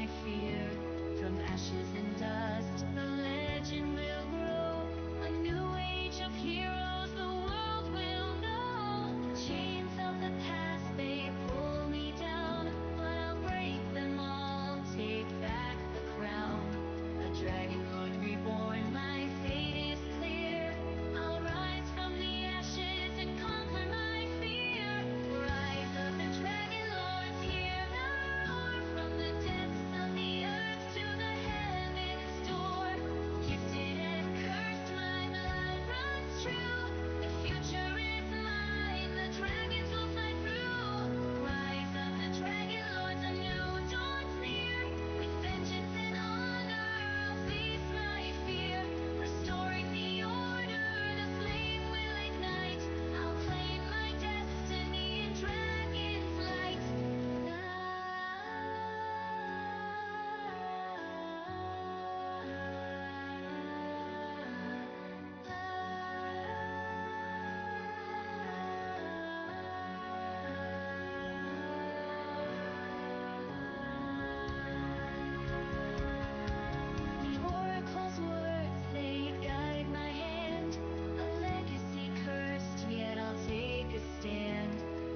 my fear. From ashes and dust, the legend will grow. A new age of heroes the world will know. The chains of the past, they pull me down, but I'll break them all, take back the crown. A dragon lord reborn, my fate is clear. I'll rise from the ashes and conquer my fear. Rise of the dragon lords, hear the roar. From the depths of the earth to the heaven's door. Gifted and cursed, my blood runs true. The future is mine, the dragons will fly through. Rise of the dragon lords, a new dawn's near. With vengeance and honor, I'll face my fear. Restoring the order, the flame will ignite. I'll claim my destiny in dragon's light. The oracle's words, they guide my hand. A legacy cursed, yet I'll take a stand.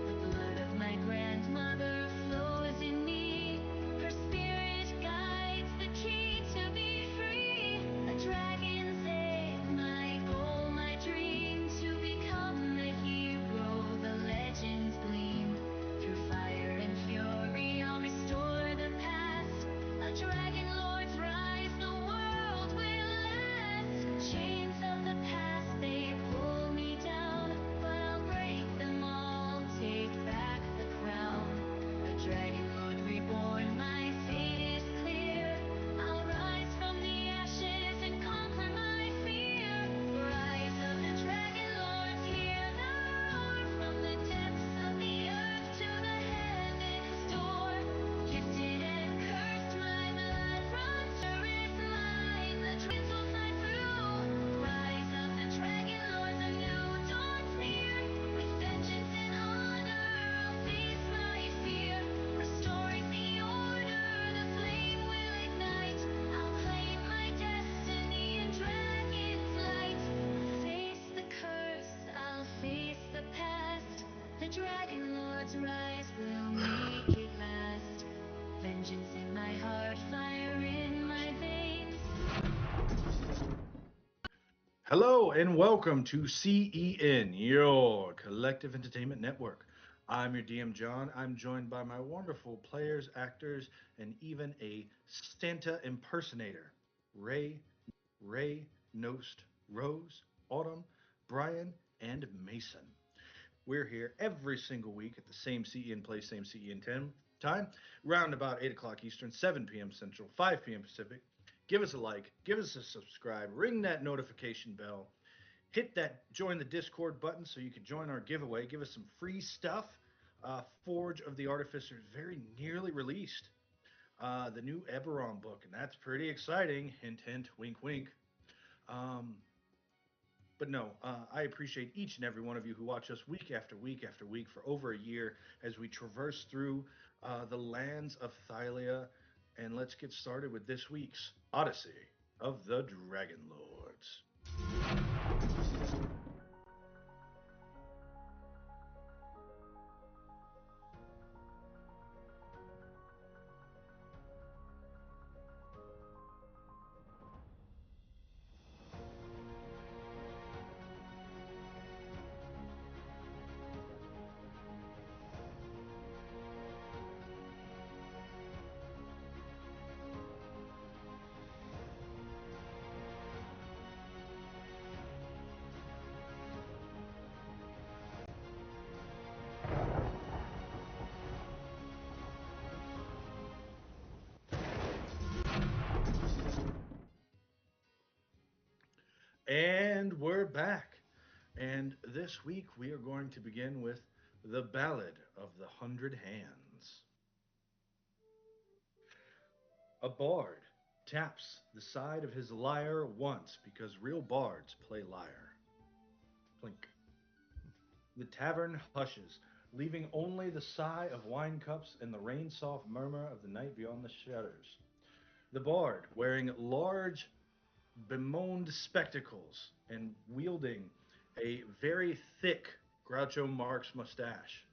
The blood of my grandmother flows in me. Her spirit guides the key to be free. A dragon's egg, my goal, my dream. To become a hero, the legends gleam. Through fire and fury, I'll restore the past. A dragon lord's rise, the world will last. Chains of the past, they pull me down, but I'll break them all, take back the crown. A dragon lord reborn, my fate is clear. I'll rise from the ashes and conquer my fear. Rise of the dragon lords, hear the roar. From the depths of the earth to the heaven's door. Gifted and cursed, my blood runs through is mine. The dragons will fly through. Rise of the dragon lords, a new dawn's near. With vengeance and honor, I'll face my fear. Restoring the order, the flame will ignite. I'll claim my destiny in dragon's light. Face the curse, I'll face the past. The dragon lord's rise will make it last. Vengeance in my heart, fire in my veins. Hello and welcome to CEN, your collective entertainment network. I'm your DM John. I'm joined by my wonderful players, actors, and even a Santa impersonator. Ray, Nost, Rose, Autumn, Brian, and Mason. We're here every single week at the same CEN place, same CEN time, round about 8 o'clock Eastern, 7 p.m. Central, 5 p.m. Pacific. Give us a like, give us a subscribe, ring that notification bell, hit that join the Discord button so you can join our giveaway. Give us some free stuff. Forge of the Artificer is very nearly released. The new Eberron book, and that's pretty exciting. Hint, hint, wink, wink. Um, but no, I appreciate each and every one of you who watch us week after week after week for over a year as we traverse through the lands of Thylia. And let's get started with this week's Odyssey of the Dragonlords. And we're back. And this week we are going to begin with the Ballad of the Hundred Hands. A bard taps the side of his lyre once because real bards play lyre. Plink. The tavern hushes, leaving only the sigh of wine cups and the rain soft murmur of the night beyond the shutters. The bard, wearing large, bemoaned spectacles and wielding a very thick Groucho Marx mustache.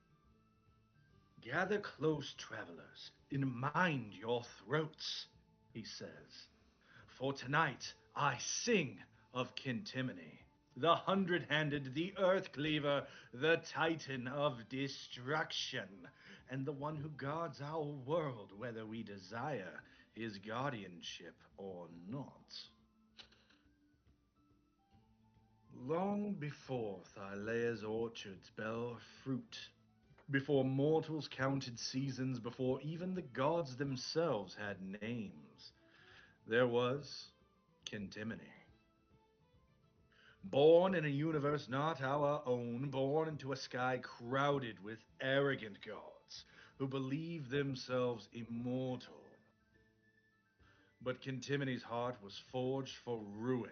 Gather close, travelers, and mind your throats, he says. For tonight I sing of Kentimony, the hundred-handed, the earth cleaver, the titan of destruction, and the one who guards our world whether we desire his guardianship or not. Long before Thylea's orchards bare fruit, before mortals counted seasons, before even the gods themselves had names, there was Kentimony. Born in a universe not our own, born into a sky crowded with arrogant gods who believe themselves immortal. But Kentimony's heart was forged for ruin.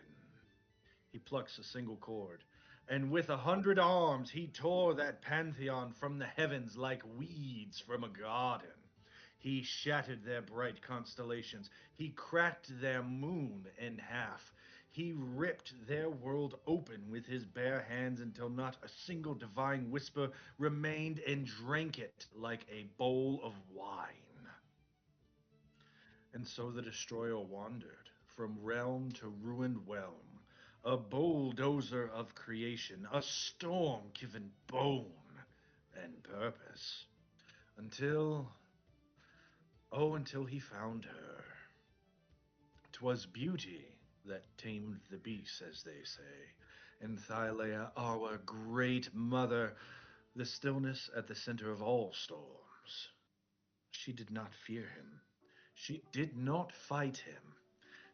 He plucks a single cord, and with 100 arms he tore that pantheon from the heavens like weeds from a garden. He shattered their bright constellations. He cracked their moon in half. He ripped their world open with his bare hands until not a single divine whisper remained, and drank it like a bowl of wine. And so the destroyer wandered from realm to ruined realm, a bulldozer of creation, a storm given bone and purpose, until, oh, until he found her. 'Twas beauty that tamed the beast, as they say, and Thylea, our great mother, the stillness at the center of all storms. She did not fear him. She did not fight him.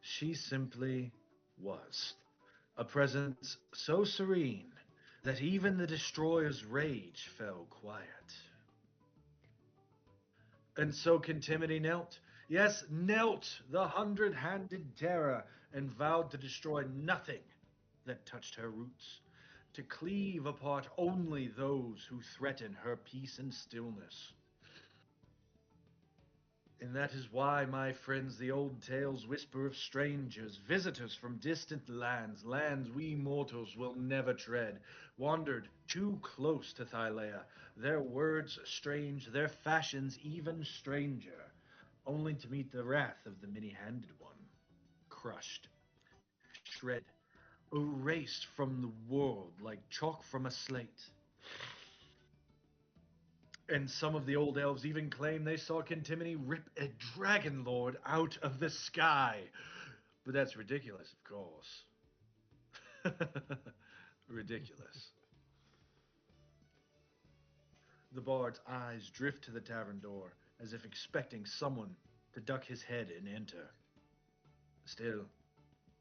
She simply was. A presence so serene that even the destroyer's rage fell quiet. And so Contimity knelt, yes, knelt the hundred-handed terror, and vowed to destroy nothing that touched her roots, to cleave apart only those who threaten her peace and stillness. And that is why, my friends, the old tales whisper of strangers, visitors from distant lands, lands we mortals will never tread, wandered too close to Thylea, their words strange, their fashions even stranger, only to meet the wrath of the many-handed one, crushed, shred, erased from the world like chalk from a slate. And some of the old elves even claim they saw Kentimony rip a Dragonlord out of the sky. But that's ridiculous, of course. Ridiculous. The bard's eyes drift to the tavern door, as if expecting someone to duck his head and enter. Still,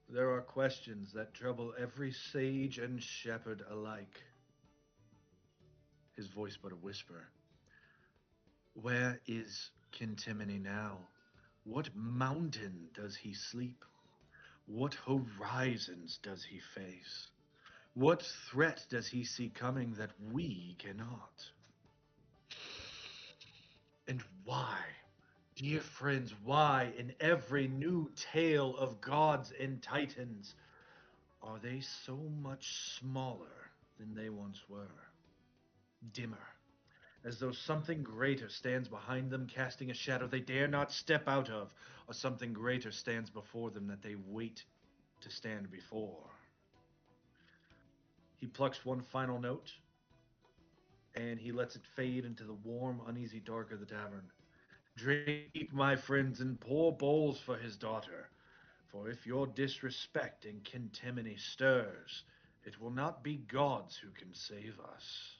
there are questions that trouble every sage and shepherd alike. His voice but a whisper. Where is Kentimony now? What mountain does he sleep? What horizons does he face? What threat does he see coming that we cannot? And why, dear friends, why in every new tale of gods and titans are they so much smaller than they once were? Dimmer, as though something greater stands behind them, casting a shadow they dare not step out of, or something greater stands before them that they wait to stand before. He plucks one final note, and he lets it fade into the warm, uneasy dark of the tavern. Drink deep, my friends, and pour bowls for his daughter, for if your disrespect and contemny stirs, it will not be gods who can save us.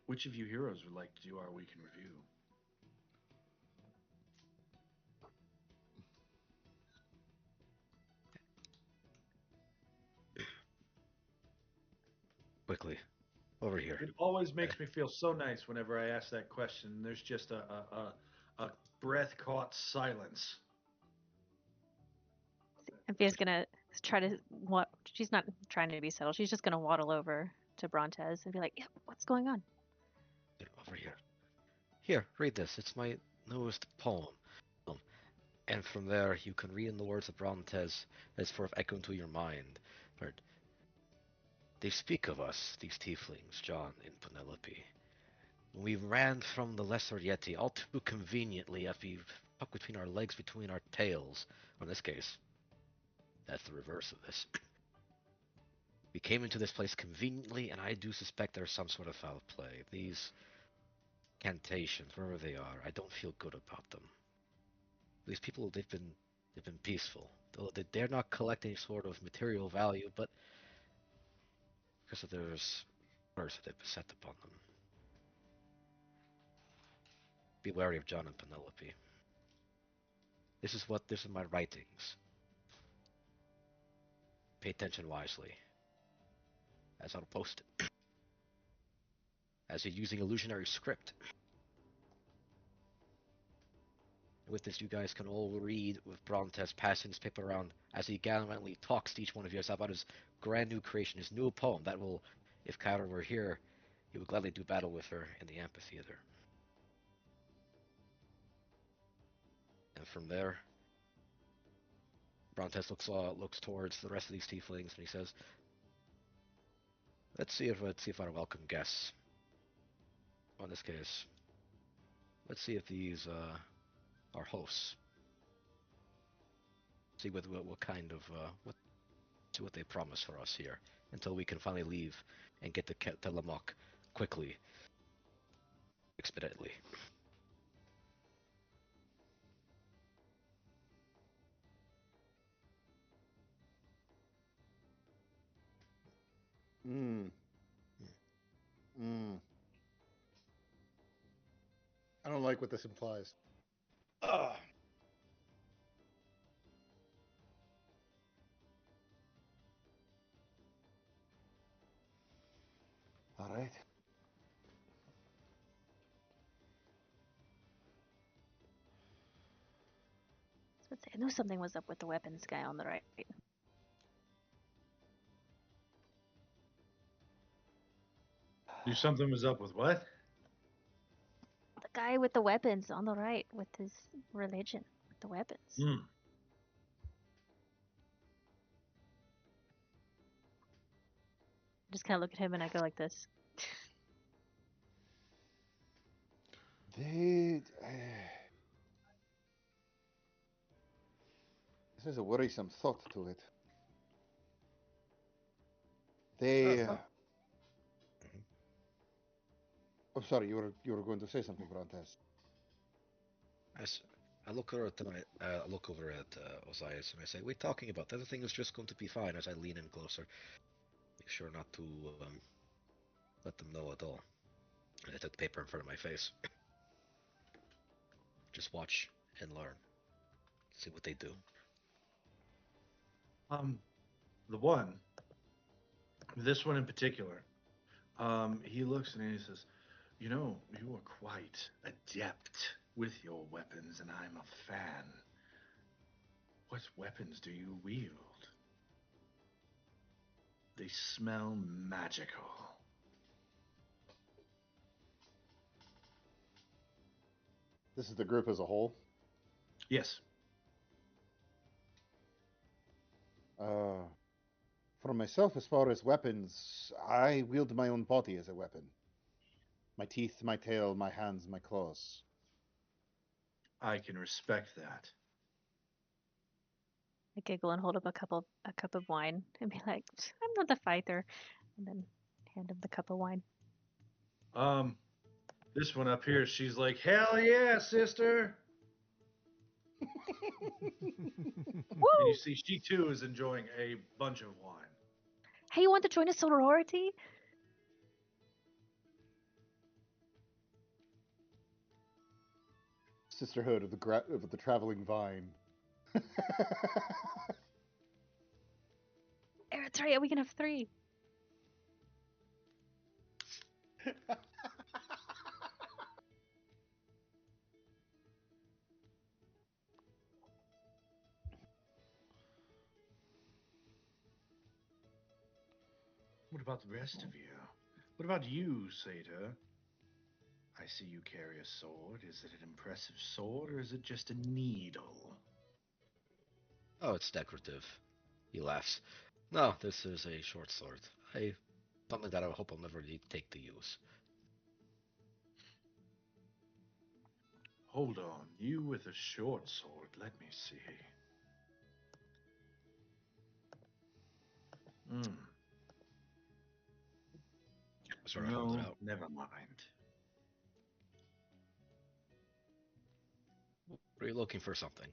Which of you heroes would like to do our week in review? Quickly, over here. It always makes me feel so nice whenever I ask that question. There's just a breath caught silence. I'm just gonna try to what? She's not trying to be subtle. She's just gonna waddle over to Brontes and be like, "Yeah, what's going on?" Over here. Here, read this. It's my newest poem. And from there, you can read in the words of Brontes as sort of echo into your mind. But they speak of us, these tieflings, John and Penelope. When we ran from the lesser Yeti, all too conveniently, as we stuck between our legs, between our tails. Or in this case, that's the reverse of this. We came into this place conveniently, and I do suspect there's some sort of foul play. These cantations, wherever they are, I don't feel good about them. These people, they've been peaceful. Though they dare not collect any sort of material value, but because of their curse that they've beset upon them. Be wary of John and Penelope. This is my writings. Pay attention wisely, as I'll post it. As you're using illusionary script. With this, you guys can all read with Brontes passing this paper around as he gallantly talks to each one of you about his grand new creation, his new poem that will, if Kyra were here, he would gladly do battle with her in the amphitheater. And from there, Brontes looks towards the rest of these tieflings and he says, let's see if our welcome guests. Well, in this case, let's see if these are hosts. See what kind of see what they promise for us here until we can finally leave and get to Telemock quickly, expeditiously. I don't like what this implies. Ugh. All right. I knew something was up with the weapons guy on the right. Knew something was up with what? The guy with the weapons on the right with his religion, with the weapons. Hmm. Just kind of look at him and I go like this. This is a worrisome thought to it. They. Oh, sorry. You were going to say something, Brontes. I look over at Osias and I say, "We're talking about everything is just going to be fine." As I lean in closer, make sure not to let them know at all. And I took the paper in front of my face. Just watch and learn. See what they do. This one in particular, he looks and he says, "You know, you are quite adept with your weapons, and I'm a fan. What weapons do you wield? They smell magical." This is the group as a whole. Yes. For myself, as far as weapons, I wield my own body as a weapon. My teeth, my tail, my hands, my claws. I can respect that. I giggle and hold up a cup of wine and be like, "I'm not the fighter," and then hand him the cup of wine. This one up here, she's like, "Hell yeah, sister!" And you see, she too is enjoying a bunch of wine. Hey, you want to join a sorority? Sisterhood of the Traveling Vine. Eritrea, we can have 3. What about the rest of you? What about you, Satyr? I see you carry a sword. Is it an impressive sword, or is it just a needle? Oh, it's decorative. He laughs. No, this is a short sword. Something that I hope I'll never need to take to use. Hold on, you with a short sword. Let me see. Hmm. Sort of hold it No, out. never mind. Are you looking for something?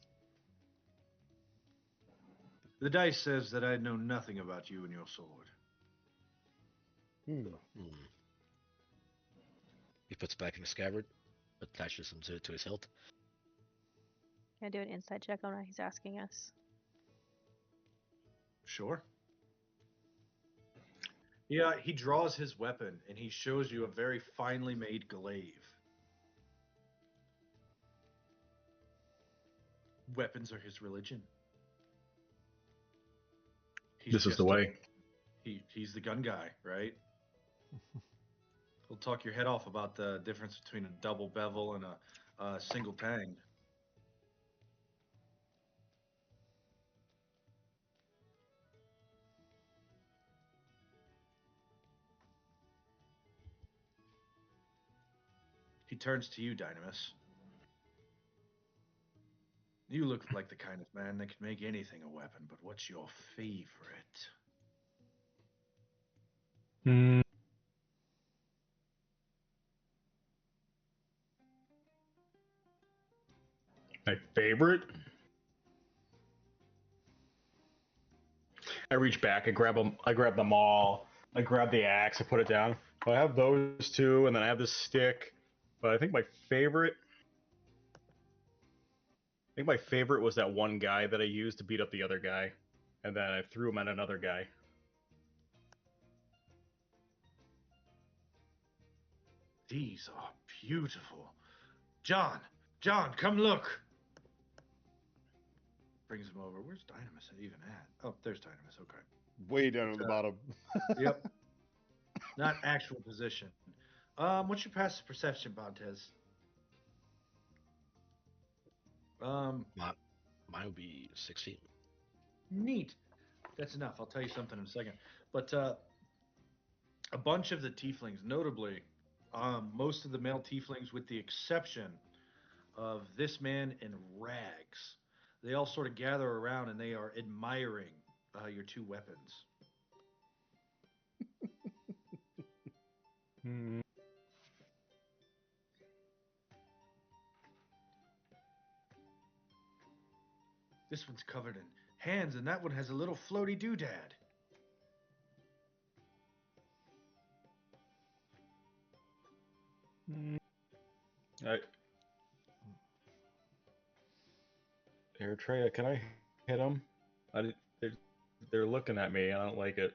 The dice says that I know nothing about you and your sword. Hmm. Hmm. He puts it back in the scabbard, attaches him to his hilt. Can I do an inside check on what he's asking us? Sure. Yeah, he draws his weapon and he shows you a very finely made glaive. Weapons are his religion. He's This is the just way. he's the gun guy, right? He'll talk your head off about the difference between a double bevel and a single tang. He turns to you, Dynamis. You look like the kind of man that can make anything a weapon, but what's your favorite? Hmm. My favorite? I reach back, I grab them, I grab them all. I grab the axe, I put it down. So I have those two, and then I have this stick. But I think my favorite, was that one guy that I used to beat up the other guy, and then I threw him at another guy. These are beautiful. John, John, come look. Brings him over. Where's Dynamis even at? Oh, there's Dynamis. Okay. Way down at the bottom. Yep. Not actual position. What's your passive perception, Bontez? Mine would be 16. Neat. That's enough. I'll tell you something in a second. But a bunch of the tieflings, notably, most of the male tieflings, with the exception of this man in rags, they all sort of gather around and they are admiring your two weapons. Hmm. This one's covered in hands, and that one has a little floaty doodad. I, Eritrea, can I hit him? They're, they're looking at me. I don't like it.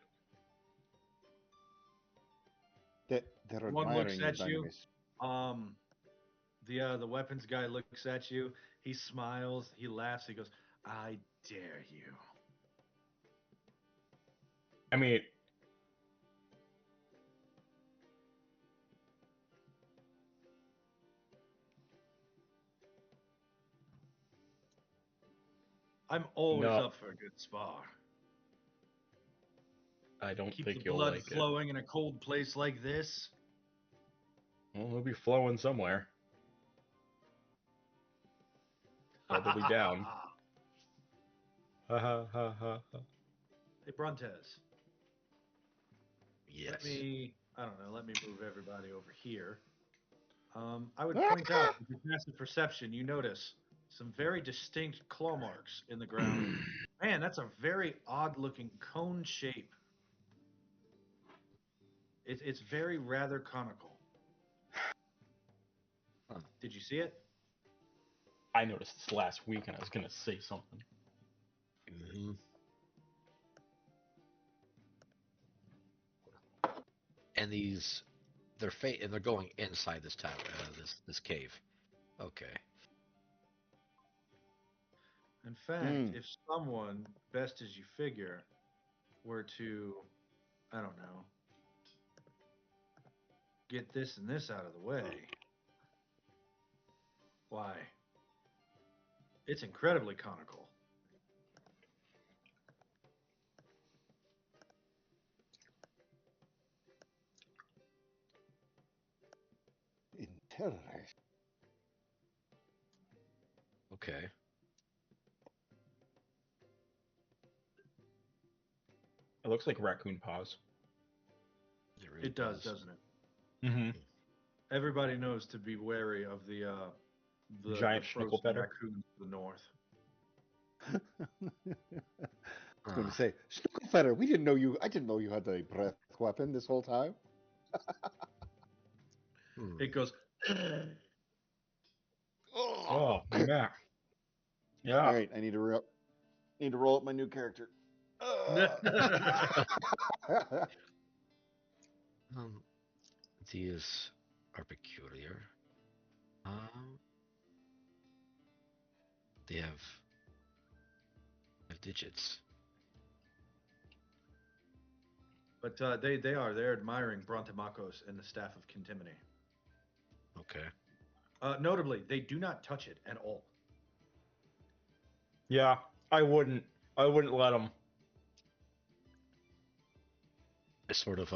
They're One looks admiring your at you. dynamis. Um, the weapons guy looks at you. He smiles. He laughs. He goes, "I dare you." I mean, I'm always no, up for a good spar. I don't Keep the think you'll blood like it. flowing in a cold place like this. Well, it'll be flowing somewhere. Probably down. Ha ha ha ha ha. Hey, Brontez. Yes. I don't know, let me move everybody over here. I would point out, with your passive perception, you notice some very distinct claw marks in the ground. Man, that's a very odd looking cone shape. It's very rather conical. Huh. Did you see it? I noticed this last week, and I was gonna say something. Hmm. And they're going inside this tower, this cave. Okay. In fact, Hmm. if someone, best as you figure, were to I don't know. Get this and this out of the way. Why? It's incredibly conical. Interesting. Okay. It looks like raccoon paws. really It does, doesn't it? Mm-hmm. Everybody knows to be wary of the Giant frozen schnickelfetter. raccoons to the north. I was going Ah, to say, Schnickelfetter, we didn't know you. I didn't know you had a breath weapon this whole time. hmm. It goes. Oh, man. Yeah. All right, I need to roll up my new character. These are peculiar. They have digits. But they're admiring Brontomakos and the staff of Contimony. Okay. Notably, they do not touch it at all. Yeah, I wouldn't let them. I sort of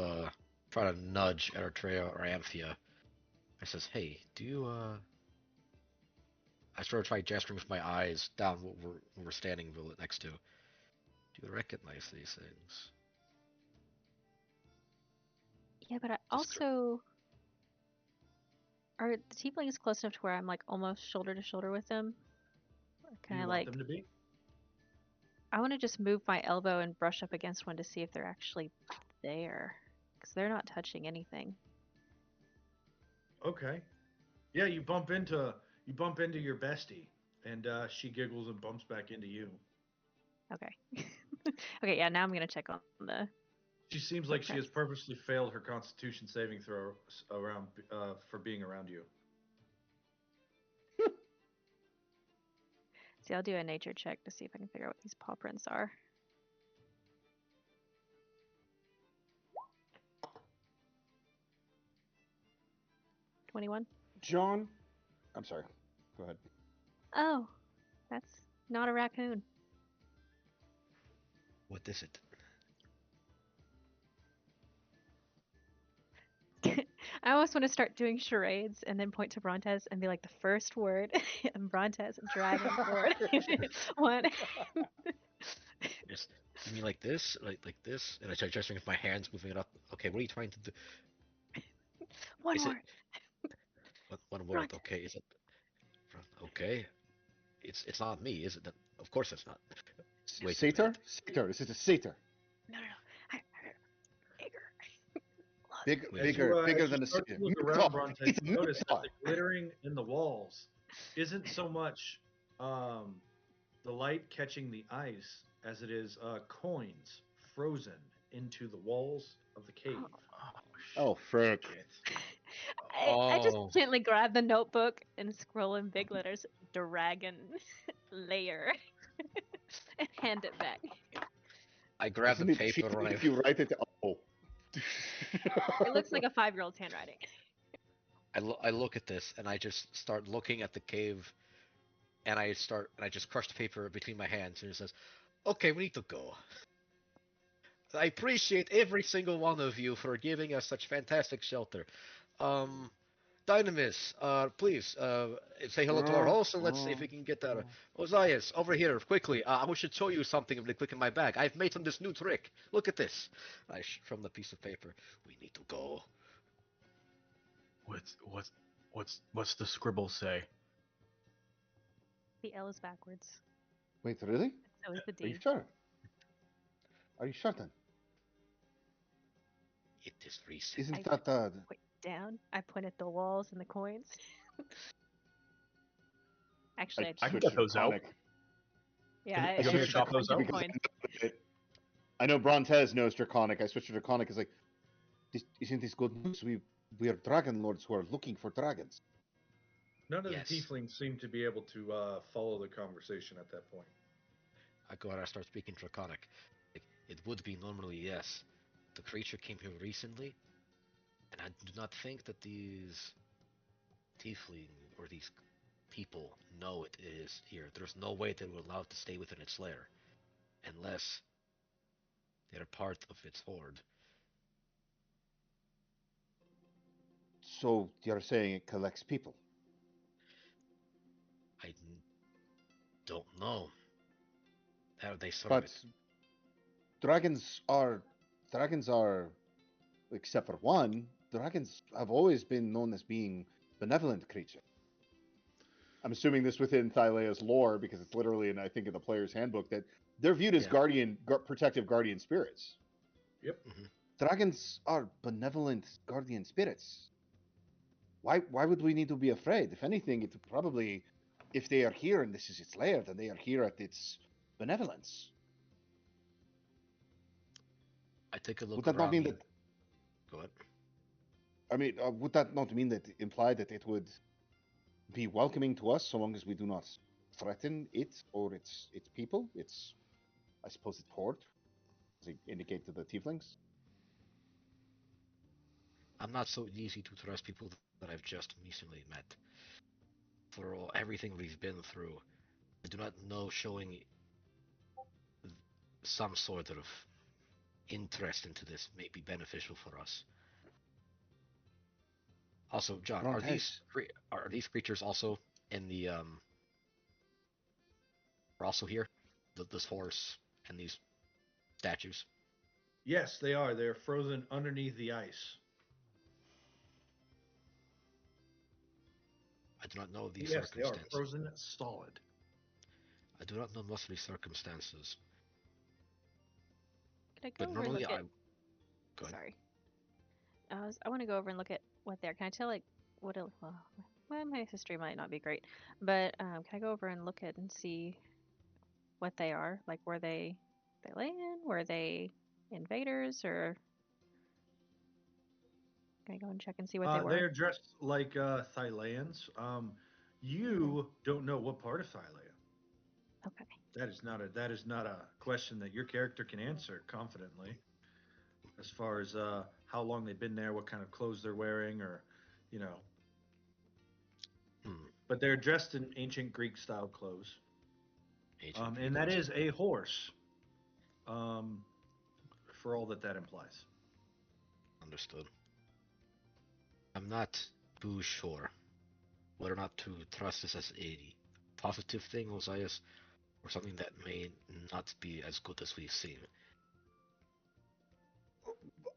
try to nudge Eritrea or Amphia. I says, "Hey, do you I sort of try gesturing with my eyes down what we're standing next to. Do you recognize these things? Yeah, but I Just also are the tieflings close enough to where I'm like almost shoulder to shoulder with them? Or Do can you I want like them to be? I want to just move my elbow and brush up against one to see if they're actually there, because they're not touching anything. Okay. Yeah, you bump into your bestie, and she giggles and bumps back into you. Okay. Okay, yeah, now I'm gonna check on the She seems like she has footprints. purposely failed her Constitution saving throw around for being around you. See, I'll do a nature check to see if I can figure out what these paw prints are. $21. John, I'm sorry. Go ahead. Oh, that's not a raccoon. what is it? I almost want to start doing charades and then point to Brontes and be like the first word and Brontes Dragonlord. One. Just you mean like this, like this, and I start gesturing with my hands, moving it up. Okay, what are you trying to do? One Is it more. one word? Brontes. Okay, is it? Okay, it's not me, is it? Of course it's not. Wait a Satyr? minute. Satyr. This is a satyr. No. Bigger. Big, Wait, bigger, bigger As you than a start satyr. to look around, Minotaur. Bronte, He's a you notice that minotaur. the glittering in the walls isn't so much the light catching the ice as it is coins frozen into the walls of the cave. Oh, frick. I just Oh, gently grab the notebook and scroll in big letters Dragon layer and hand it back. I grabbed the Isn't it paper cheating and if you write it? Oh. It looks like a 5-year-old's handwriting. I look at this and I just start looking at the cave, and I just crush the paper between my hands, and it says, "Okay, we need to go. I appreciate every single one of you for giving us such fantastic shelter. Um, Dynamis, please, say hello to our host, and let's see if we can get that. Ozias, over here, quickly. I should show you something really quick in my bag. I've made this new trick. Look at this." From the piece of paper. We need to go. What's the scribble say? The L is backwards. Wait, really? So is the Are you D. sure? Are you sure then? It is recent. Isn't that Point down. I point at the walls and the coins. Actually, I can switched get those out. Draconic. yeah, you I want me to switched chop those to out? the coins. I know Brontes knows Draconic. I switched to Draconic. It's like, isn't this good news? We are Dragonlords who are looking for dragons. None of Yes. the tieflings seem to be able to follow the conversation at that point. I go ahead and I start speaking Draconic. Like, it would be normally yes. the creature came here recently, and I do not think that these tiefling or these people know it is here. There's no way they will allow it to stay within its lair, unless they're part of its horde. So you're saying it collects people? I don't know how they serve But it. dragons are dragons are, except for one, dragons have always been known as being benevolent creatures. I'm assuming this within Thylea's lore because it's literally in, I think, in the player's handbook, that they're viewed as Yeah. protective guardian spirits. Yep. Hmm. Dragons are benevolent guardian spirits. Why would we need to be afraid? If anything, it probably, if they are here and this is its lair, then they are here at its benevolence. I take a Would look that not around mean me. that? Go ahead. I mean, would that not mean that imply that it would be welcoming to us so long as we do not threaten it or its people? Its, I suppose, its horde, as they indicate to the tieflings. I'm not so easy to trust people that I've just recently met. For everything we've been through, I do not know showing some sort of interest into this may be beneficial for us. Also, John, Brontes. are these creatures also in the are also here? This horse and these statues. Yes, they are. They're frozen underneath the ice. I do not know these Yes, they are circumstances. frozen solid. I do not know most of these circumstances. Could I go But over and normally look I at? go ahead. Sorry. I want to go over and look at what they're. Can I tell like what? Well, my history might not be great, but can I go over and look at and see what they are? Like, were they land? Were they invaders? Or can I go and check and see what they They were? are dressed like Thailands. Okay. You don't know what part of Thailand. Okay. That is not a question that your character can answer confidently. As far as how long they've been there, what kind of clothes they're wearing, or you know. Hmm. But they're dressed in ancient Greek style clothes, Ancient and Greek. that is a horse. Um, for all that that implies. Understood. I'm not too sure whether or not to trust this as a positive thing, Osias, or something that may not be as good as we've seen.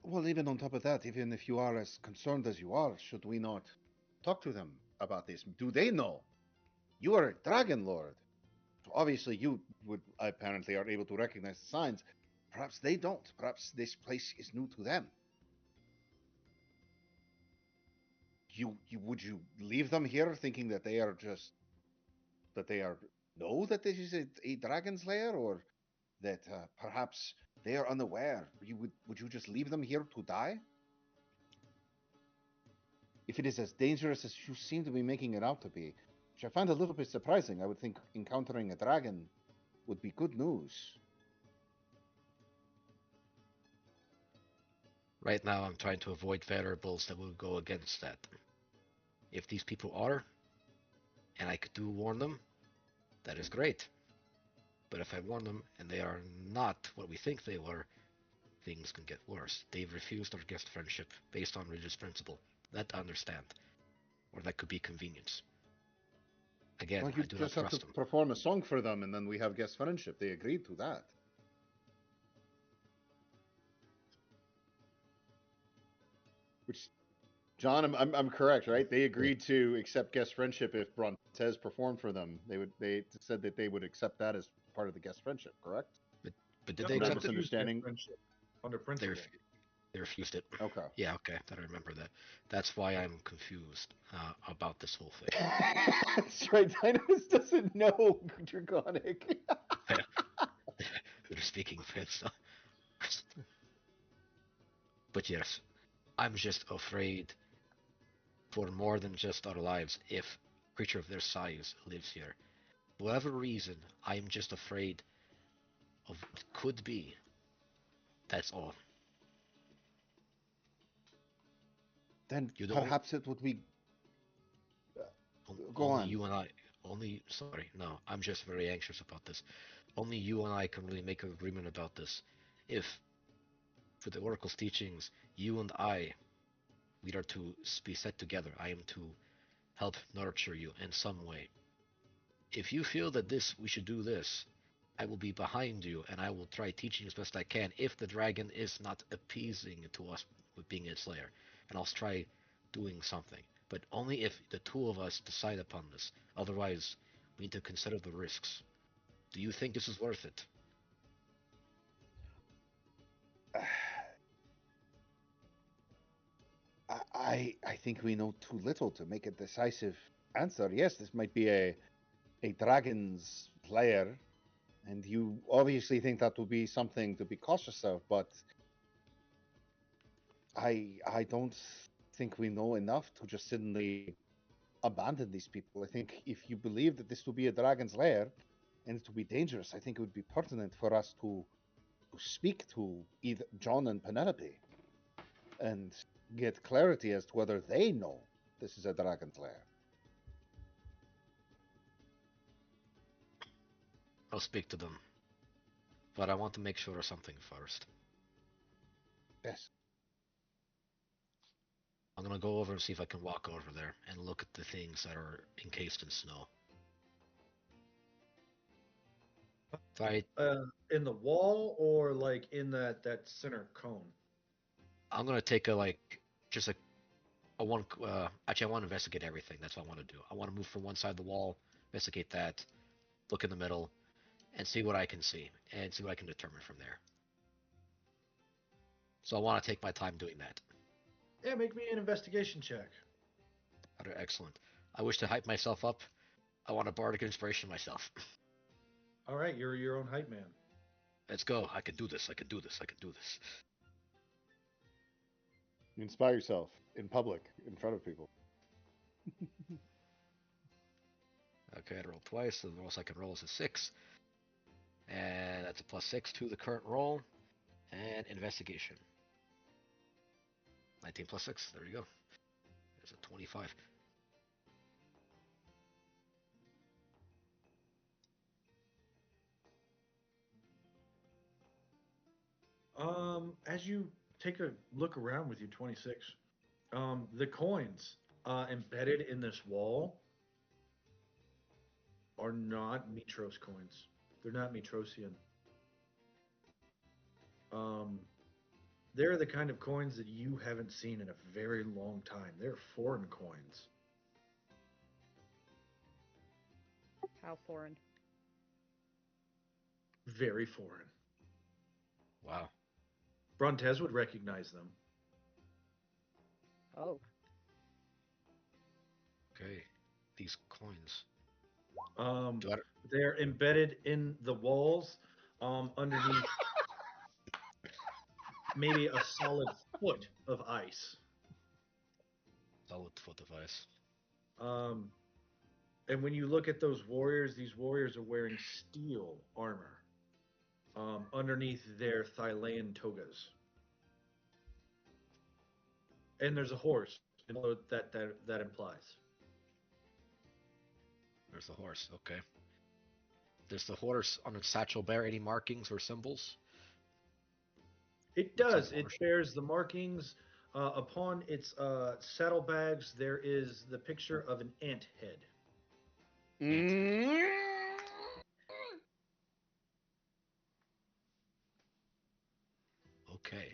Well, even on top of that, even if you are as concerned as you are, should we not talk to them about this? Do they know? You are a dragon lord. So obviously, you would apparently are able to recognize the signs. Perhaps they don't. Perhaps this place is new to them. You would you leave them here thinking that they are just that they are know that this is a dragon's lair, or that perhaps they are unaware? Would you just leave them here to die? If it is as dangerous as you seem to be making it out to be, which I find a little bit surprising. I would think encountering a dragon would be good news. Right now, I'm trying to avoid variables that will go against that. If these people are, and I could do warn them, that is great. But if I warn them and they are not what we think they were, things can get worse. They've refused our guest friendship based on religious principle. That I understand. Or that could be convenience. Again, Well, I you do not just have to trust them. perform a song for them, and then we have guest friendship. They agreed to that. Which, John, I'm correct, right? They agreed to accept guest friendship if Brontes performed for them. They said that they would accept that as part of the guest friendship, correct? But but did No, they Or am I they accept it? refuse guest misunderstanding? friendship under They principle. they refused it. Okay. Yeah, okay, that I remember that. That's why I'm confused about this whole thing. That's right. Dynamis doesn't know Draconic. They're speaking French. But yes, I'm just afraid for more than just our lives if a creature of their size lives here. For whatever reason, I'm just afraid of what could be. That's all. Then You don't. perhaps it would be. Go Only on. you and I. Only. Sorry, no. I'm just very anxious about this. Only you and I can really make an agreement about this. If, for the Oracle's teachings, you and I, we are to be set together. I am to help nurture you in some way. If you feel that this, we should do this, I will be behind you and I will try teaching as best I can if the dragon is not appeasing to us with being its lair. And I'll try doing something. But only if the two of us decide upon this. Otherwise, we need to consider the risks. Do you think this is worth it? I think we know too little to make a decisive answer. Yes, this might be a dragon's lair, and you obviously think that would be something to be cautious of, but I don't think we know enough to just suddenly abandon these people. I think if you believe that this will be a dragon's lair and it will be dangerous, I think it would be pertinent for us to speak to either John and Penelope and get clarity as to whether they know this is a dragon's lair. I'll speak to them. But I want to make sure of something first. Yes. I'm gonna go over and see if I can walk over there and look at the things that are encased in snow. If I, In the wall or like in that center cone? I'm gonna take just a one. Actually, I want to investigate everything. That's what I want to do. I want to move from one side of the wall, investigate that, look in the middle, and see what I can see, and see what I can determine from there. So I want to take my time doing that. Yeah, make me an investigation check. Excellent. I wish to hype myself up. I want a bardic inspiration myself. All right, you're your own hype man. Let's go. I can do this. I can do this. I can do this. You inspire yourself in public, in front of people. Okay, I roll twice. So the most I can roll is a 6. And that's a +6 to the current roll. And investigation. 19 plus 6. There you go. There's a 25. As you take a look around with your 26, the coins embedded in this wall are not Mitros coins. They're not Mitrosian. Um, they're the kind of coins that you haven't seen in a very long time. They're foreign coins. How foreign? Very foreign. Wow. Brontez would recognize them. Oh. Okay. These coins. Um, Do I, they're embedded in the walls underneath maybe a solid foot of ice. solid foot device. Um, and when you look at those warriors, these warriors are wearing steel armor underneath their Thylean togas. And there's a horse that implies. There's the horse. Okay. Does the horse on its satchel bear any markings or symbols? It Some does. It horse. bears the markings upon its saddlebags. There is the picture of an ant head. Mm. Okay.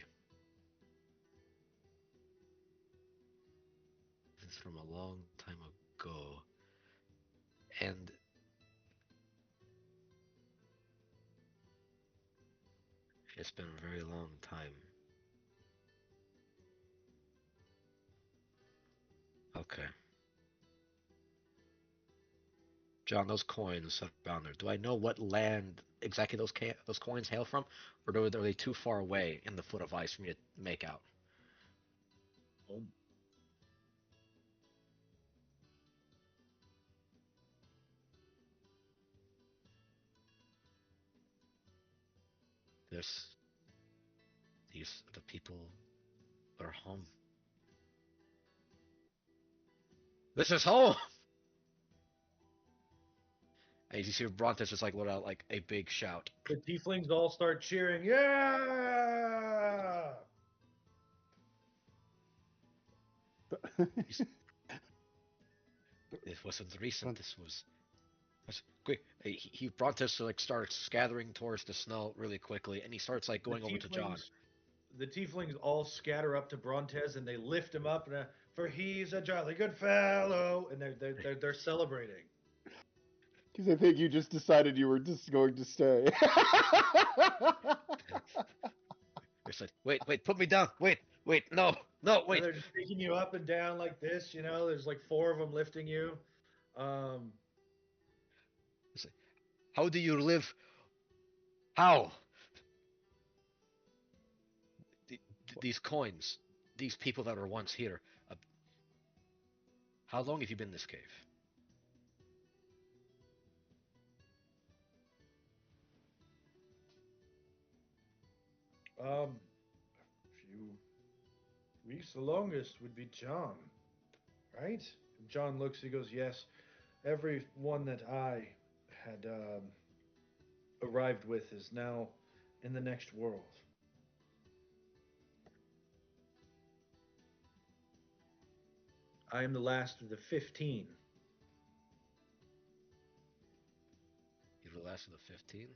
This is from a long time ago. And it's been a very long time. Okay. John, those coins that are down there, do I know what land exactly those coins hail from? Or are they too far away in the foot of ice for me to make out? Oh. This, these, the people are home. This is home. And you see Brontes just like let out like a big shout. The tieflings all start cheering. Yeah! This wasn't recent. This was quick. He Brontes like starts scattering towards the snow really quickly, and he starts like going over to John. The tieflings all scatter up to Brontes and they lift him up, and for he's a jolly good fellow, and they're celebrating. Because I think you just decided you were just going to stay. It's like, wait, put me down. Wait, no, And wait. they're just taking you up and down like this. You know, there's like 4 of them lifting you. It's like, how do you live? How? These coins, these people that were once here. How long have you been in this cave? A few weeks. The longest would be John, right? John looks. He goes, "Yes. Everyone that I had arrived with is now in the next world." I am the last of the 15. You're the last of the 15?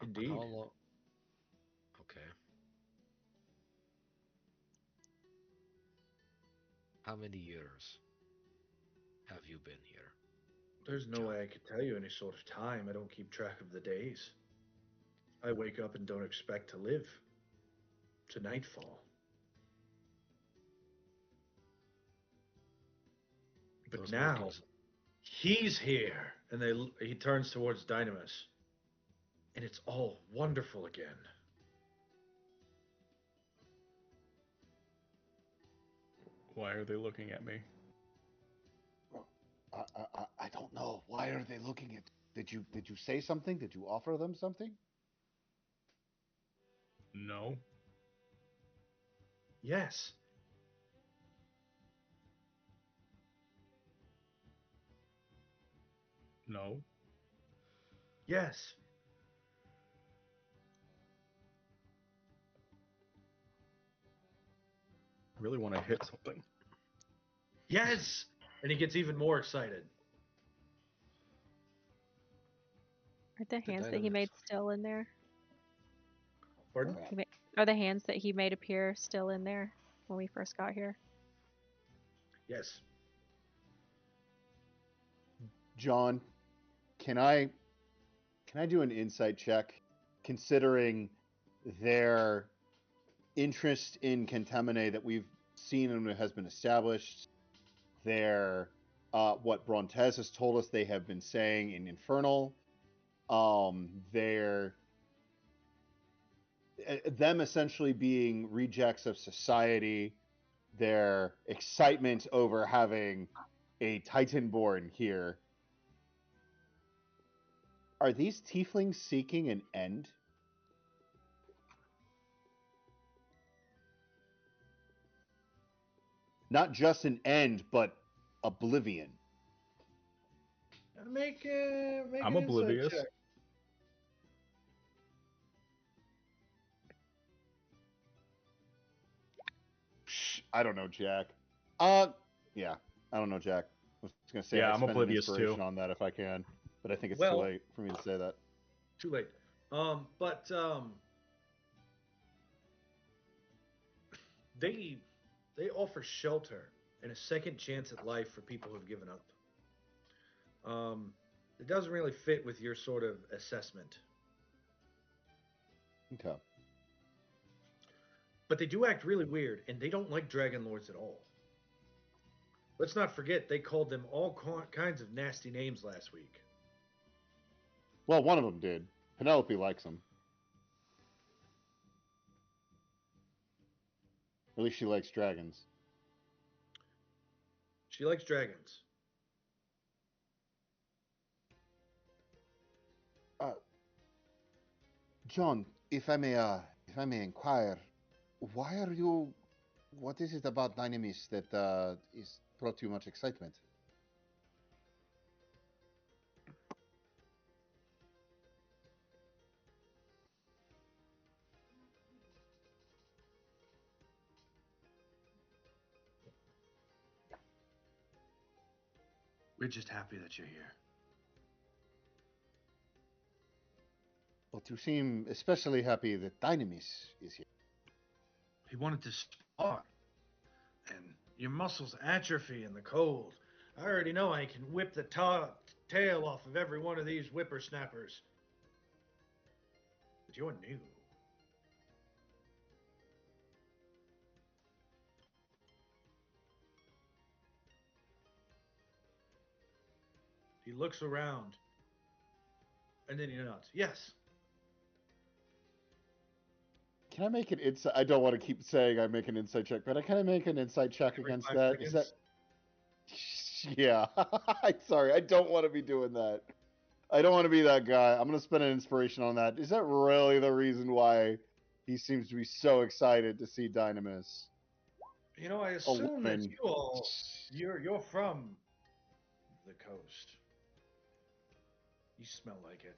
Indeed. How long? Okay. How many years have you been here? There's no John? way I could tell you any sort of time. I don't keep track of the days. I wake up and don't expect to live to nightfall. But Those now workings. he's here, and he turns towards Dynamis, and it's all wonderful again. Why are they looking at me? I don't know. Why are they looking at? Did you say something? Did you offer them something? No. Yes. No. Yes. I really want to hit something. Yes. And he gets even more excited. Are the hands that he made still in there? Pardon? Are the hands that he made appear still in there when we first got here? Yes. John, can I do an insight check, considering their interest in Contaminate that we've seen and has been established, their what Brontes has told us they have been saying in Infernal, their them essentially being rejects of society, their excitement over having a Titanborn here. Are these tieflings seeking an end? Not just an end, but oblivion. Make I'm an insight oblivious. check. I don't know, Jack. Yeah, I don't know, Jack. I was gonna say Yeah, I I'm spend an oblivious inspiration too. on that if I can, but I think it's Well- too late for me to say that. Too late. But they offer shelter and a second chance at life for people who've given up. It doesn't really fit with your sort of assessment. Okay. But they do act really weird, and they don't like Dragonlords at all. Let's not forget they called them all kinds of nasty names last week. Well, one of them did. Penelope likes them. At least she likes dragons. She likes dragons. John, if I may inquire, why are you What is it about Dynamis that is brought you much excitement? We're just happy that you're here. But you seem especially happy that Dynamis is here. He wanted to spar, and your muscles atrophy in the cold. I already know I can whip the tail off of every one of these whippersnappers. But you're new. He looks around, and then he nods. Yes. Can I make an insight? I don't want to keep saying I make an insight check, but I kind of make an insight check Every against 5 that. seconds. Is that? Yeah. Sorry, I don't want to be doing that. I don't want to be that guy. I'm gonna spend an inspiration on that. Is that really the reason why he seems to be so excited to see Dynamis? You know, I assume that 11. you're from the coast. You smell like it.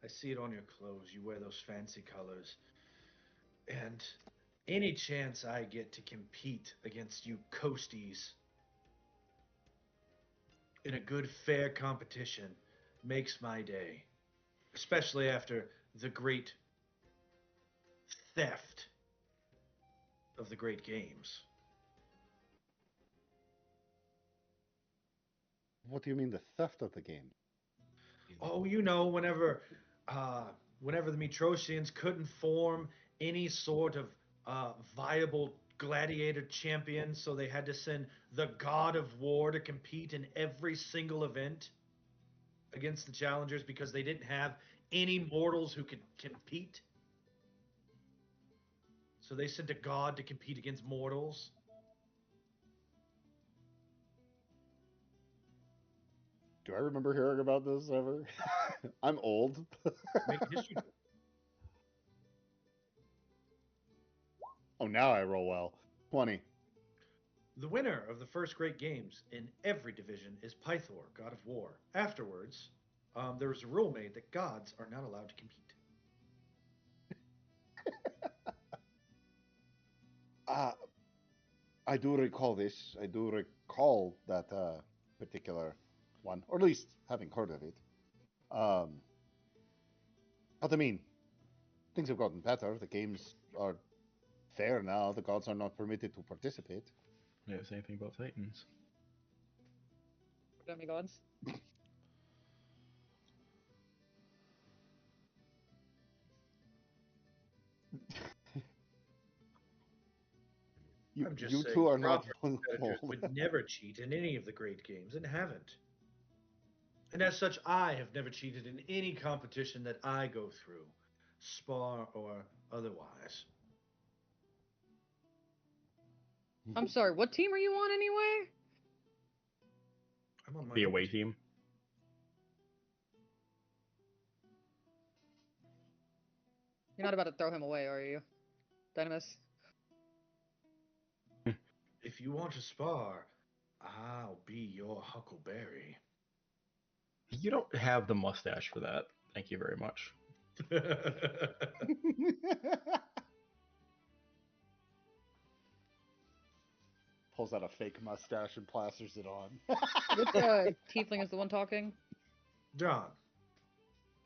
I see it on your clothes. You wear those fancy colors. And any chance I get to compete against you coasties in a good, fair competition makes my day. Especially after the great theft of the great games. What do you mean the theft of the game? Oh, uh, whenever the Metrosians couldn't form any sort of viable gladiator champion, so they had to send the god of war to compete in every single event against the challengers because they didn't have any mortals who could compete. So they sent a god to compete against mortals. Do I remember hearing about this ever? I'm old. Make history. Oh, now I roll well. 20. The winner of the first Great Games in every division is Pythor, god of war. Afterwards, there was a rule made that gods are not allowed to compete. Uh, I do recall this. I do recall that particular one, or at least having heard of it. Um, but I mean, things have gotten better. The games are fair now. The gods are not permitted to participate. Yeah, same thing about Titans. Demigods. I'm just You saying, two are not proper competitors old. would never cheat in any of the great games and haven't. And as such, I have never cheated in any competition that I go through, spar or otherwise. I'm sorry, what team are you on anyway? I'm on my The home away team. You're not about to throw him away, are you? Dynamis? If you want to spar, I'll be your Huckleberry. You don't have the mustache for that. Thank you very much. Pulls out a fake mustache and plasters it on. Which tiefling is the one talking? John,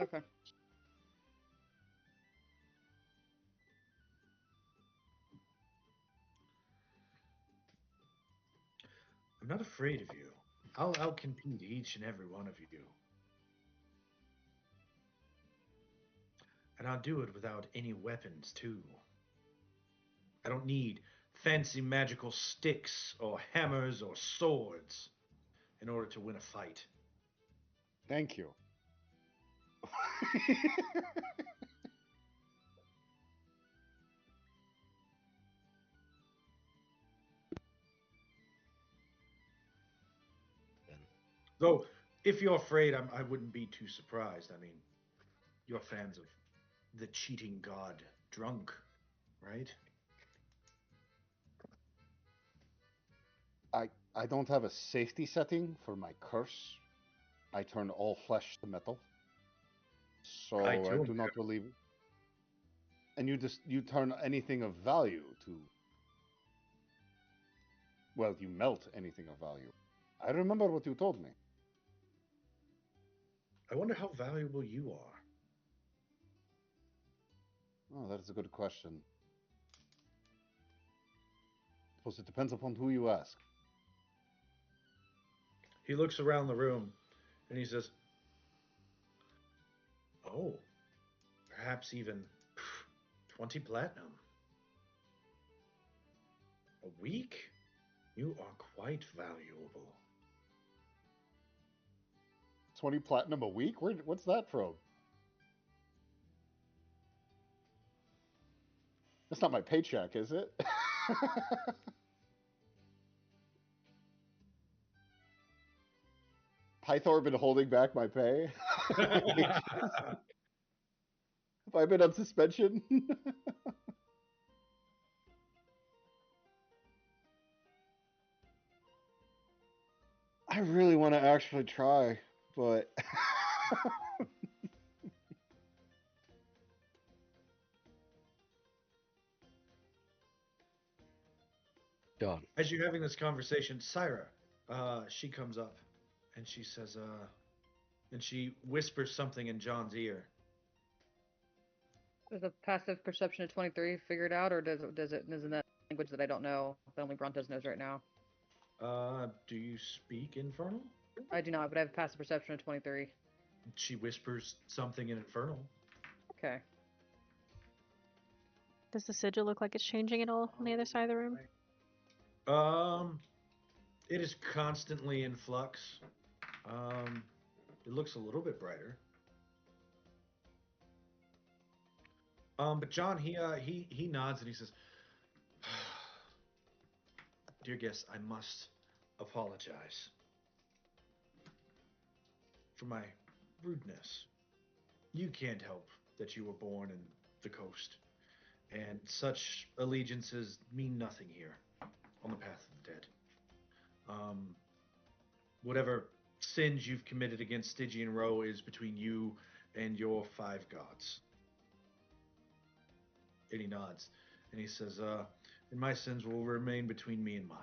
Okay. I'm not afraid of you. I'll outcompete each and every one of you. And I'll do it without any weapons, too. I don't need fancy magical sticks or hammers or swords in order to win a fight. Thank you. Then Though, if you're afraid, I wouldn't be too surprised. I mean, you're fans of the cheating god Drunk, right? I don't have a safety setting for my curse. I turn all flesh to metal. So I I too am do not believe. And you turn anything of value to. Well, you melt anything of value. I remember what you told me. I wonder how valuable you are. Oh, that is a good question. Suppose it depends upon who you ask. He looks around the room and he says, "Oh, perhaps even 20 platinum. A week? You are quite valuable." 20 platinum a week? What's that from? That's not my paycheck, is it? Pythor been holding back my pay? Have I been on suspension? I really want to actually try, but John. As you're having this conversation, Syra, she comes up and she says, and she whispers something in John's ear. Does a passive perception of 23 figure it out, or isn't that language that I don't know that only Brontes knows right now? Do you speak Infernal? I do not, but I have a passive perception of 23. She whispers something in Infernal. Okay. Does the sigil look like it's changing at all on the other side of the room? It is constantly in flux. It looks a little bit brighter. But John, he nods and he says, "Dear guest, I must apologize for my rudeness. You can't help that you were born in the coast, and such allegiances mean nothing here on the path of the dead. Whatever sins you've committed against Stygian Row is between you and your 5 gods." And he nods, and he says, "And my sins will remain between me and mine."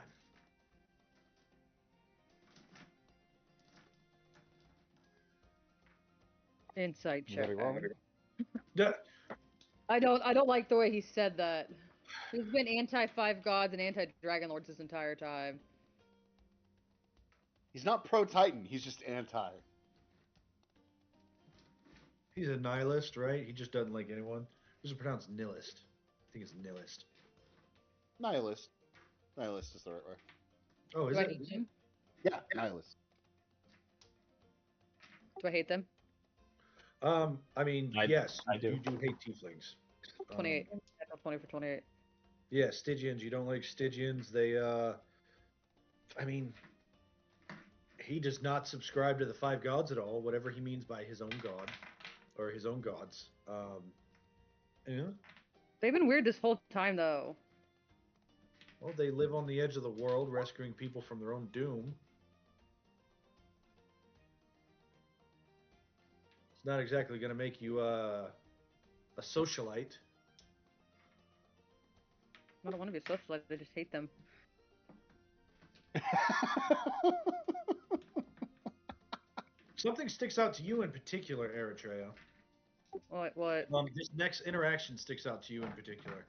Insight check. very wrong. Yeah. I don't like the way he said that. He's been anti Five Gods and anti Dragonlords this entire time. He's not pro Titan. He's just anti. He's a nihilist, right? He just doesn't like anyone. This is pronounced nihilist. I think it's nihilist. Nihilist. Nihilist is the right way. Oh, is Do I it? hate them? Yeah, nihilist. Do I hate them? I mean, I- yes, I do. you do hate tieflings. 28. 20 for 28. Yeah, Stygians. You don't like Stygians. They, I mean, he does not subscribe to the 5 gods at all. Whatever he means by his own god or his own gods. Yeah. They've been weird this whole time, though. Well, they live on the edge of the world, rescuing people from their own doom. It's not exactly going to make you a socialite. I don't want to be a socialite. I just hate them. Something sticks out to you in particular, Eritrea. What? This next interaction sticks out to you in particular.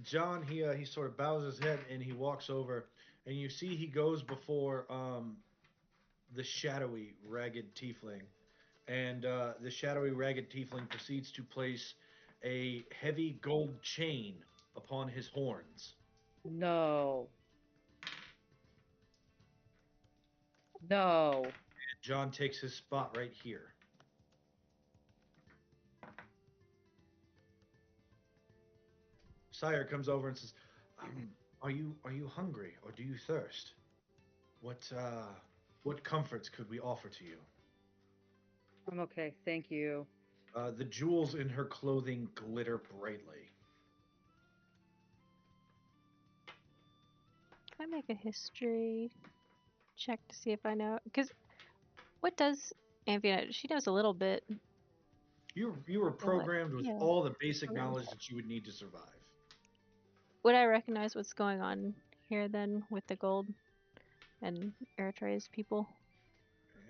John, he sort of bows his head and he walks over, and you see he goes before the shadowy, ragged tiefling, and the shadowy, ragged tiefling proceeds to place a heavy gold chain upon his horns. No. No. John takes his spot right here. Sire comes over and says, "Are you hungry or do you thirst? What comforts could we offer to you?" I'm okay. Thank you. The jewels in her clothing glitter brightly. Can I make a history check to see if I know? Because what does Amphia? She knows a little bit. You were programmed with yeah. all the basic Okay. knowledge that you would need to survive. Would I recognize what's going on here then with the gold and Eritrea's people?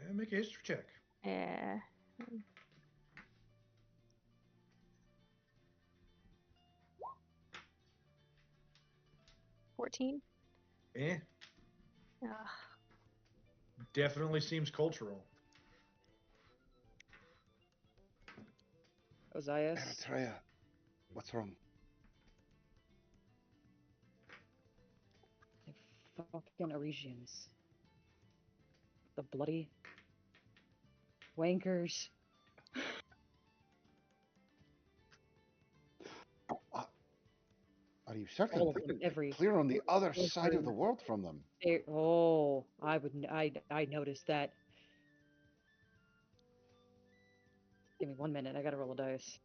Yeah, make a history check. Yeah. 14? Eh, Ugh. definitely seems cultural. Ozias. Eritrea, what's wrong? The fucking Arisians. The bloody wankers. Are you certain? All of them, every. Clear on the other side of every- the world from them. Oh, I noticed that. Give me 1 minute. I gotta roll a dice.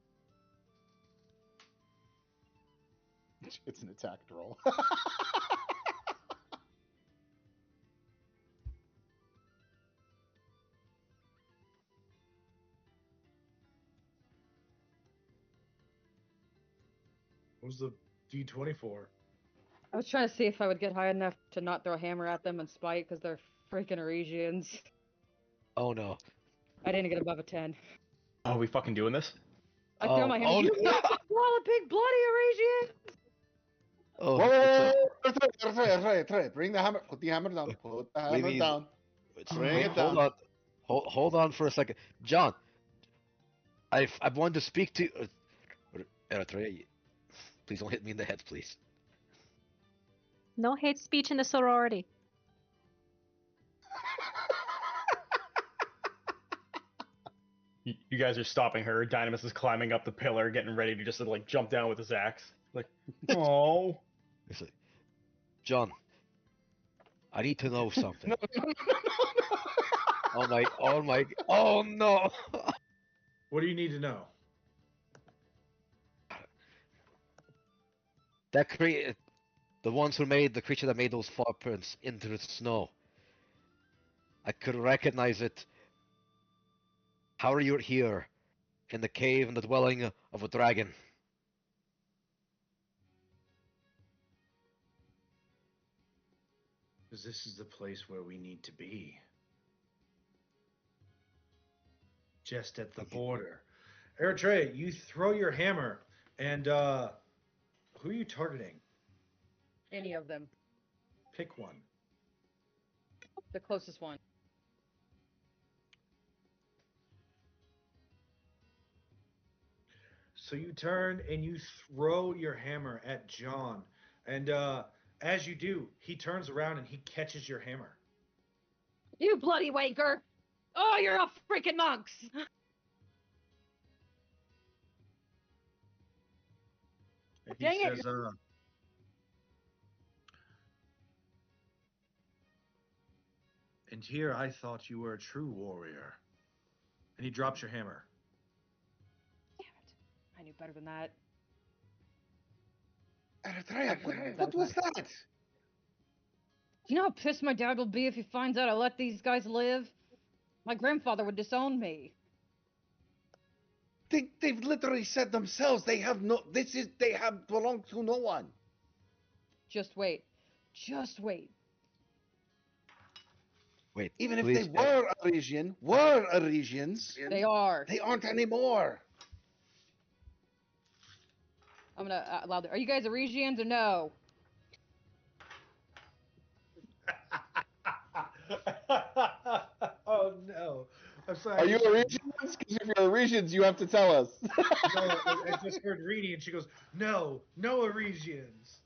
It's an attacked roll. What was the D20 for? I was trying to see if I would get high enough to not throw a hammer at them in spite because they're freaking Arisians. Oh no. I didn't get above a 10. Are we fucking doing this? I throw my hammer. Oh, You no. swallow a big bloody Arisian! Oh, Whoa, it's like, Trey, bring the hammer. Put the hammer down. Put the what do you hammer mean? down. Bring Wait, it hold down. on. Hold on for a second. John, I wanted to speak to Eritrea. Please don't hit me in the head, please. No hate speech in the sorority. You guys are stopping her. Dynamis is climbing up the pillar, getting ready to just like jump down with his axe. Like, oh. It's like, John, I need to know something. No, no, no, no. Oh no! What do you need to know? That created the ones who made the creature that made those footprints into the snow. I could recognize it. How are you here in the cave and the dwelling of a dragon? Because this is the place where we need to be. Just at the Okay. border. Eritrea, you throw your hammer, and who are you targeting? Any of them. Pick one. The closest one. So you turn and you throw your hammer at John, and as you do, he turns around and he catches your hammer. You bloody wanker! Oh, you're a freaking monks! And he Dang it. says, and here I thought you were a true warrior. And he drops your hammer. Damn it. I knew better than that. Eritrea, what was that? Do you know how pissed my dad will be if he finds out I let these guys live? My grandfather would disown me. They've literally said themselves they have belonged to no one. Just wait. Just wait. Wait, Even if please, they were Arisians, They are. they aren't anymore. I'm gonna louder. Are you guys Arisians or no? Oh no. I'm sorry. Are you Arisians? Because if you're Arisians, you have to tell us. No, I just heard Reedy and she goes, no Arisians.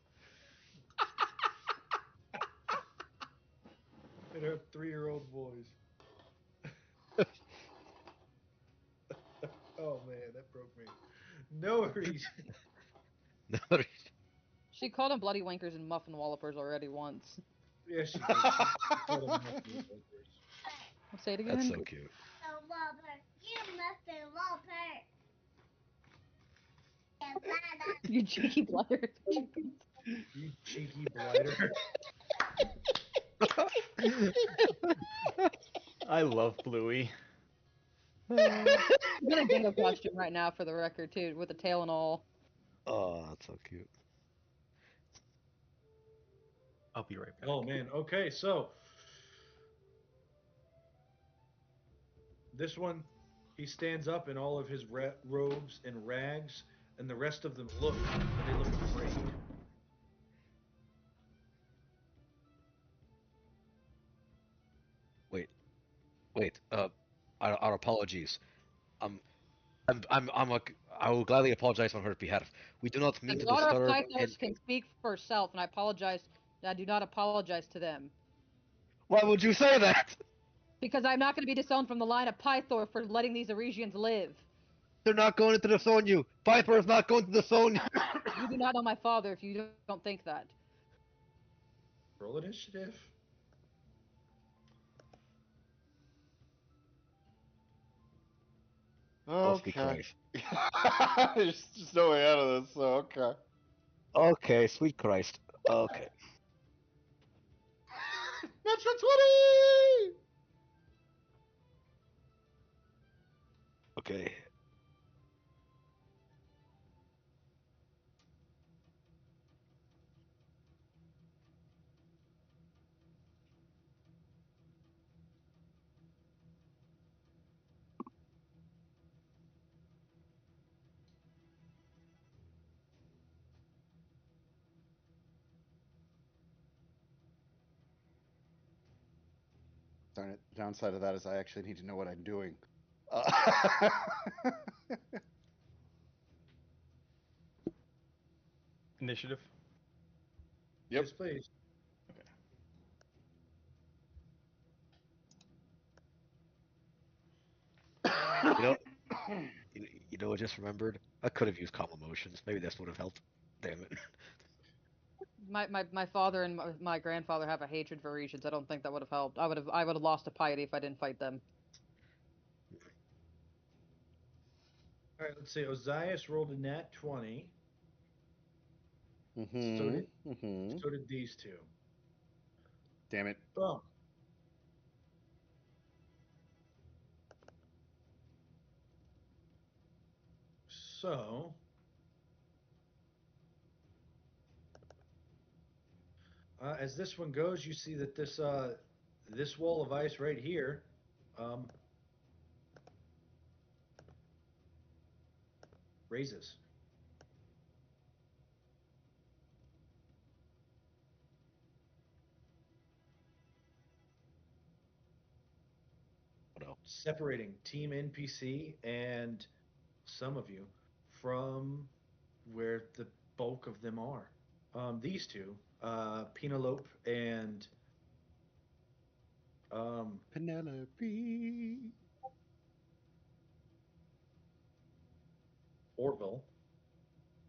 And her 3-year-old boys. Oh man, that broke me. No Arisians. no, She called them bloody wankers and muffin wallopers already once. Yeah, she did. She called them muffin wallopers. I'll say it again. that's so cute. You cheeky blighter. You cheeky blighter. I love Bluey. I'm in a dingo costume right now, for the record, too, with a tail and all. Oh, that's so cute. I'll be right back. Oh man. Okay, so this one, he stands up in all of his robes and rags, and the rest of them look, and they look afraid. Wait, wait. Our apologies. Um, I'm a. I will gladly apologize on her behalf. We do not The mean to daughter of disturb. And Pythos can speak for herself, and I apologize. I do not apologize to them. why would you say that? Because I'm not going to be disowned from the line of Pythor for letting these Eresians live. They're not going to disown you. Piper is not going to disown you. You do not know my father if you don't think that. Roll initiative. Oh, sweet Okay. Christ. There's just no way out of this, so okay. Okay, sweet Christ. Okay. Natural 20! Okay. Darn it. Downside of that is I actually need to know what I'm doing. Uh, Initiative. Yep. Yes, please. You know, you know, I just remembered. I could have used calm emotions. Maybe this would have helped. Damn it. My father and my grandfather have a hatred for Eresians. I don't think that would have helped. I would have lost to piety if I didn't fight them. All right, let's see. Ozias rolled a nat 20. So Mm-hmm. did Mm-hmm. so did these two. Damn it. Boom. So as this one goes, you see that this wall of ice right here um, raises. Oh, no. Separating Team NPC and some of you from where the bulk of them are. These two, Penelope and Penelope. Orville,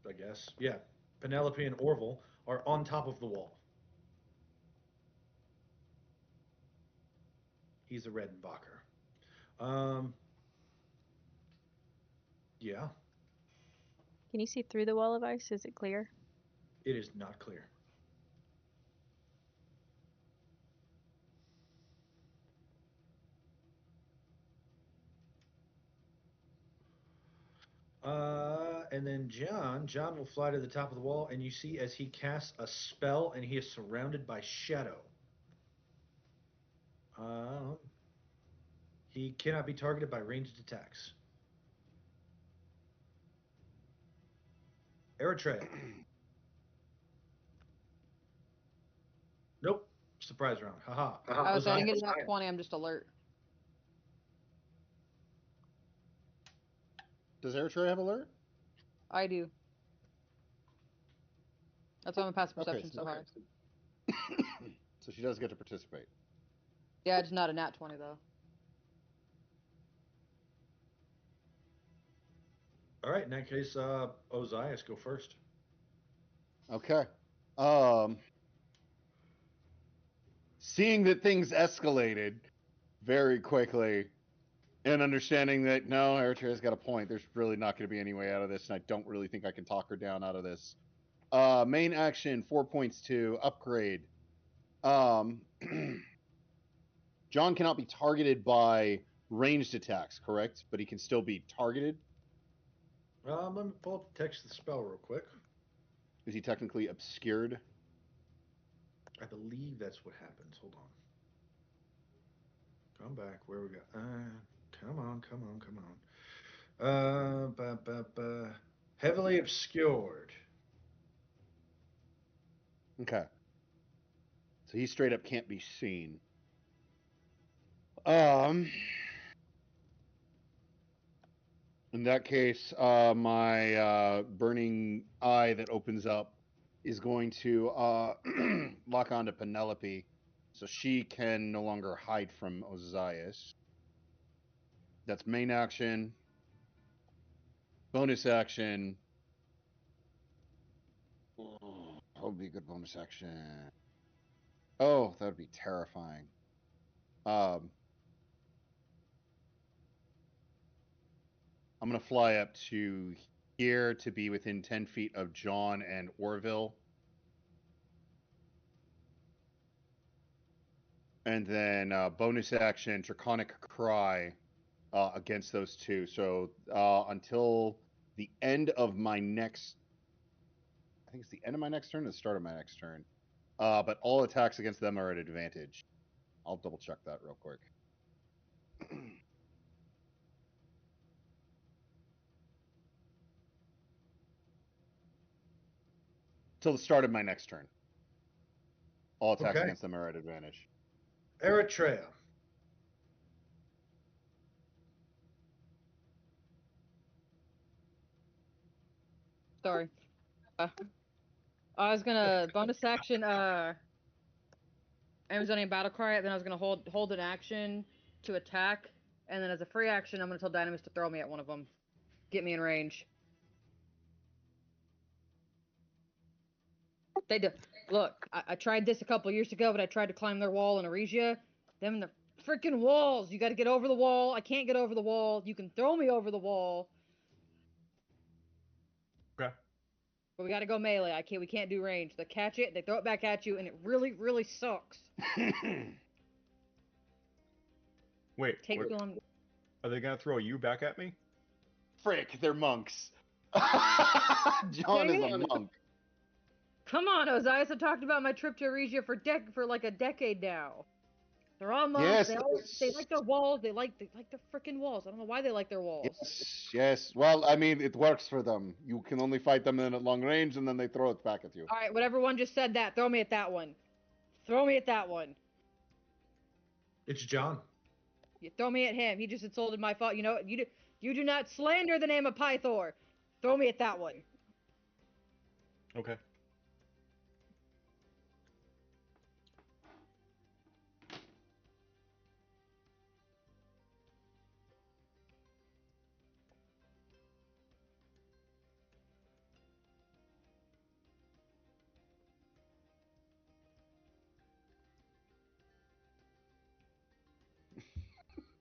I guess. Yeah, Penelope and Orville are on top of the wall. He's a Redenbacher. Um, yeah, Can you see through the wall of ice? Is it clear? it is not clear. And then John will fly to the top of the wall, and you see as he casts a spell, and he is surrounded by shadow. Uh, he cannot be targeted by ranged attacks. Eritrea. Nope. Surprise round. Haha. I was saying, I Ozias. didn't get a nat 20. I'm just alert. Does Eritrea have alert? I do. That's why my passive Okay. perception so high. So she does get to participate. Yeah, it's not a nat 20 though. All right. In that case, Ozias, go first. Okay. Seeing that things escalated very quickly and understanding that no, Eritrea's got a point. There's really not going to be any way out of this, and I don't really think I can talk her down out of this. Main action 4 points to upgrade. John cannot be targeted by ranged attacks, correct? But he can still be targeted. Let me pull up the text of the spell real quick. Is he technically obscured? I believe that's what happens. Hold on. Come back. Where we go? Come on. Heavily obscured. Okay. So he straight up can't be seen. In that case, my burning eye that opens up is going to lock onto Penelope, so she can no longer hide from Ozias. That's main action. Bonus action. That would be a good bonus action. Oh, that would be terrifying. I'm gonna fly up to here to be within 10 feet of John and Orville. And then bonus action, Draconic Cry against those two. So until the end of my next, I think it's the end of my next turn, or the start of my next turn. But all attacks against them are at advantage. I'll double check that real quick. Till the start of my next turn. All attacks Okay. against them are at advantage. Eritrea. Sorry. I was gonna bonus action Amazonian battle cry, then I was gonna hold an action to attack, and then as a free action, I'm gonna tell Dynamis to throw me at one of them, get me in range. They do. Look, I tried this a couple years ago, but I tried to climb their wall in Aresia. Them the freaking walls. You got to get over the wall. I can't get over the wall. You can throw me over the wall. Okay. But we got to go melee. We can't do range. They catch it, they throw it back at you, and it really, really sucks. Wait, Take what, them. are they gonna throw you back at me? Frick, they're monks. John is a monk. Come on, Ozias. I've talked about my trip to Aresia for like a decade now. They're all monks. Yes. They like their walls. They like their freaking walls. I don't know why they like their walls. Yes. Well, I mean, it works for them. You can only fight them in at long range, and then they throw it back at you. All right, whatever one just said that, throw me at that one. Throw me at that one. It's John. You throw me at him. He just insulted my fault. You know, you do not slander the name of Pythor. Throw me at that one. Okay.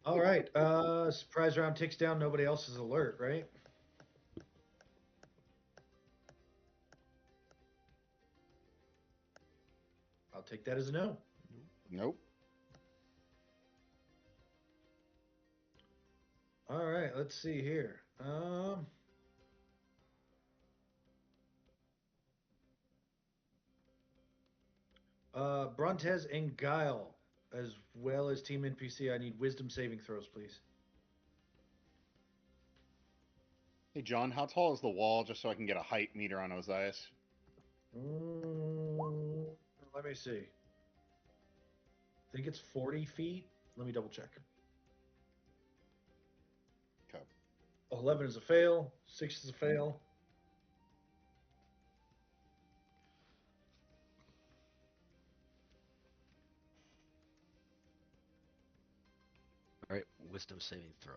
All right. Surprise round ticks down. Nobody else is alert, right? I'll take that as a no. Nope. All right. Let's see here. Brontez and Guile, as well as Team NPC. I need wisdom saving throws, please. Hey, John, how tall is the wall, just so I can get a height meter on Ozias? Let me see. I think it's 40 feet. Let me double check. Okay. 11 is a fail. 6 is a fail. All right, wisdom saving throw.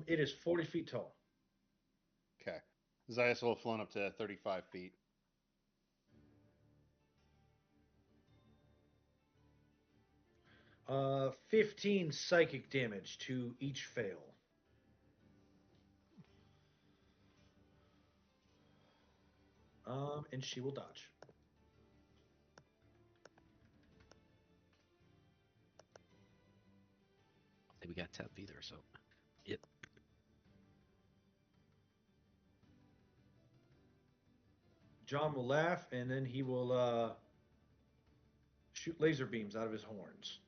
It is 40 feet tall. Okay. Ozias will have flown up to 35 feet. Uh, 15 psychic damage to each fail. And she will dodge. I think we got 10 either, so. Yep. John will laugh, and then he will shoot laser beams out of his horns.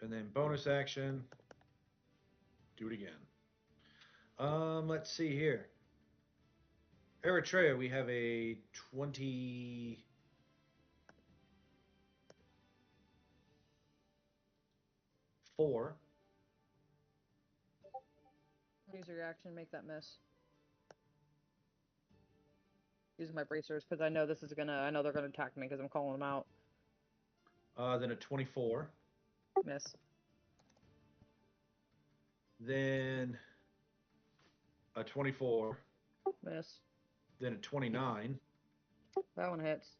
And then bonus action, do it again. Let's see here. Eritrea, we have a 24. Use a reaction, make that miss. Using my bracers because I know this is gonna. I know they're gonna attack me because I'm calling them out. Then a 24. Miss. Then a 24. Miss. Then a 29. That one hits.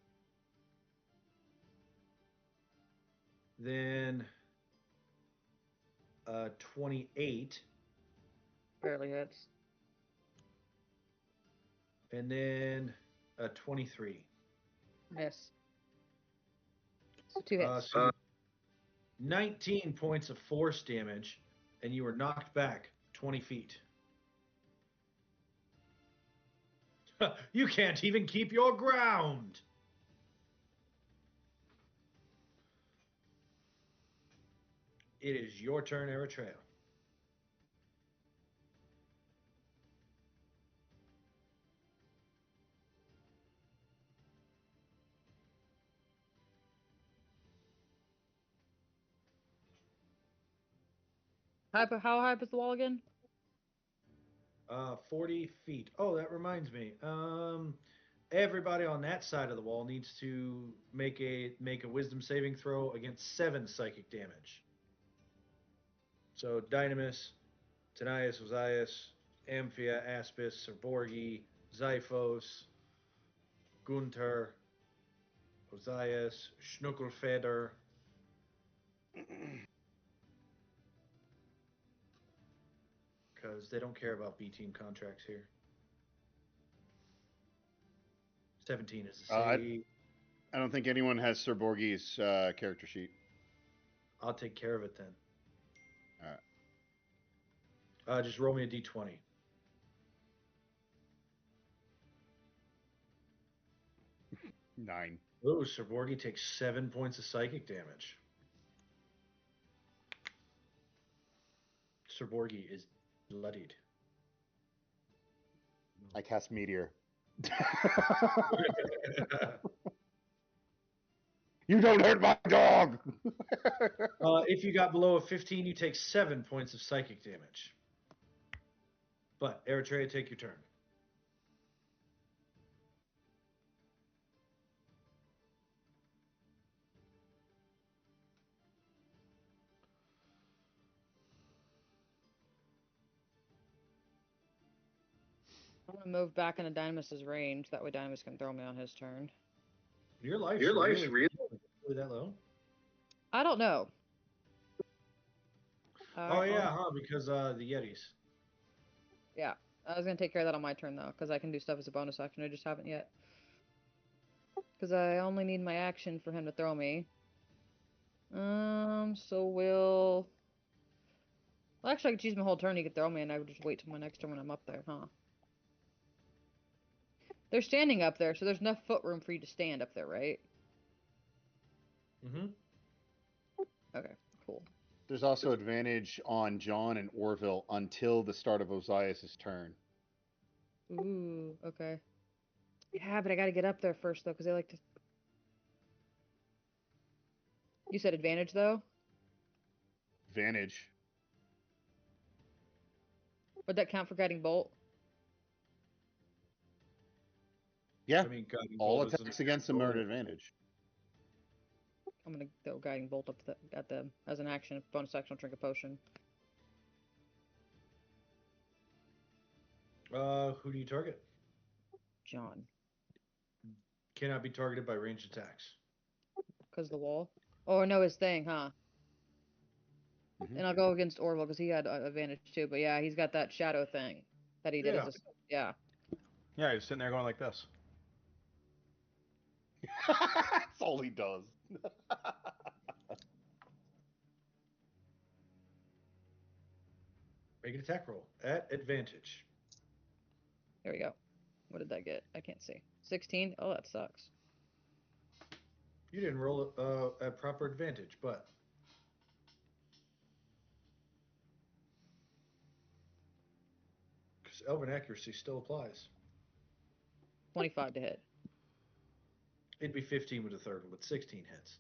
Then a 28. Barely hits. And then a 23. Miss. So 2 hits. So 19 points of force damage, and you were knocked back 20 feet. You can't even keep your ground. It is your turn, Eritrea. How high is the wall again? 40 feet. Oh, that reminds me. Everybody on that side of the wall needs to make a wisdom saving throw against 7 psychic damage. So Dynamis, Tanias, Ozias, Amphia, Aspis, Serborgi, Xiphos, Gunter, Ozias, Schnuckelfeder. Because they don't care about B team contracts here. 17 is the save. I don't think anyone has Sir Borgi's character sheet. I'll take care of it then. All right. Just roll me a d20. Nine. Oh, Sir Borgi takes 7 points of psychic damage. Sir Borgi is bloodied. I cast Meteor. You don't hurt my dog! If you got below a 15, you take 7 points of psychic damage. But, Eritrea, take your turn. I'm gonna move back into Dynamis' range. That way Dynamis can throw me on his turn. Your life's really that low? I don't know. Oh, yeah, huh? Because the Yetis. Yeah. I was gonna take care of that on my turn though, because I can do stuff as a bonus action. I just haven't yet. Because I only need my action for him to throw me. So we'll... Well, actually, I could choose my whole turn. He could throw me, and I would just wait till my next turn when I'm up there, huh? They're standing up there, so there's enough foot room for you to stand up there, right? Mm-hmm. Okay, cool. There's also advantage on John and Orville until the start of Ozias' turn. Ooh, okay. Yeah, but I gotta get up there first, though, because they like to... You said advantage, though? Advantage. Would that count for guiding bolt? Yeah. I mean, all attacks against them are at advantage. I'm gonna throw guiding bolt up at them as an action. Bonus action, I'll drink a potion. Who do you target? John. Cannot be targeted by ranged attacks. Because the wall? Oh, no, his thing, huh? And I'll go against Orville because he had advantage too. But yeah, he's got that shadow thing that he did Yeah. as a yeah. Yeah, he's sitting there going like this. That's all he does. Make an attack roll at advantage. There we go. What did that get? I can't see. 16. Oh, that sucks. You didn't roll at proper advantage, but because elven accuracy still applies. 25 to hit. It'd be 15 with a third one, but 16 hits.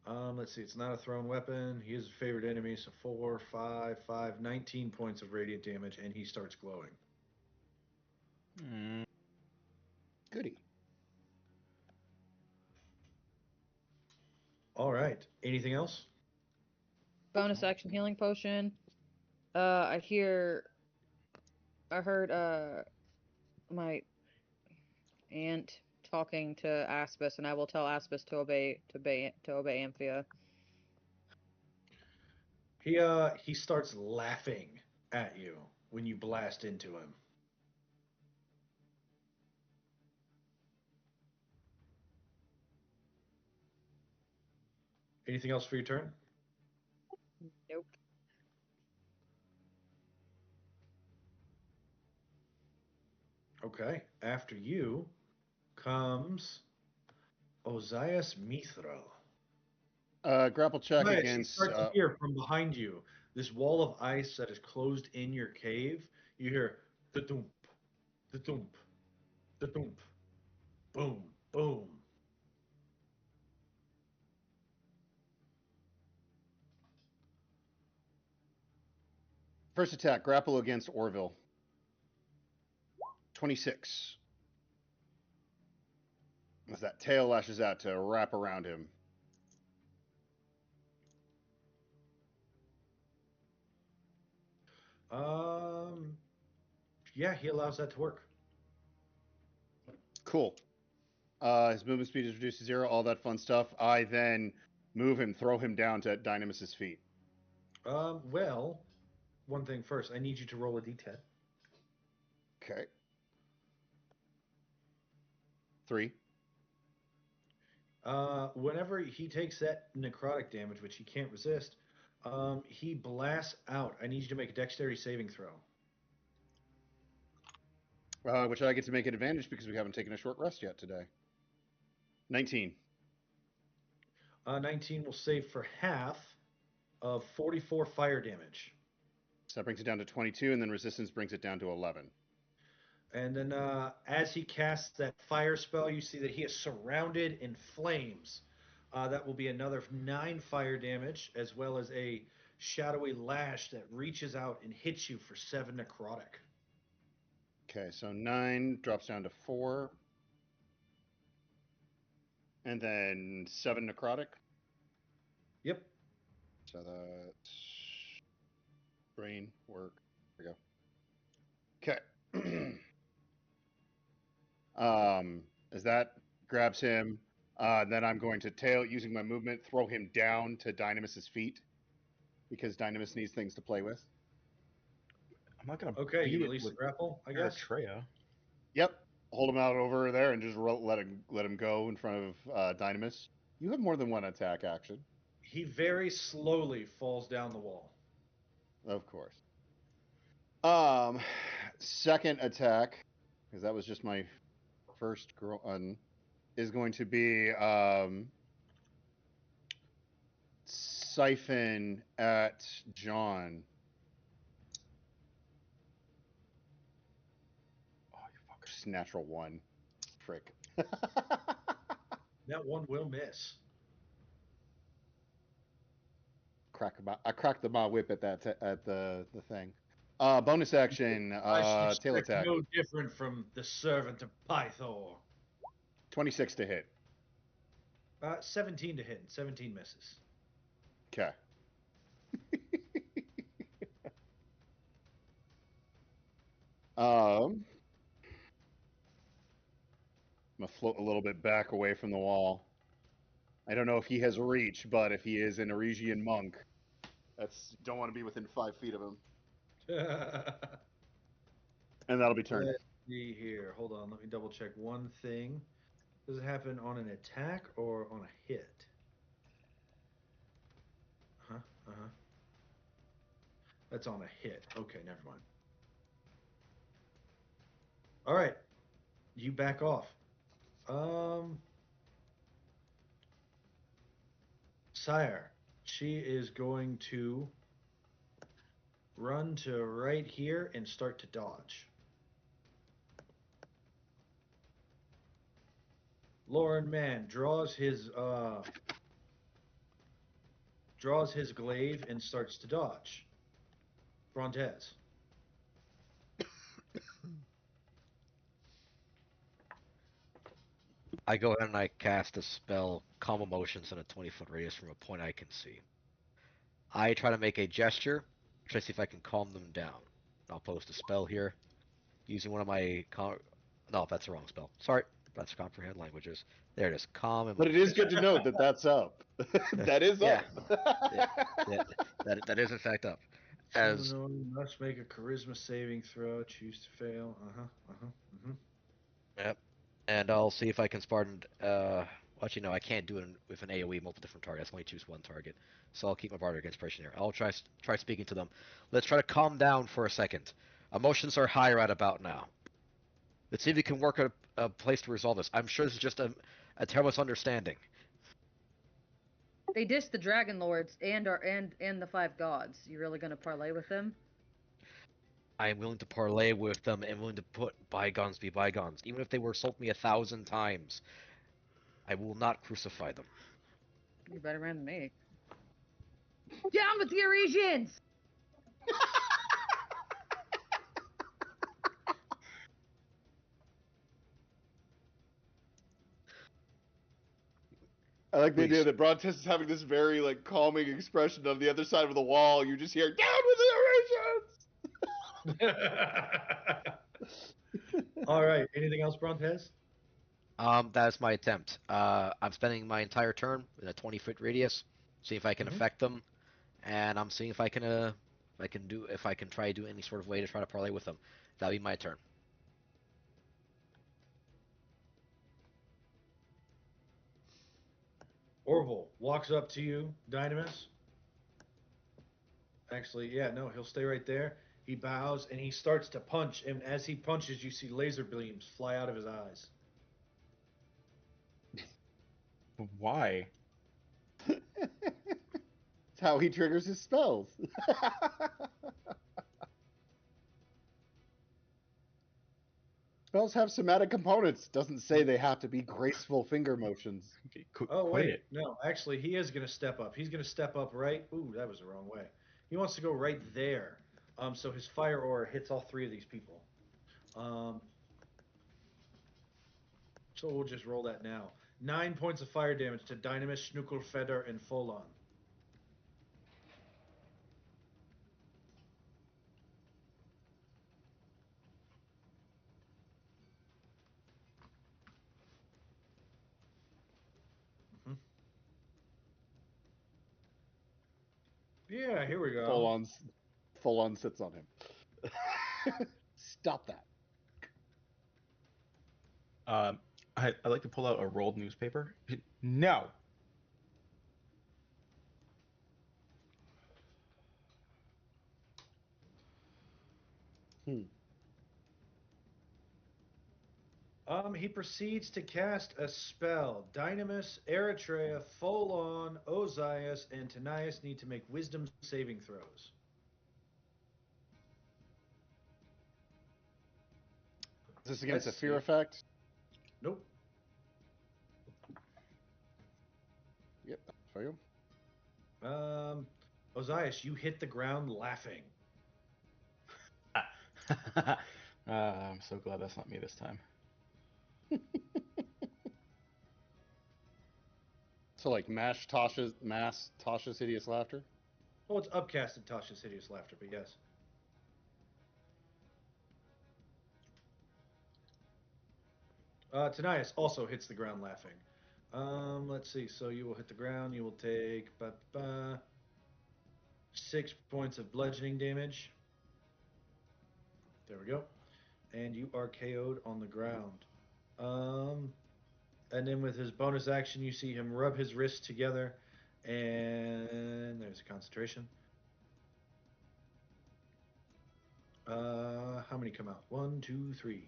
Let's see. It's not a thrown weapon. He is a favorite enemy, so 4, 5, 5, 19 points of radiant damage, and he starts glowing. Goody. All right. Anything else? Bonus action healing potion. I heard my aunt talking to Aspis, and I will tell Aspis to obey Amphia. He starts laughing at you when you blast into him. Anything else for your turn? Nope. Okay. After you comes Ozias Mithril. Grapple check Ozias, you against. start to hear from behind you this wall of ice that is closed in your cave. You hear the thump, the thump, the thump, boom, boom. First attack, grapple against Orville. 26. As that tail lashes out to wrap around him. Yeah, he allows that to work. Cool. His movement speed is reduced to 0, all that fun stuff. I then move him, throw him down to Dynamus's feet. Well, one thing first. I need you to roll a d10. Okay. 3. Whenever he takes that necrotic damage, which he can't resist, he blasts out. I need you to make a dexterity saving throw. Which I get to make an advantage because we haven't taken a short rest yet today. 19. 19 will save for half of 44 fire damage. So that brings it down to 22, and then resistance brings it down to 11. And then as he casts that fire spell, you see that he is surrounded in flames. That will be another 9 fire damage, as well as a shadowy lash that reaches out and hits you for 7 necrotic. Okay, so 9 drops down to 4. And then 7 necrotic. Yep. So that's brain work. There we go. Okay. As that grabs him, then I'm going to tail, using my movement, throw him down to Dynamus's feet because Dynamus needs things to play with. I'm not gonna Okay, beat you it release the with grapple, I guess. Eritrea. Yep. Hold him out over there and just let him go in front of Dynamus. You have more than one attack action. He very slowly falls down the wall. Of course. Second attack, because that was just my first one, is going to be siphon at John. Oh, you fucker. Just natural 1. Frick. That one will miss. I cracked the whip at the thing. Bonus action, I tail suspect attack. no different from the servant of Pythor. 26 to hit. 17 to hit, and 17 misses. Okay. I'm gonna float a little bit back away from the wall. I don't know if he has reach, but if he is an Eresian monk, That's don't want to be within 5 feet of him, Let's and that'll be turn. see here. Hold on. Let me double check one thing. Does it happen on an attack or on a hit? Huh? Uh-huh. That's on a hit. Okay, never mind. All right. You back off. Sire, she is going to run to right here and start to dodge. Lauren Mann draws his glaive and starts to dodge. Brontez. I go ahead and I cast a spell, Calm Emotions, in a 20-foot radius from a point I can see. I try to make a gesture, try to see if I can calm them down. I'll post a spell here using one of my. No, that's the wrong spell. Sorry, that's comprehend languages. There it is. Calm But it is Emotions. good to note that that's up. That is Yeah, up. yeah, yeah, that is in fact up. As Someone must make a charisma saving throw. Choose to fail. Yep. And I'll see if I can Spartan. Actually, no, I can't do it with an AOE multiple different targets. I can only choose one target, so I'll keep my bardic inspiration here. I'll try speaking to them. Let's try to calm down for a second. Emotions are high right about now. Let's see if we can work a place to resolve this. I'm sure this is just a terrible misunderstanding. They dissed the Dragonlords and the five gods. You really gonna parlay with them? I am willing to parlay with them and willing to put bygones be bygones, even if they were assault me 1,000 times. I will not crucify them. You're better man than me. Down with the Eurasians! I like the idea Please. that Brontess is having this very like calming expression on the other side of the wall. You just hear "Down with the All right. Anything else, Brontez? That's my attempt. I'm spending my entire turn in a 20-foot radius, see if I can Mhm. affect them, and I'm seeing if I can try to do any sort of way to try to parlay with them. That'll be my turn. Orville walks up to you, Dynamis. Actually, yeah, no, he'll stay right there. He bows and he starts to punch, and as he punches, you see laser beams fly out of his eyes. Why? It's how he triggers his spells. Spells have somatic components. Doesn't say they have to be graceful finger motions. Oh, Quit wait, it. no, actually, he is going to step up. He's going to step up right. Ooh, that was the wrong way. He wants to go right there. So his fire aura hits all three of these people. Um, so we'll just roll that now. 9 points of fire damage to Dynamis, Schnuckelfeder, and Folon. Mhm. Yeah, here we Full go. on, full on sits on him. Stop that. I'd like to pull out a rolled newspaper. No. Hmm. He proceeds to cast a spell. Dynamis, Eritrea, Folon, Ozias, and Tanias need to make wisdom saving throws. Is this against a Let's fear see. effect? Nope. Yep, for you. Um, Ozias, you hit the ground laughing. I'm so glad that's not me this time. So like mass Tasha's hideous laughter. Oh, it's upcasted Tasha's hideous laughter, but yes. Tanias also hits the ground laughing. Let's see. So you will hit the ground. You will take 6 points of bludgeoning damage. There we go. And you are KO'd on the ground. And then with his bonus action, you see him rub his wrists together, and there's a concentration. How many come out? 1, 2, 3.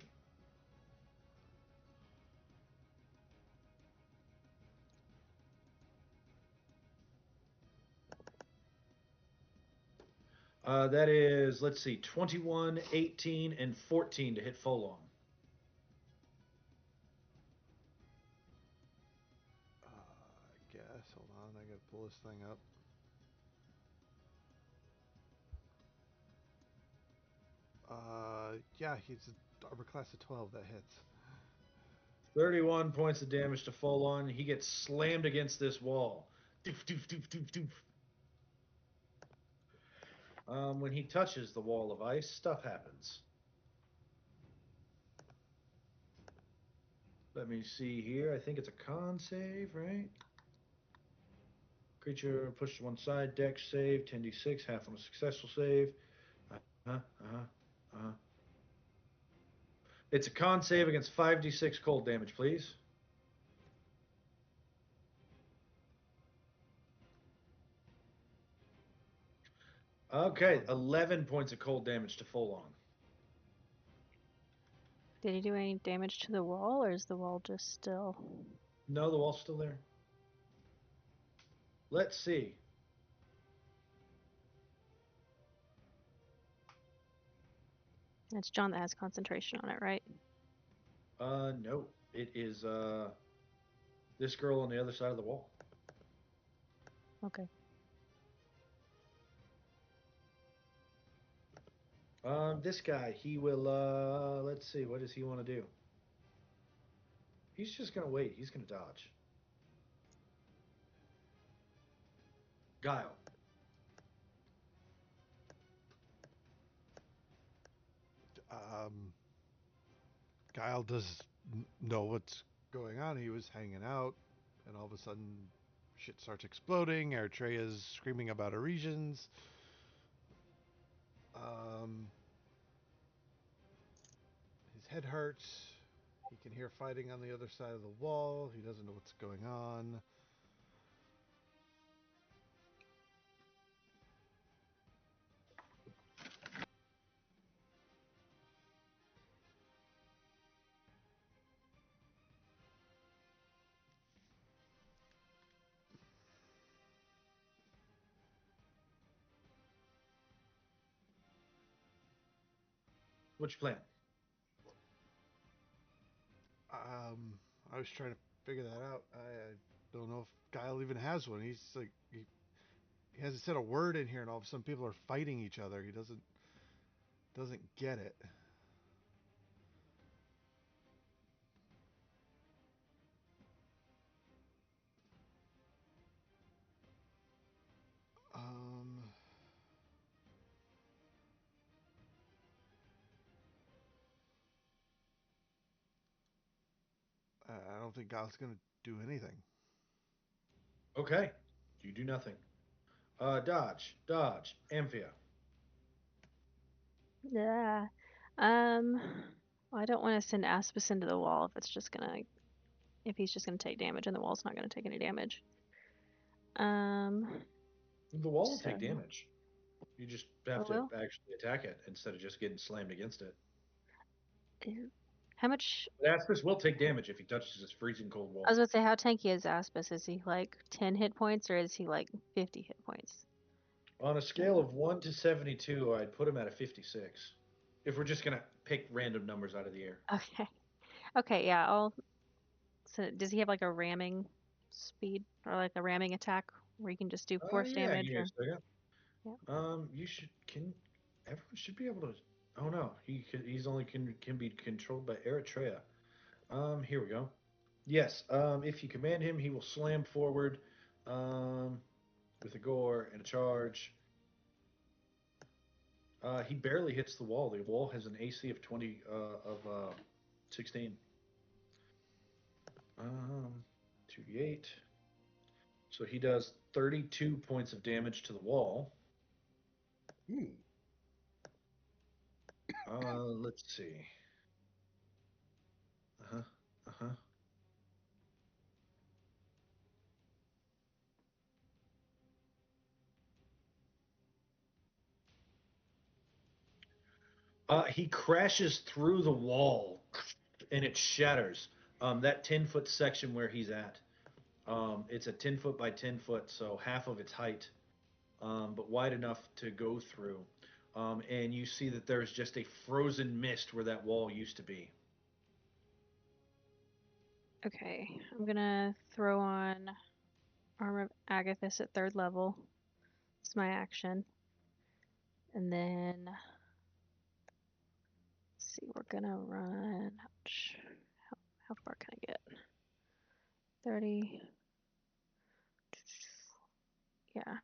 That is, let's see, 21, 18, and 14 to hit full on. I guess. Hold on, I gotta pull this thing up. Yeah, he's an armor class of 12. That hits. 31 points of damage to full on. He gets slammed against this wall. Doof, doof, doof, doof, doof. When he touches the wall of ice, stuff happens. Let me see here. I think it's a con save, right? Creature pushed to one side, dex save, 10d6, half on a successful save. It's a con save against 5d6 cold damage, please. Okay, 11 points of cold damage to full on. Did he do any damage to the wall, or is the wall just still? No, the wall's still there. Let's see. It's John that has concentration on it, right? No. It is this girl on the other side of the wall. Okay. This guy, he will let's see, what does he want to do? He's just gonna wait. He's gonna dodge. Guile. Guile does know what's going on. He was hanging out, and all of a sudden, shit starts exploding. Eritrea's screaming about her regions. His head hurts. He can hear fighting on the other side of the wall. He doesn't know what's going on. What's your plan? I was trying to figure that out. I don't know if Guile even has one. He's like he hasn't said a word in here, and all of a sudden people are fighting each other. He doesn't get it. I don't think Guile's gonna do anything. Okay. You do nothing. Dodge, Amphia. Yeah. Well, I don't want to send Aspis into the wall if he's just gonna take damage, and the wall's not gonna take any damage. The wall will So- take damage. You just have Oh, to will? actually attack it instead of just getting slammed against it. How much? But Aspis will take damage if he touches this freezing cold wall. I was gonna say, how tanky is Aspis? Is he like 10 hit points, or is he like 50 hit points? On a scale of 1 to 72, I'd put him at a 56. If we're just gonna pick random numbers out of the air. Okay. Okay, yeah, So does he have like a ramming speed or like a ramming attack where he can just do force Yeah, damage? give me a Or... second. Yeah. You should everyone should be able to. Oh no, he's only can be controlled by Eritrea. Here we go. Yes. If you command him, he will slam forward, with a gore and a charge. He barely hits the wall. The wall has an AC of 16. 2d8. So he does 32 points of damage to the wall. Hmm. Let's see. Uh-huh. Uh-huh. He crashes through the wall and it shatters. That 10-foot section where he's at. It's a 10 foot by 10 foot, so half of its height, but wide enough to go through. And you see that there's just a frozen mist where that wall used to be. Okay, I'm gonna throw on Armor of Agathis at 3rd level. It's my action. And then, let's see, we're gonna run. Ouch. How far can I get? 30. Yeah.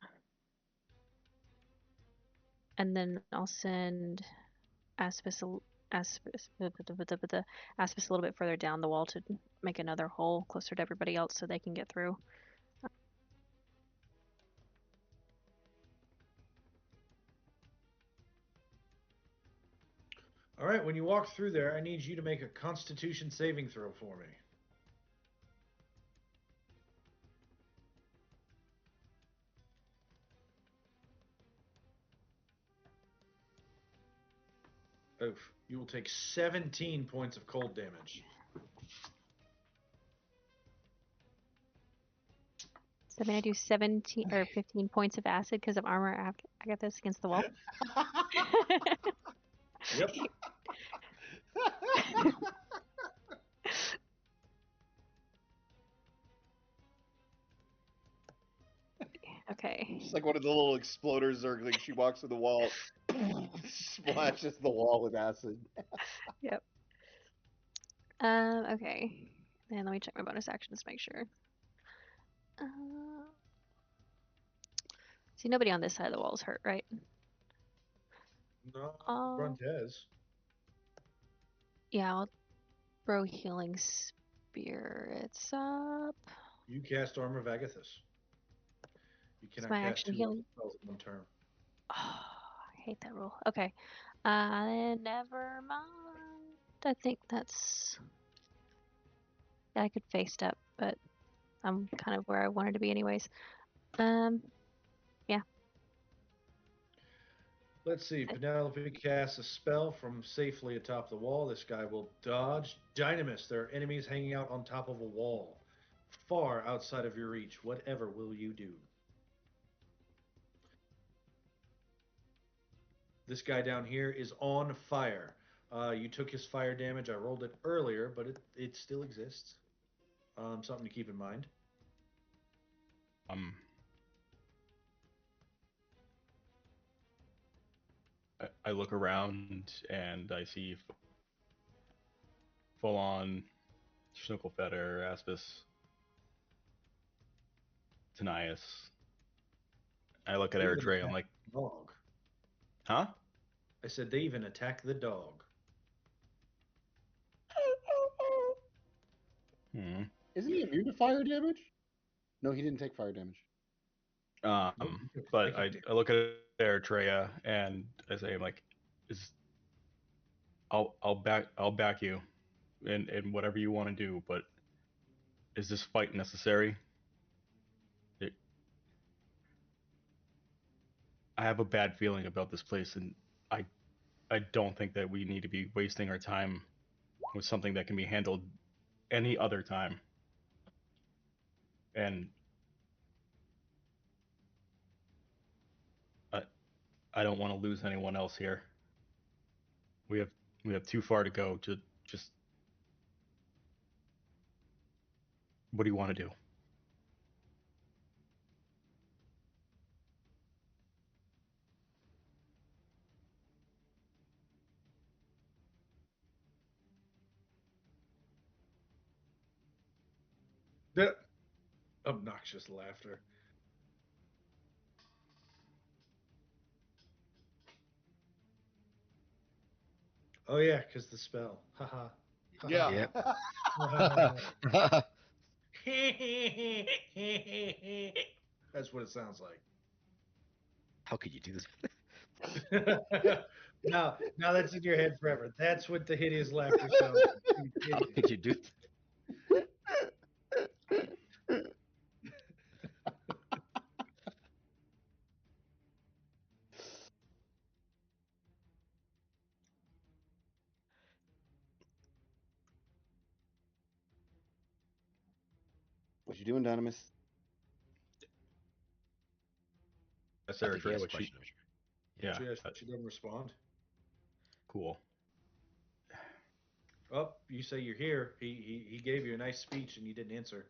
And then I'll send Aspis Aspis Aspis a little bit further down the wall to make another hole closer to everybody else so they can get through. All right, when you walk through there, I need you to make a Constitution saving throw for me. Oof. You will take 17 points of cold damage. So I'm gonna do 17 or 15 points of acid because of Armor Agathis against the wall. Yep. Okay. Just like one of the little exploders, Zergling. She walks to the wall, splashes the wall with acid. Yep. Okay. Then let me check my bonus actions to make sure. See, nobody on this side of the wall is hurt, right? No, Oh. Bruntez. Yeah, I'll throw healing spirits up. You cast Armor of Agathis. You It's cannot my cast action two level healing. spells in one turn. Oh, I hate that rule. Okay. Never mind. I think that's. Yeah, I could face step, but I'm kind of where I wanted to be anyways. Yeah. Let's see. Penelope casts a spell from safely atop the wall. This guy will dodge. Dynamis. There are enemies hanging out on top of a wall, far outside of your reach. Whatever will you do? This guy down here is on fire. You took his fire damage. I rolled it earlier, but it still exists. Something to keep in mind. Um, I look around and I see full on Schnuckelfetter, Aspis, Tanias. I look at They even Eritrea. I'm attack like, the dog. huh? I said they even attack the dog. Hmm. Isn't he immune to fire damage? No, he didn't take fire damage. Nope, he took But psychic damage. I look at Eritrea and I say, I'm like, is I'll back you in whatever you want to do, but is this fight necessary? It, I have a bad feeling about this place, and I I don't think that we need to be wasting our time with something that can be handled any other time. And I I don't want to lose anyone else here. We have we have too far to go to just. What do you want to do? The obnoxious laughter. Oh yeah, because the spell. Haha. Yeah. Yep. That's what it sounds like. How could you do this? now that's in your head forever. That's what the hideous laughter sounds like. How could you do What you doing, Dynamis? That's I think he Eritrea. has a What she? question. Yeah. She doesn't respond. Cool. Oh, you say you're here. He gave you a nice speech and you didn't answer.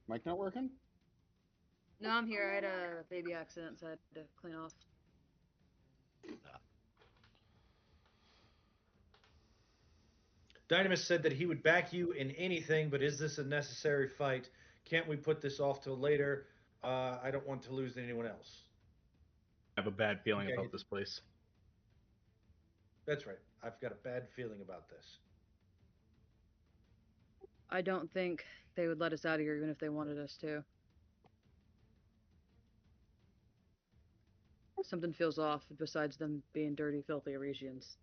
Mic not working? No, I'm here. I had a baby accident, so I had to clean off. Dynamis said that he would back you in anything, but is this a necessary fight? Can't we put this off till later? I don't want to lose anyone else. I have a bad feeling Okay. about this place. That's right. I've got a bad feeling about this. I don't think they would let us out of here even if they wanted us to. Something feels off besides them being dirty, filthy Arisians.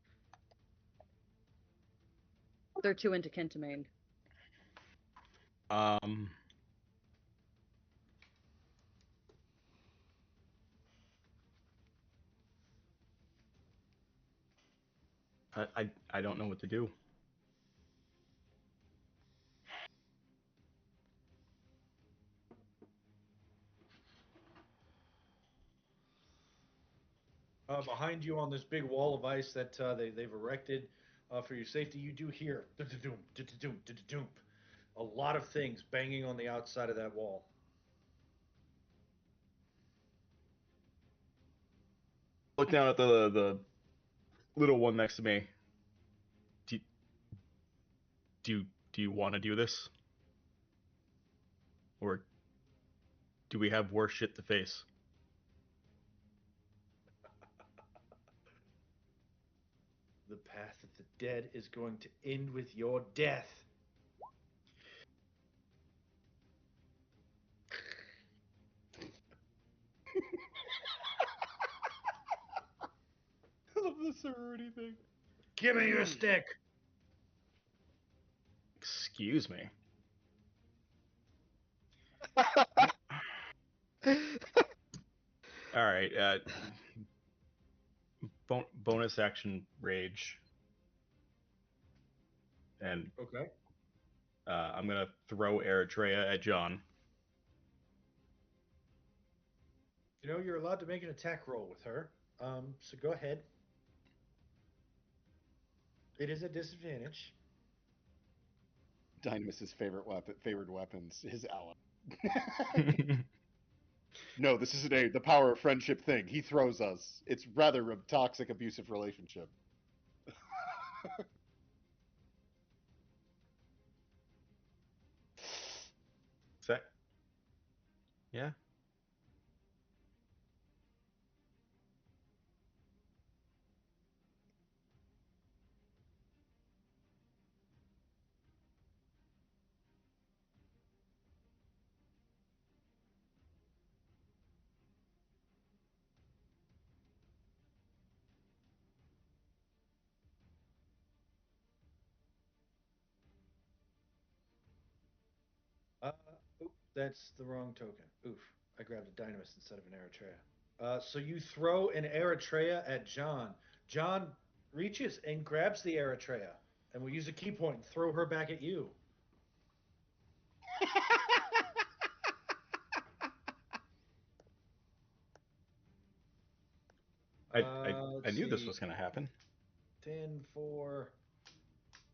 They're too into Kentamane. Um. I don't know what to do. Behind you on this big wall of ice that they've erected for your safety, you do hear a lot of things banging on the outside of that wall. Look down at the little one next to me. Do do do you want to do this, or do we have worse shit to face? The path of the dead is going to end with your death. I love the sorority thing. Give me your stick. Excuse me. All right. Bonus action rage, and Okay. I'm gonna throw Eritrea at John. You know, you're allowed to make an attack roll with her. So go ahead. It is a disadvantage. Dynamis' favored weapons, his ally. No, this isn't the power of friendship thing. He throws us. It's rather a toxic, abusive relationship. Is that? Yeah. Uh, oop, that's the wrong token. Oof, I grabbed a dynamis instead of an Eritrea. So you throw an Eritrea at John. John reaches and grabs the Eritrea, and will use a key point and throw her back at you. I Let's knew this see. was gonna happen. 10, 4,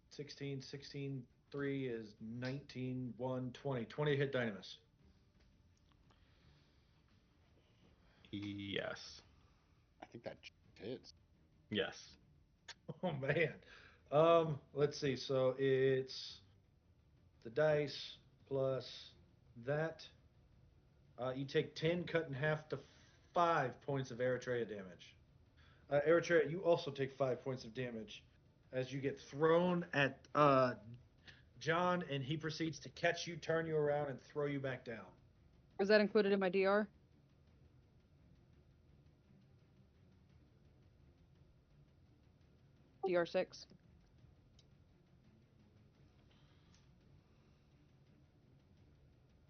16, 16, 3 is 19, 1, 20. 20 hit dynamis. Yes. I think that hits. Yes. Oh, man. Let's see. So it's the dice plus that. You take 10 cut in half to 5 points of Eritrea damage. Eritrea, you also take 5 points of damage as you get thrown at John, and he proceeds to catch you, turn you around, and throw you back down. Is that included in my DR? DR6.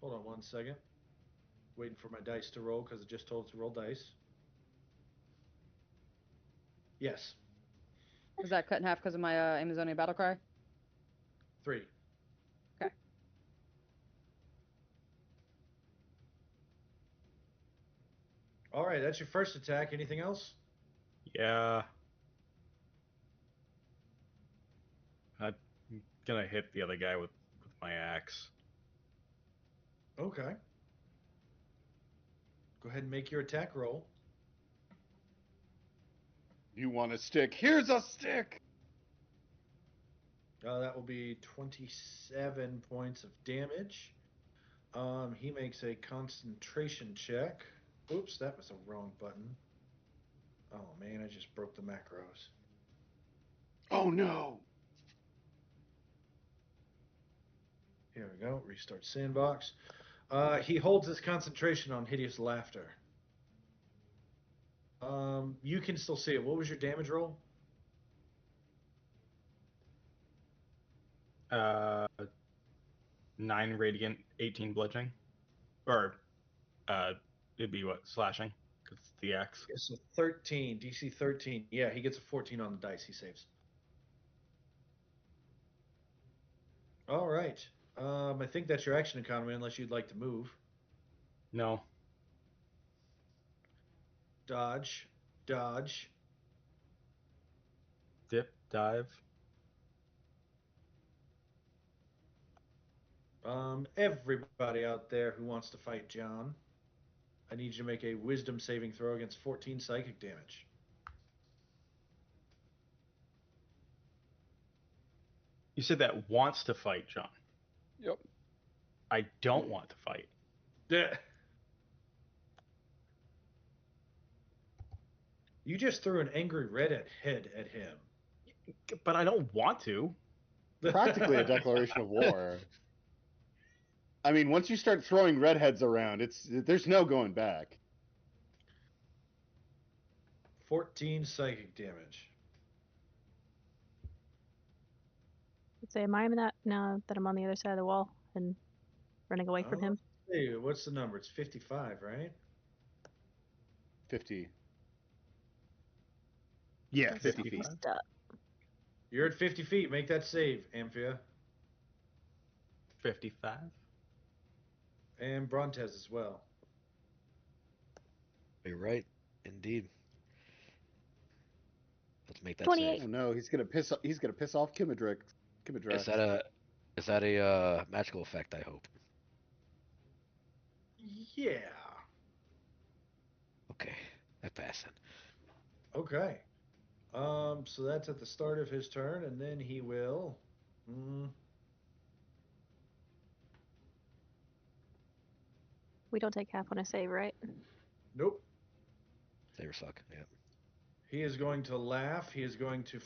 Hold on 1 second. Waiting for my dice to roll because it just told it to roll dice. Yes. Is that cut in half because of my Amazonian battle cry? 3. Okay. All right, that's your first attack. Anything else? Yeah. I'm gonna hit the other guy with my axe. Okay. Go ahead and make your attack roll. You want a stick? Here's a stick. That will be 27 points of damage. He makes a concentration check. Oops, that was a wrong button. Oh man, I just broke the macros. Oh no. Here we go. Restart sandbox. He holds his concentration on hideous laughter. You can still see it. What was your damage roll? 9 radiant, 18 bludgeoning, or it'd be what, slashing? Because it's the axe. Yeah, so 13, DC 13. Yeah, he gets a 14 on the dice. He saves. All right. I think that's your action economy, unless you'd like to move. No. Dodge, dodge. Dip, dive. Everybody out there who wants to fight John, I need you to make a wisdom saving throw against 14 psychic damage. You said that wants to fight, John. Yep. I don't want to fight. Yeah. You just threw an angry red head at him. But I don't want to. Practically a declaration of war. I mean, once you start throwing redheads around, there's no going back. 14 psychic damage. Say, am I in that now that I'm on the other side of the wall and running away from him? Hey, what's the number? It's 55, right? 50. Yeah, 50 feet. feet. Stop. You're at 50 feet. Make that save, Amphia. 55. And Brontez as well. You're right, indeed. Let's make that 28. save. Oh no, he's gonna piss off Kimidrex. Is that a magical effect? I hope. Yeah. Okay, I pass it. Okay. So that's at the start of his turn, and then he will. We don't take half on a save, right? Nope. Saber suck. Yeah. He is going to laugh. He is going to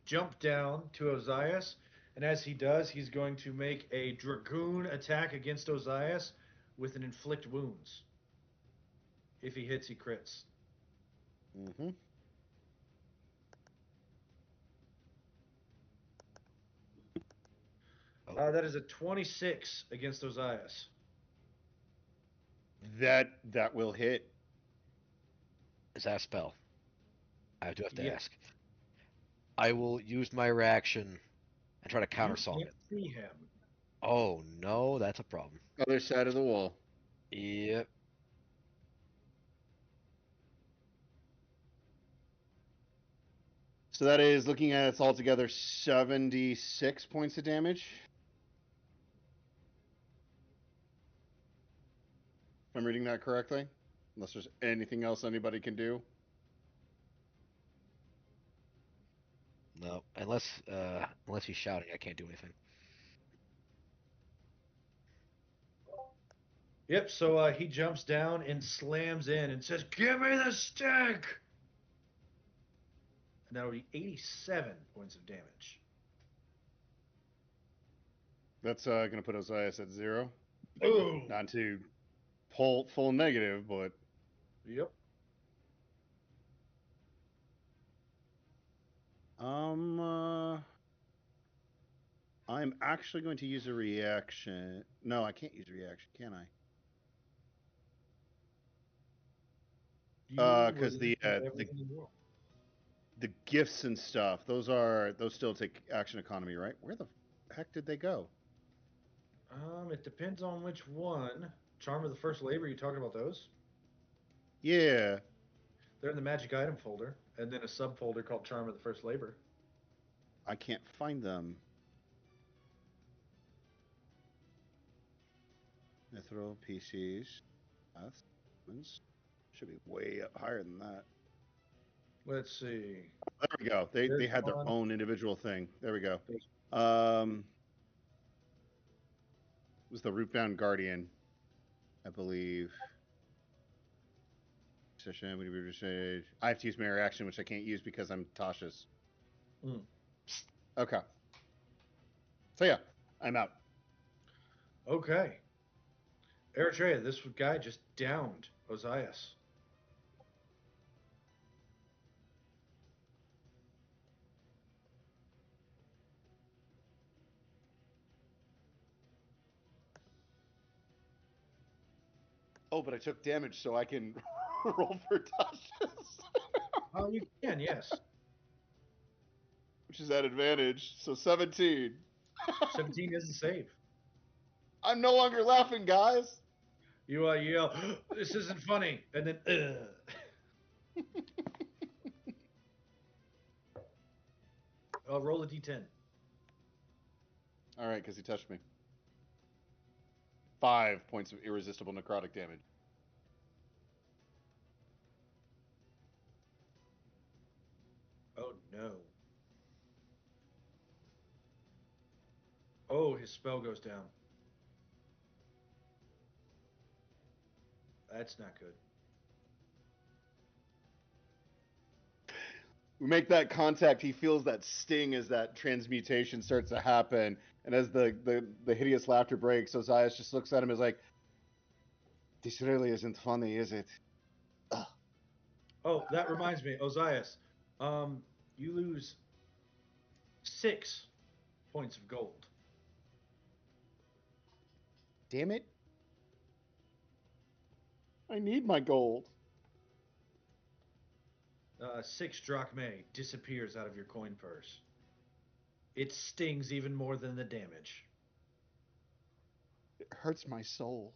jump down to Ozias, and as he does, he's going to make a dragoon attack against Ozias with an inflict wounds. If he hits, he crits. Mm-hmm. Oh. That is a 26 against Ozias. That will hit. Is that a spell? I do have to Yeah. ask. I will use my reaction and try to You countersong can't it. see him. Oh no, that's a problem. Other side of the wall. Yep. So that is, looking at it altogether, 76 points of damage. If I'm reading that correctly. Unless there's anything else anybody can do. No, unless he's shouting, I can't do anything. Yep, so he jumps down and slams in and says, "Give me the stick!" and that'll be 87 points of damage. That's going to put Osiris at 0. Boom. Not to full negative, but Yep. I'm actually going to use a reaction. No, I can't use a reaction, can I? Because the gifts and stuff, those still take action economy, right? Where the heck did they go? It depends on which one. Charm of the First Labor, you talking about those? Yeah. They're in the magic item folder, and then a subfolder called Charm of the First Labor. I can't find them. Mithril, PCs, Paths, should be way up higher than that. Let's see. There we go. They had their own individual thing. There we go. It was the Rootbound Guardian, I believe. Session. I have to use my reaction, which I can't use because I'm Tasha's. Okay. So yeah, I'm out. Okay. Eritrea, this guy just downed Osiris. Oh, but I took damage, so I can roll for Tasha's. Oh, you can, yes. Which is at advantage. So 17. 17 is the save. I'm no longer laughing, guys. You yell, this isn't funny, and then, I'll roll a d10. All right, because he touched me. 5 points of irresistible necrotic damage. Oh, no. Oh, his spell goes down. That's not good. We make that contact. He feels that sting as that transmutation starts to happen. And as the hideous laughter breaks, Osiris just looks at him as like, this really isn't funny, is it? Ugh. Oh, that reminds me, Osiris. You lose 6 points of gold. Damn it. I need my gold. 6 drachmae disappears out of your coin purse. It stings even more than the damage. It hurts my soul.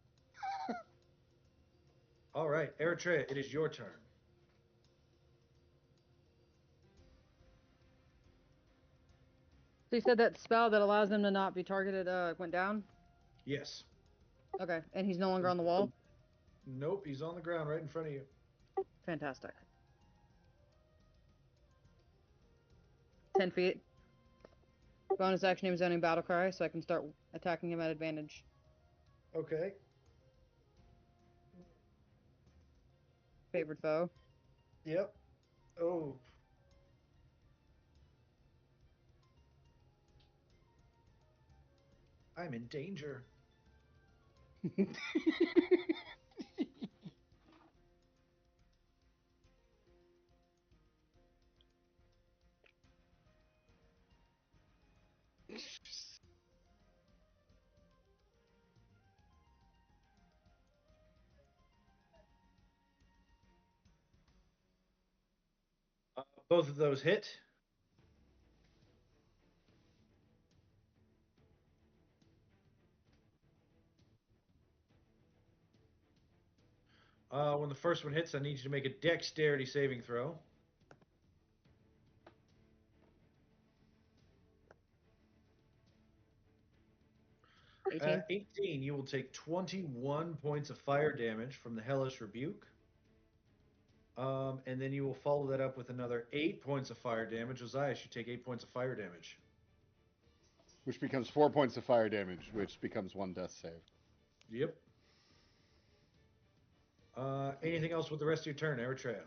All right, Eritrea, it is your turn. So you said that spell that allows them to not be targeted went down? Yes. Okay, and he's no longer on the wall? Nope, he's on the ground right in front of you. Fantastic. 10 feet. Bonus action name zoning battle cry, so I can start attacking him at advantage. Okay. Favored foe. Yep. Oh. I'm in danger. Both of those hit. When the first one hits, I need you to make a dexterity saving throw. 18. At 18, you will take 21 points of fire damage from the Hellish Rebuke. And then you will follow that up with another 8 points of fire damage. Osiris, you take 8 points of fire damage. Which becomes 4 points of fire damage, which becomes 1 death save. Yep. Anything else with the rest of your turn, Eritrea?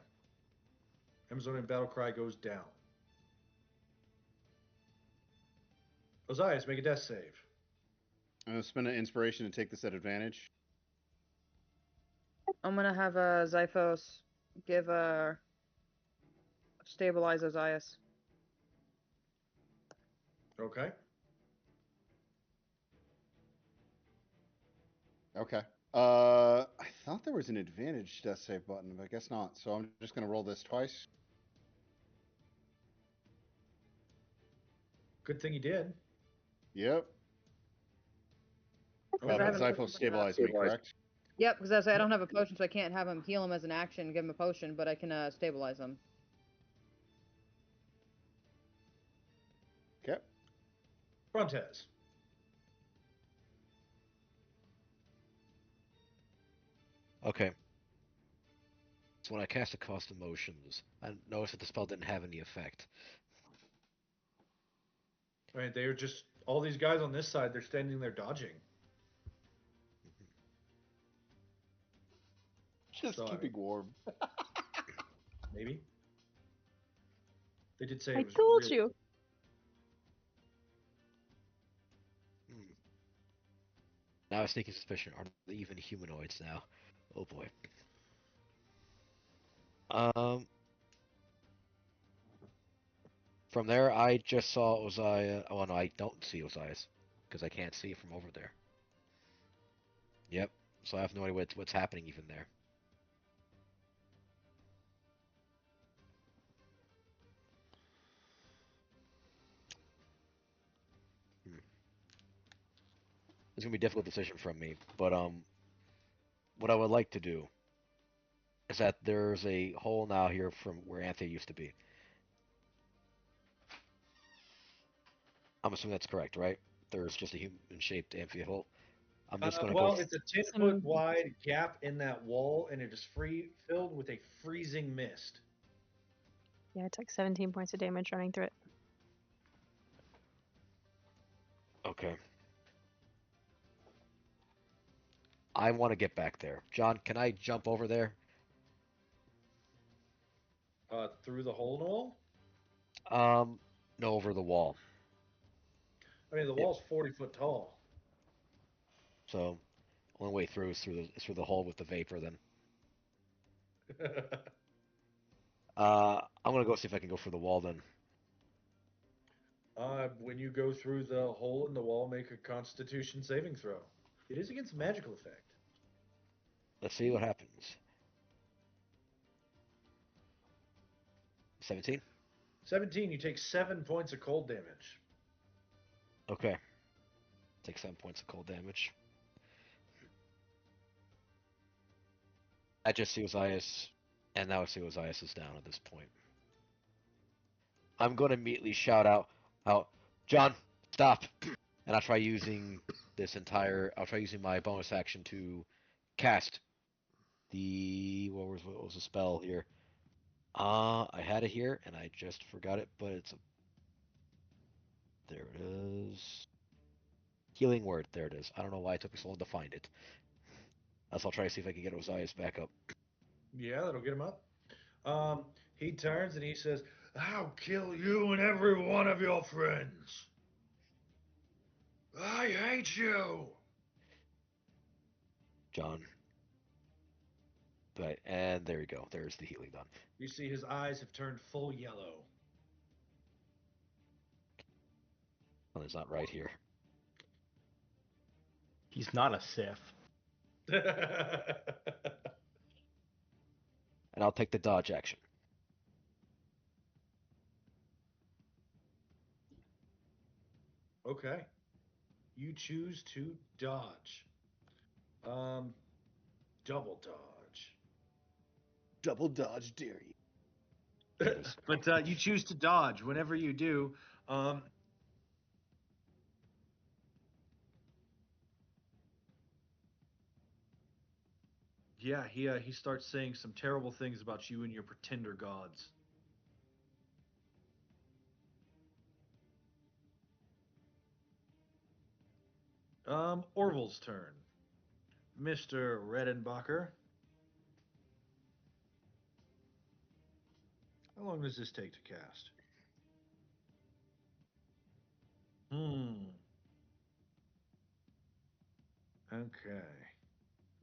Amazonian Battle Cry goes down. Ozias, make a death save. I'm gonna spend an inspiration to take this at advantage. I'm gonna have Zyphos give stabilize Ozias. Okay. Okay. I thought there was an advantage death save button, but I guess not. So I'm just gonna roll this twice. Good thing you did. Yep. Because I But haven't. Zyphos stabilized me, correct? Yep, because I don't have a potion, so I can't have him heal him as an action, give him a potion, but I can stabilize him. Okay. Frontes. Okay. So when I cast a Cost Emotions, I noticed that the spell didn't have any effect. I mean, they're just all these guys on this side. They're standing there dodging. Just So, keeping warm. maybe they did say I it was told really. you. Hmm. Now a sneaking suspicion, are they even humanoids now? Oh boy. Um, from there, I just saw Oziah. Oh no, I don't see Ozias because I can't see from over there. Yep. So I have no idea what's happening even there. Hmm. It's gonna be a difficult decision from me, but what I would like to do is that there's a hole now here from where Anthony used to be. I'm assuming that's correct, right? There's just a human-shaped amphitheater hole. I'm just gonna go. Well, it's a 10-foot Some wide gap in that wall, and it is filled with a freezing mist. Yeah, I took 17 points of damage running through it. Okay. I want to get back there. John, can I jump over there? Through the hole in the wall. Um, no, over the wall. I mean, the Yep. wall's 40 foot tall. So, only way through is through the hole with the vapor. Then, I'm gonna go see if I can go for the wall. Then, When you go through the hole in the wall, make a Constitution saving throw. It is against magical effect. let's see what happens. 17. 17. You take 7 points of cold damage. Okay. Take 7 points of cold damage. I just see Ozias, and now I see Ozias is down at this point. I'm going to immediately shout out, John, stop! And I'll try using I'll try using my bonus action to cast what was the spell here? I had it here, and I just forgot it, but there it is. Healing word, there it is. I don't know why it took me so long to find it. I'll try to see if I can get Ozias back up. Yeah, that'll get him up. He turns and he says, "I'll kill you and every one of your friends. I hate you." John. Right, and there you go. There's the healing done. You see his eyes have turned full yellow. Something's not right here. He's not a Sith. And I'll take the dodge action. Okay. You choose to dodge. Um, double dodge. Double dodge, dare you? There it is. But you choose to dodge. Whenever you do, yeah, he starts saying some terrible things about you and your pretender gods. Orville's turn. Mr. Redenbacher. How long does this take to cast? Hmm. Okay.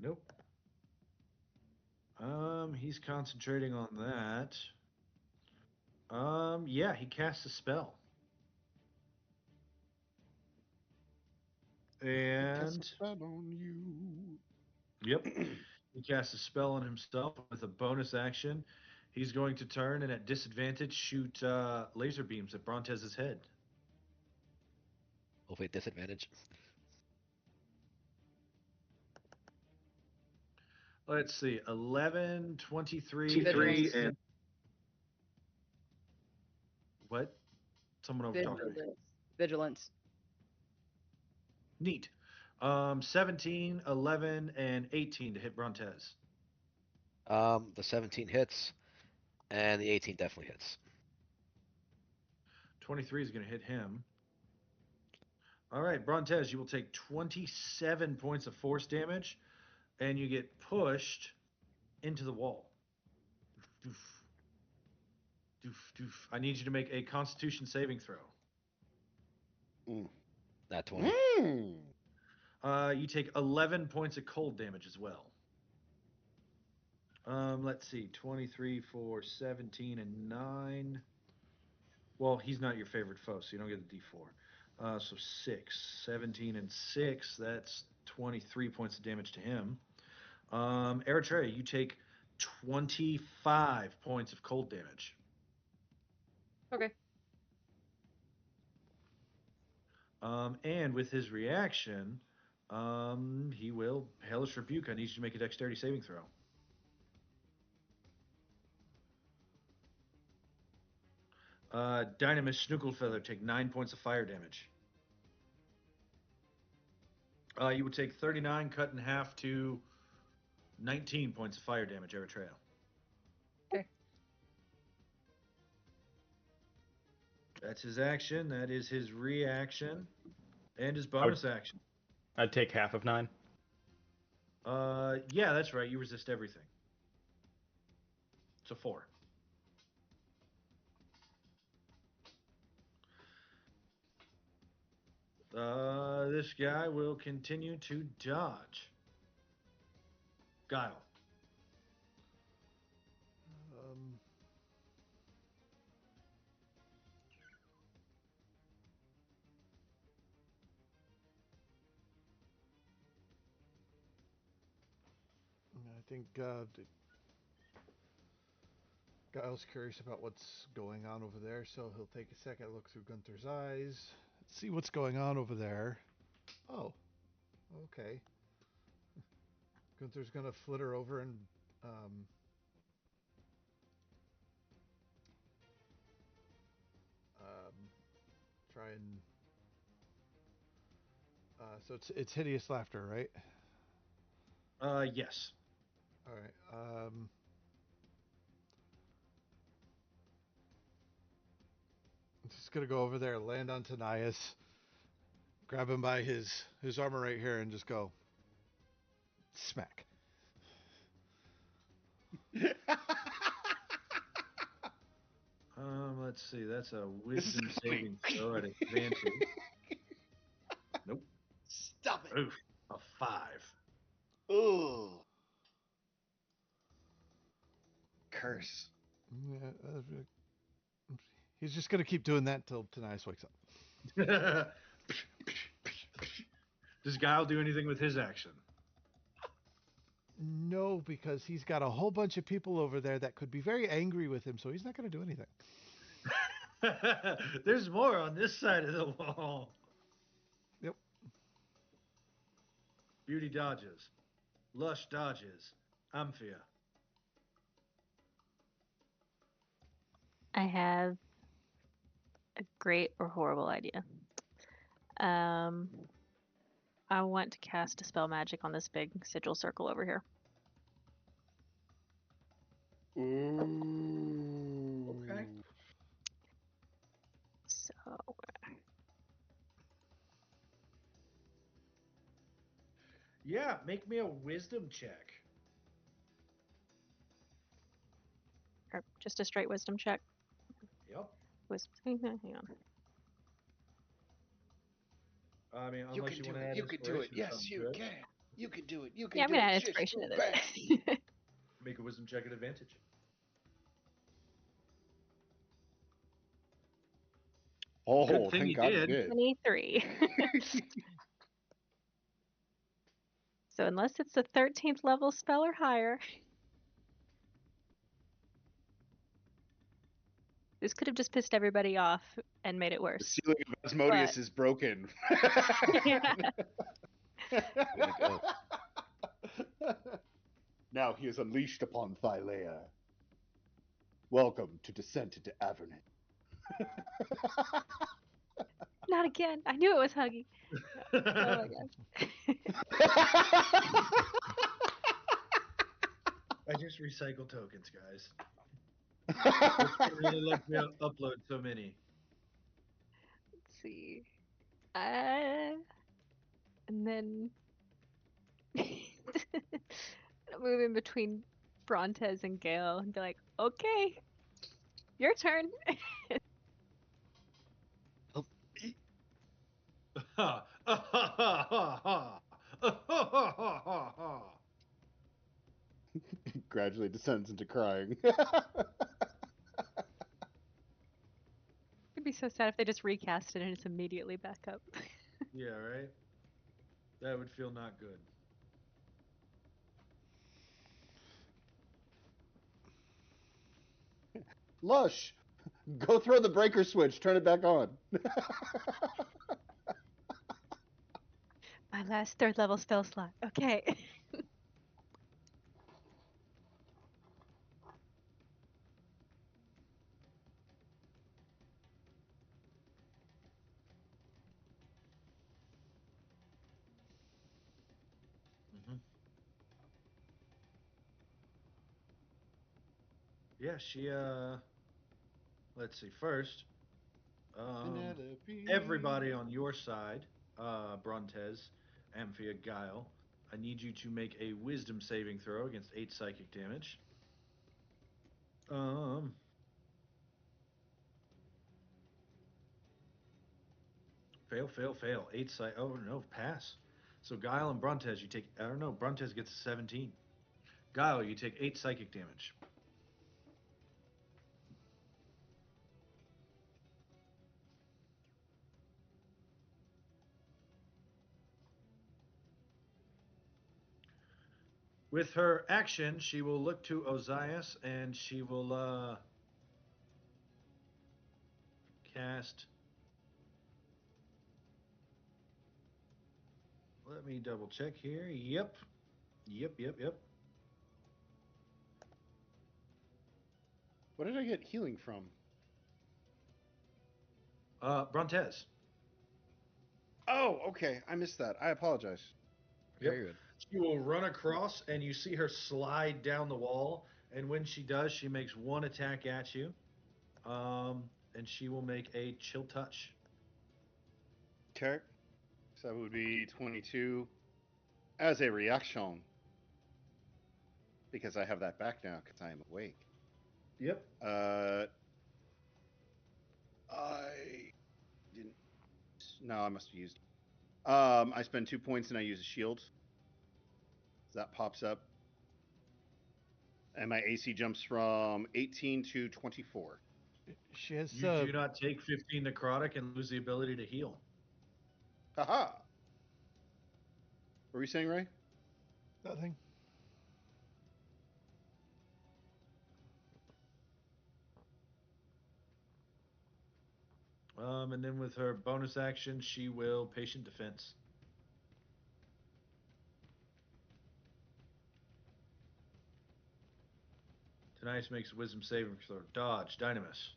Nope. He's concentrating on that. Yeah, he casts a spell. Cast a And spell on you. yep, he casts a spell on himself with a bonus action. He's going to turn and at disadvantage shoot laser beams at Brontez's head. Hopefully, disadvantage. Let's see, 11, 23, and Vigilance. what? Someone over talking to me. Vigilance. Vigilance. Neat. 17, 11, and 18 to hit Brontez. The 17 hits, and the 18 definitely hits. 23 is going to hit him. All right, Brontez, you will take 27 points of force damage, and you get pushed into the wall. Doof, doof, doof. I need you to make a Constitution saving throw. Mm. Not 20. You take 11 points of cold damage as well. Let's see, 23 for 17 and 9. Well, he's not your favorite foe, so you don't get the d4. So 6, 17 and 6. That's 23 points of damage to him. Eritrea, you take 25 points of cold damage. Okay. And with his reaction, he will Hellish Rebuke. I need you to make a dexterity saving throw. Dynamis Snucklefeller, take 9 points of fire damage. You would take 39 cut in half to 19 points of fire damage, Eritrea. Okay. That's his action. That is his reaction. And his I would, bonus action. I'd take half of 9. Yeah, that's right. You resist everything. So 4. This guy will continue to dodge. Guile. Um, I think Giles curious about what's going on over there, so he'll take a second look through Gunther's eyes, see what's going on over there. Oh, okay. Gunther's gonna flitter over and um, um, try and so it's hideous laughter, right? Yes. All right. I'm just gonna go over there, land on Tanias, grab him by his armor right here, and just go smack. Let's see. That's a wisdom saving throw at advantage. Nope. Stop it. Oof. A 5. Ugh. Curse. Yeah, he's just gonna keep doing that till Tanias wakes up. Does Guile do anything with his action? No, because he's got a whole bunch of people over there that could be very angry with him, so he's not gonna do anything. There's more on this side of the wall. Yep. Beauty dodges. Lush dodges. Amphia. I have a great or horrible idea. Um, I want to cast a spell magic on this big sigil circle over here. Ooh. Okay. So Yeah, make me a wisdom check. or just a straight wisdom check. Yep. Wisdom. Hang on. I mean, You unless can you do want to it. add You can do it. inspiration or Yes, something you to it. can. You can do it. You can Yeah, I'm do gonna it. add Just inspiration go to back. this. Make a wisdom check at advantage. Oh, Good thing thank you God you did. did. 23. So unless it's a 13th level spell or higher, this could have just pissed everybody off and made it The worse. ceiling of Asmodeus is broken. Yeah. Way to go. Now he is unleashed upon Thylea. Welcome to Descent into Avernus. Not again. I knew it was Huggy. Oh my god. I just recycle tokens, guys. I really like to upload so many. Let's see. And then move in between Brontes and Gale and be like, okay, your turn. Ha ha ha ha ha ha ha ha. Gradually descends into crying. It'd be so sad if they just recast it and it's immediately back up. Yeah, right. That would feel not good. Lush, go throw the breaker switch. Turn it back on. My last 3rd level spell slot. Okay. Hmm. Yeah, she let's see. First, everybody on your side, Brontes, Amphia, Guile, I need you to make a wisdom saving throw against 8 psychic damage. Fail, fail, fail. 8 psych. Oh no, pass. So Guile and Brontes, you take. I don't know. Brontes gets a 17. Guile, you take 8 psychic damage. With her action, she will look to Ozias and she will cast. Let me double check here. Yep. Yep. What did I get healing from? Brontes. Oh, okay. I missed that. I apologize. Yep. Very good. She will run across and you see her slide down the wall. And when she does, she makes one attack at you. And she will make a chill touch. Okay. So that would be 22 as a reaction because I have that back now because I am awake. Yep. I didn't. No, I must have used. I spend 2 points and I use a shield. So that pops up. And my AC jumps from 18 to 24. She has You do not take 15 necrotic and lose the ability to heal. Haha. What were you saying, Ray? nothing. And then with her bonus action, she will patient defense. Tonight's makes a wisdom saving throw. Dodge, Dynamis.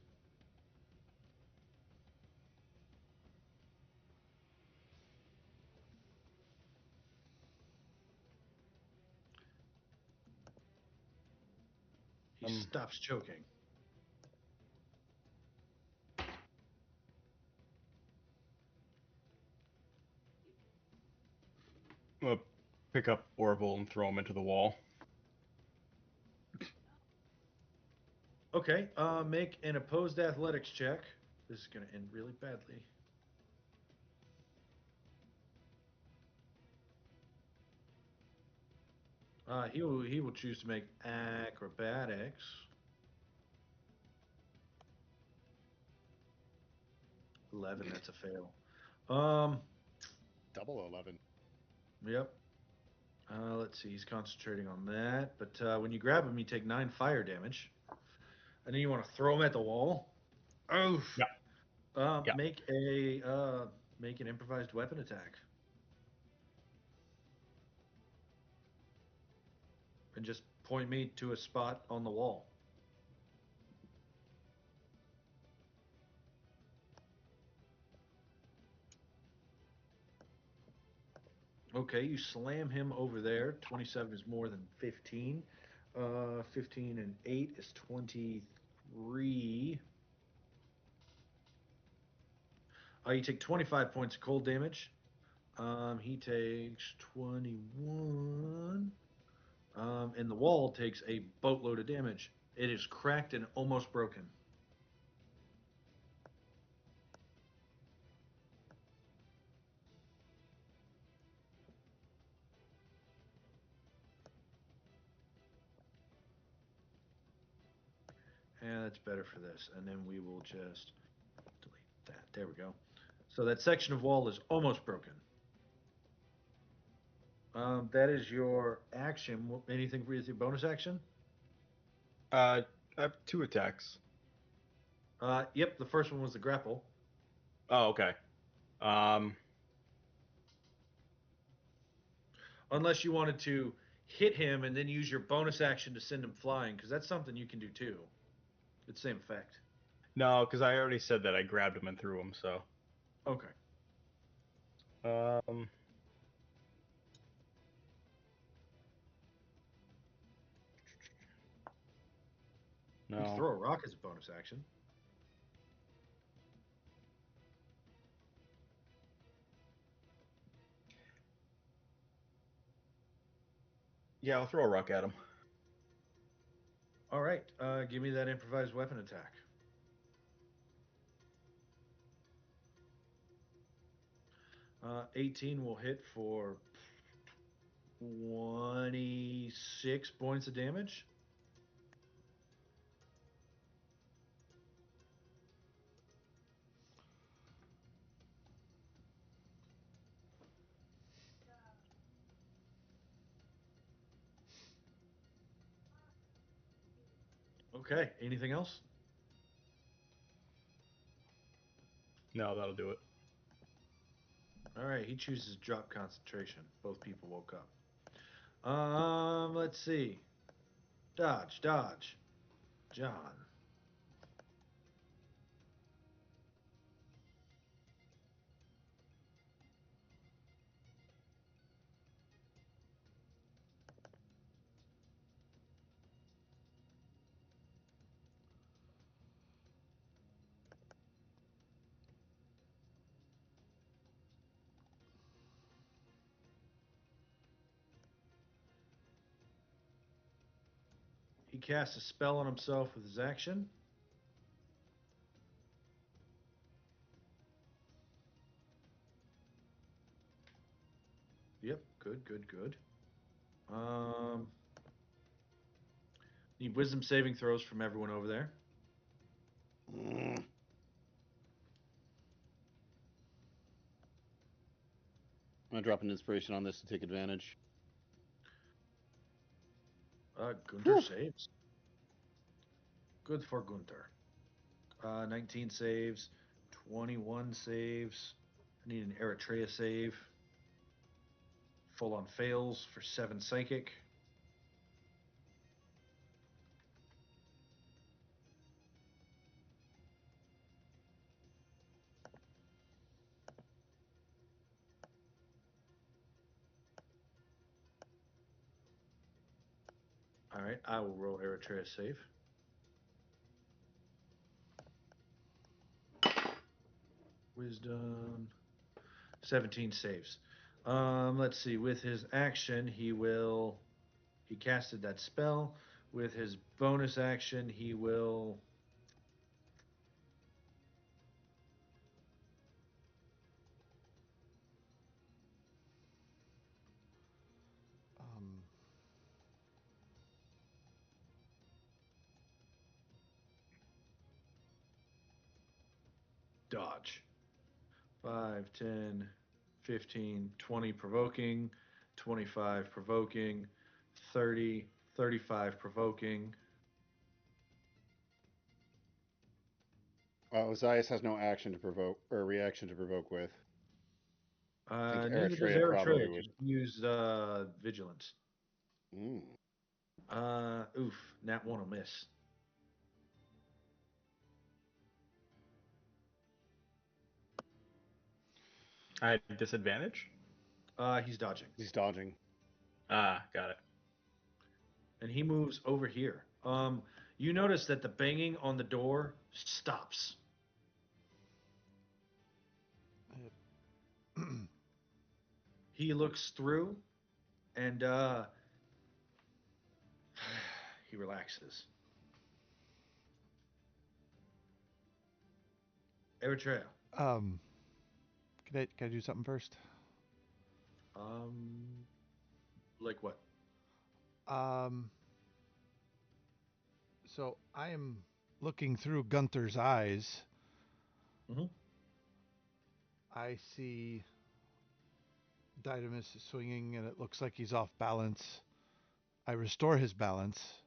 He stops choking. I'm gonna pick up Orville and throw him into the wall. Okay, make an opposed athletics check. This is going to end really badly. He will choose to make acrobatics. 11. That's a fail. Double 11. Yep. Let's see. He's concentrating on that. But when you grab him, you take 9 fire damage, and then you want to throw him at the wall. Oof. Yeah. Yeah. Make an improvised weapon attack, and just point me to a spot on the wall. Okay, you slam him over there. 27 is more than 15. 15 and 8 is 23. You take 25 points of cold damage. He takes 21. And the wall takes a boatload of damage. It is cracked and almost broken. And that's better for this. And then we will just delete that. There we go. So that section of wall is almost broken. That is your action. Anything for your bonus action? I have 2 attacks. Yep, the first one was the grapple. Oh, okay. Um, Unless you wanted to hit him and then use your bonus action to send him flying, because that's something you can do too. It's the same effect. no, because I already said that I grabbed him and threw him. So, Okay. um, You can no. throw a rock as a bonus action. Yeah, I'll throw a rock at him. All right. Give me that improvised weapon attack. Uh, 18 will hit for 26 points of damage. Okay. Anything else? No, that'll do it. All right. He chooses drop concentration. Both people woke up. Let's see. Dodge, dodge. John. He casts a spell on himself with his action. Yep. Good, good, good. Um, Need wisdom saving throws from everyone over there. Mm. I'm gonna drop an inspiration on this to take advantage. Gunter Whew. saves. Good for Gunter. 19 saves, 21 saves. I need an Eritrea save. Full on fails for 7 psychic. All right, I will roll Eritrea save. Wisdom. 17 saves. Let's see. With his action, he casted that spell. With his bonus action, he will. Um, dodge. 5, 10, 15, 20 provoking, 25 provoking, 30, 35 provoking. Ozias has no action to provoke or reaction to provoke with. I think Neither does Eritrea probably Eritrea. would. Just use vigilance. Mm. Oof, nat one will miss. I had disadvantage. He's dodging, He's dodging. Ah, got it. and he moves over here. You notice that the banging on the door stops. He looks through, and he relaxes. Eritrea. Can I do something first? Like what? Um, so I am looking through Gunther's eyes. Mhm. I see Dynamis is swinging, and it looks like he's off balance. I restore his balance.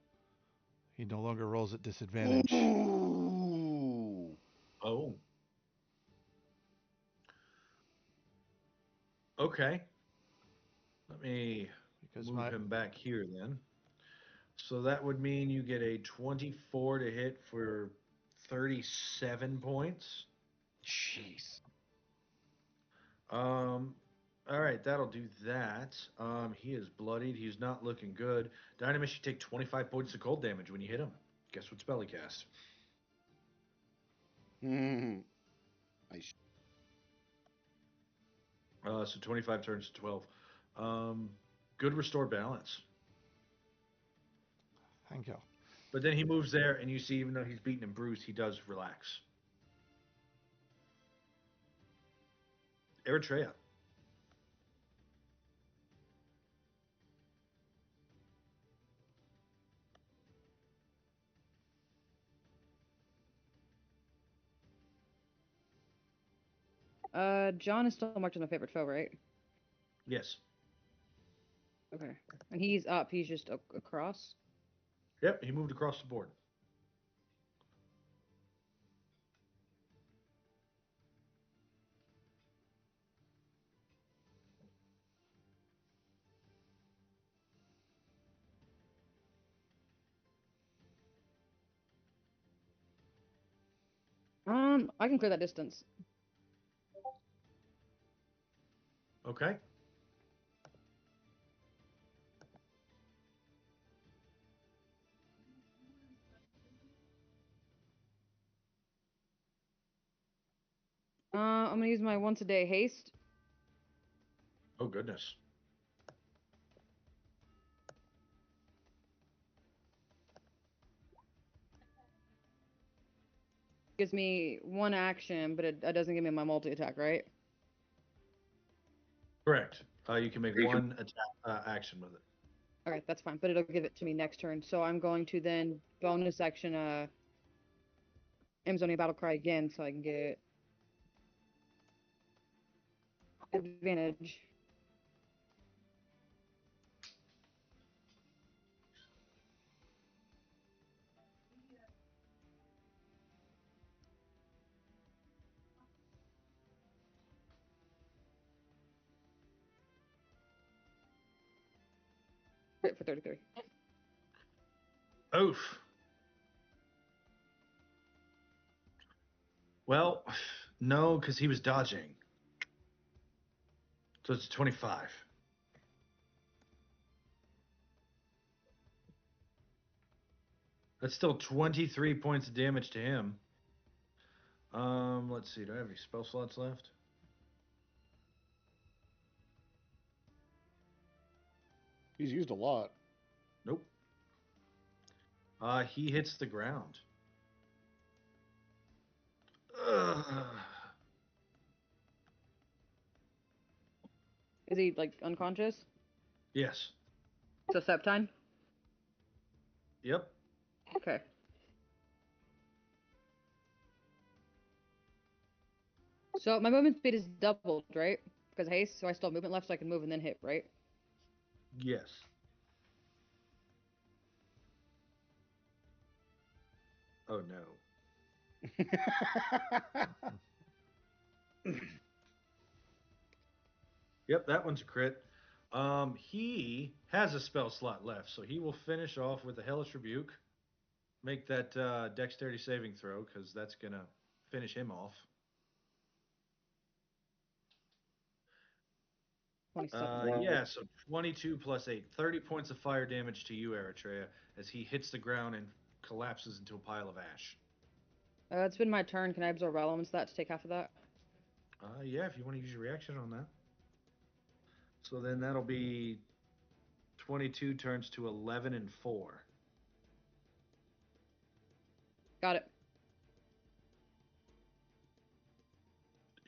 He no longer rolls at disadvantage. Ooh. Oh. Okay. Let me Because move my him back here then. So that would mean you get a 24 to hit for 37 points. Jeez. All right, that'll do that. He is bloodied. He's not looking good. Dynamis, you take 25 points of cold damage when you hit him. Guess what spell he cast? Mm. Nice. So 25 turns to 12. Good restore balance. thank you. But then he moves there, and you see, even though he's beaten and bruised, he does relax. Eritrea. John is still marked as my favorite foe, right? Yes. Okay. And he's up. He's just across. Yep, he moved across the board. I can clear that distance. Okay. I'm gonna use my once a day haste. Oh, goodness. Gives me one action, but it doesn't give me my multi attack, right? Correct. You can make one attack action with it. Okay, that's fine. But it'll give it to me next turn. So I'm going to then bonus action Amazonian battle cry again, so I can get advantage. Hit for 33. Oof. Well, no, because he was dodging. So it's 25. That's still 23 points of damage to him. Let's see. Do I have any spell slots left? He's used a lot. Nope. He hits the ground. Ugh. Is he like unconscious? Yes. So Septine? Yep. Okay. So my movement speed is doubled, right? Because of haste, so I still have movement left, so I can move and then hit, right? Yes. Oh no. Yep, that one's a crit. He has a spell slot left, so he will finish off with a Hellish Rebuke. Make that dexterity saving throw, because that's going to finish him off. 27. Yeah, so 22 plus 8. 30 points of fire damage to you, Eritrea, as he hits the ground and collapses into a pile of ash. It's been my turn. Can I absorb elements that to take half of that? Yeah, if you want to use your reaction on that. So then that'll be 22 turns to 11 and 4. Got it.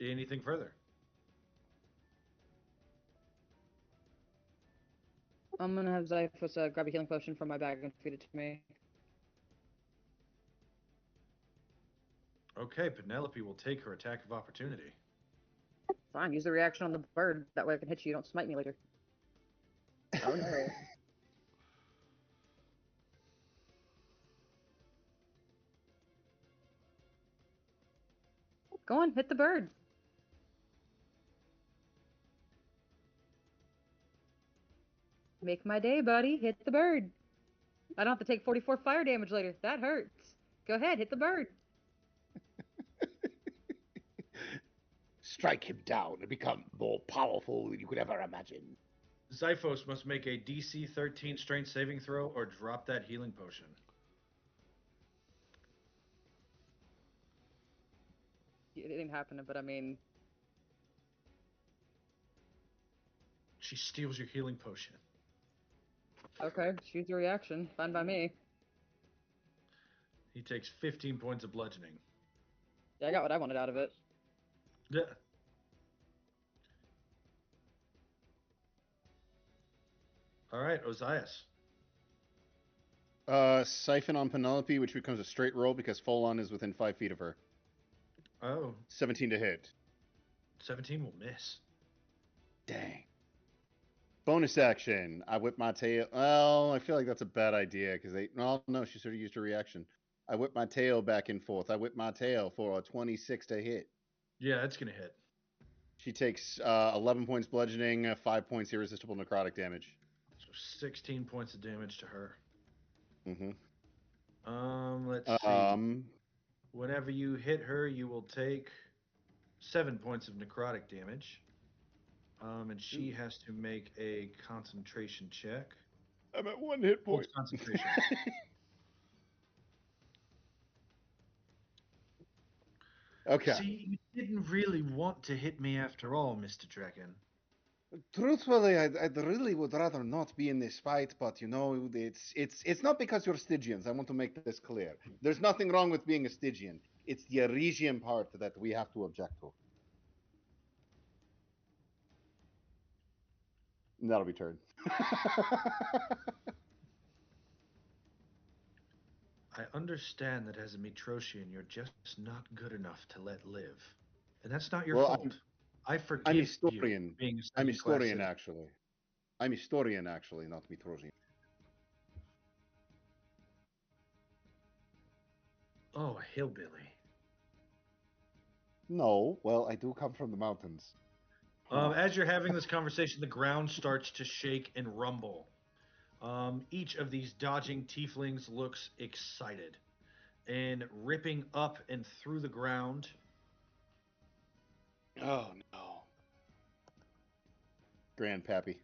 Anything further? I'm gonna have Zyphos grab a healing potion from my bag and feed it to me. Okay, Penelope will take her attack of opportunity. Fine, use the reaction on the bird. That way I can hit you. You don't smite me later. Oh no. Go on, hit the bird. Make my day, buddy. Hit the bird. I don't have to take 44 fire damage later. That hurts. Go ahead, hit the bird. Strike him down and become more powerful than you could ever imagine. Zyphos must make a DC 13 strength saving throw or drop that healing potion. It didn't happen, but I mean, She steals your healing potion. okay, choose your reaction. Fine by me. He takes 15 points of bludgeoning. Yeah, I got what I wanted out of it. Yeah. All right, Ozias. Siphon on Penelope, which becomes a straight roll because Folon is within 5 feet of her. Oh, 17 to hit. 17 will miss. Dang. Bonus action. I whip my tail. Well, I feel like that's a bad idea because they. Well, no, she sort of used her reaction. I whip my tail back and forth. I whip my tail for a 26 to hit. Yeah, that's going to hit. She takes 11 points bludgeoning, 5 points irresistible necrotic damage. So 16 points of damage to her. Mm-hmm. Let's see. Whenever you hit her, you will take 7 points of necrotic damage. And she has to make a concentration check. I'm at 1 hit point. Concentration. Okay. See, you didn't really want to hit me after all, Mr. Dragon. Truthfully, I really would rather not be in this fight, but you know, it's not because you're Stygians. I want to make this clear. There's nothing wrong with being a Stygian. It's the Arisian part that we have to object to. And that'll be turn. I understand that as a Mitroshian, you're just not good enough to let live. And that's not your Well, fault. I I'm forgive historian. you being a I'm second-class historian, citizen. actually. I'm historian, actually, not Mitrosian. Oh, a hillbilly. No, well, I do come from the mountains. As you're having this conversation, the ground starts to shake and rumble. Each of these dodging tieflings looks excited. And ripping up and through the ground. Oh, no. Grandpappy.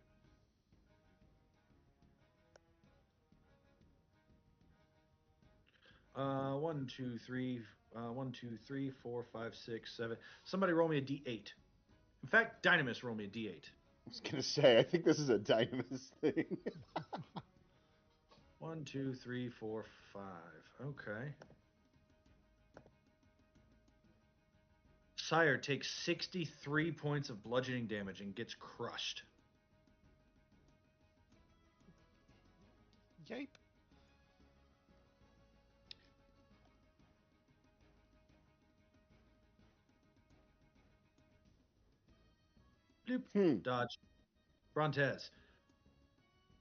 One, two, three, 1, 2, 3, 4, 5, 6, 7. Somebody roll me a d8. In fact, Dynamis roll me a d8. I was gonna say, I think this is a Dynamis thing. 1, 2, 3, 4, 5. Okay. Sire takes 63 points of bludgeoning damage and gets crushed. Yipe. Bloop. Dodge. Brontez,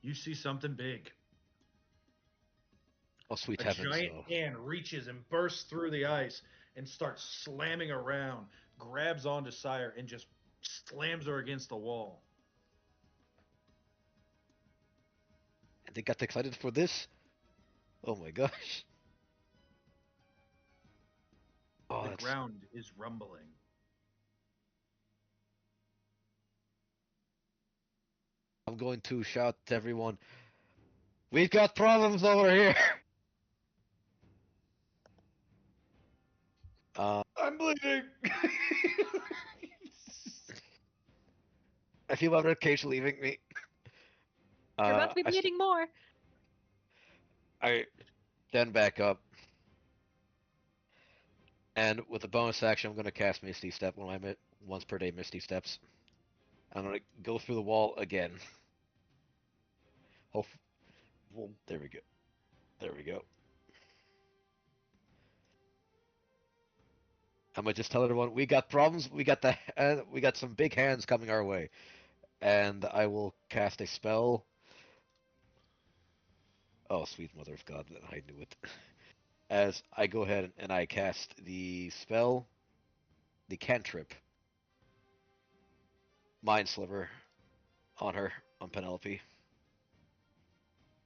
you see something big. Oh, sweet A heavens, giant no. hand reaches and bursts through the ice and starts slamming around, grabs onto Sire, and just slams her against the wall. And they got excited for this? Oh my gosh. Oh, The that's... ground is rumbling. I'm going to shout to everyone, we've got problems over here! I'm bleeding. I feel my ribcage leaving me. You're about to be I, bleeding more. I then back up. And with a bonus action, I'm going to cast Misty Step, one of my once per day Misty Steps. I'm going to go through the wall again. Oh, well, there we go. There we go. I might just tell everyone we got problems. We got we got some big hands coming our way, and I will cast a spell. Oh, sweet mother of God, I knew it. As I go ahead and I cast the spell, the cantrip, Mind Sliver, on her, on Penelope.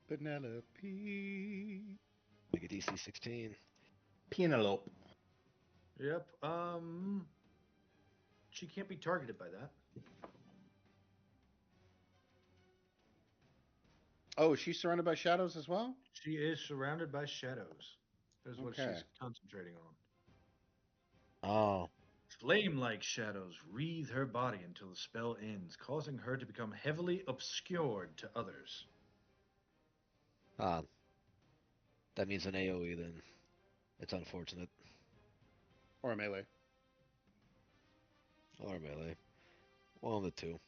Penelope. Make a DC 16. Penelope. Yep. She can't be targeted by that. Oh, she's surrounded by shadows as well? She is surrounded by shadows. Is what Okay. she's concentrating on. Oh, Flame-like shadows wreathe her body until the spell ends, causing her to become heavily obscured to others. ah, that means an AoE then. It's unfortunate. Or a melee. Or melee. One of the two.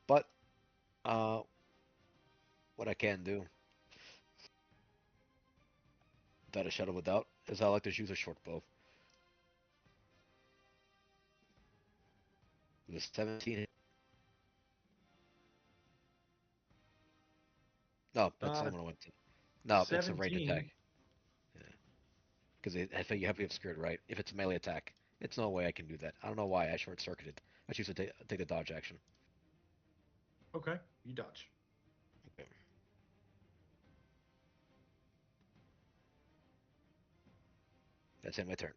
But, uh, what I can do, without a shadow of a doubt, is I like to use a short bow. The 17. No, that's not what I went to. No, it's a range 17. attack. Yeah. Because I think you have to be obscured, right? If it's a melee attack, it's no way I can do that. I don't know why I short circuited. I choose to take the dodge action. Okay, you dodge. Okay. That's in my turn.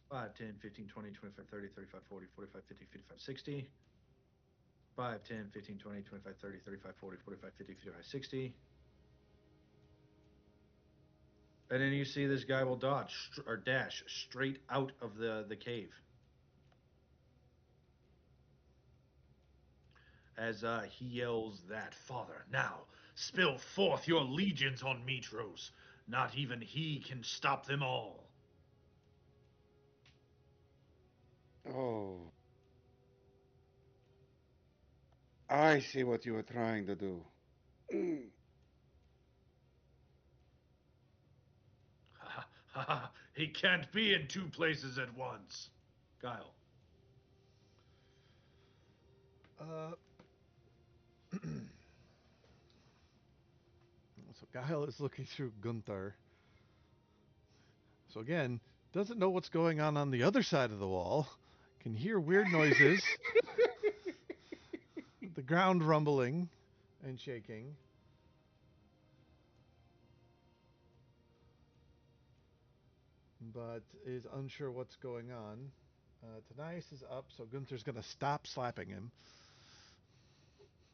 Five, 10, 15, 20, 25, 30, 35, 40, 45, 50, 55, 60. 5, 10, 15, 20, 25, 30, 35, 40, 45, 50, 55, 60. And then you see this guy will dodge or dash straight out of the cave. As he yells that, Father, now spill forth your legions on Mitros. Not even he can stop them all. Oh. I see what you were trying to do. Ha ha ha! He can't be in two places at once. Guile. So Guile is looking through Gunther. So again, doesn't know what's going on the other side of the wall. Can hear weird noises. The ground rumbling and shaking. But is unsure what's going on. Tanais is up, so Gunther's going to stop slapping him.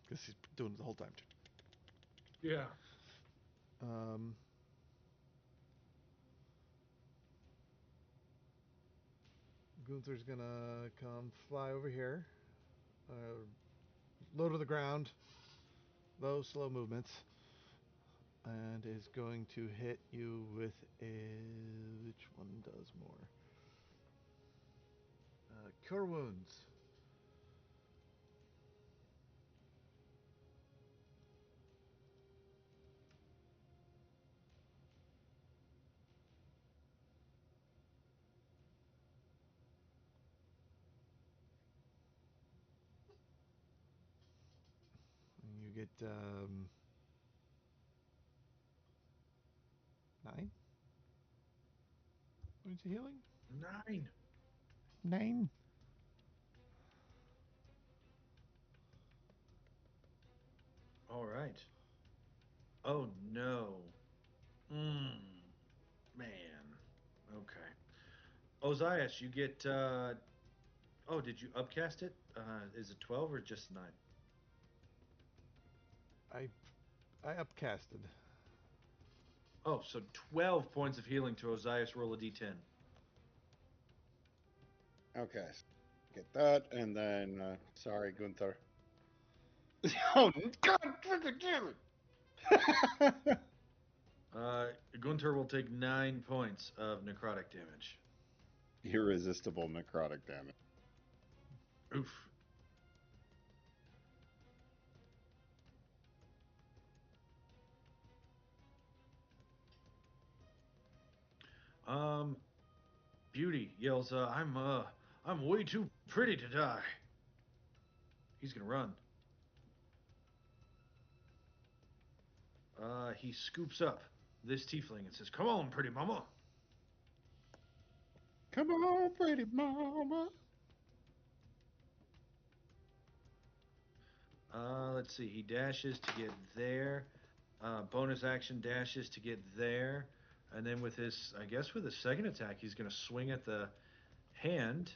Because he's doing it the whole time. Yeah. Gunther's going to come fly over here. Low to the ground. Low, slow movements. and is going to hit you with a. Which one does more? Cure wounds. And you get 9 points of healing. 9. 9. All right. Oh no. Man. Okay. Ozias, you get. Oh, did you upcast it? Is it 12 or just 9? I upcasted. Oh, so 12 points of healing to Ozias. Roll a d10. Okay. Get that, and then sorry, Gunther. Oh God! Damn it! Gunter will take 9 points of necrotic damage. Irresistible necrotic damage. Oof. Beauty yells, I'm way too pretty to die. He's gonna run. He scoops up this tiefling and says, "Come on, pretty mama." Come on, pretty mama. Let's see. He dashes to get there. Bonus action dashes to get there. And then with his, I guess with his second attack, he's going to swing at the hand.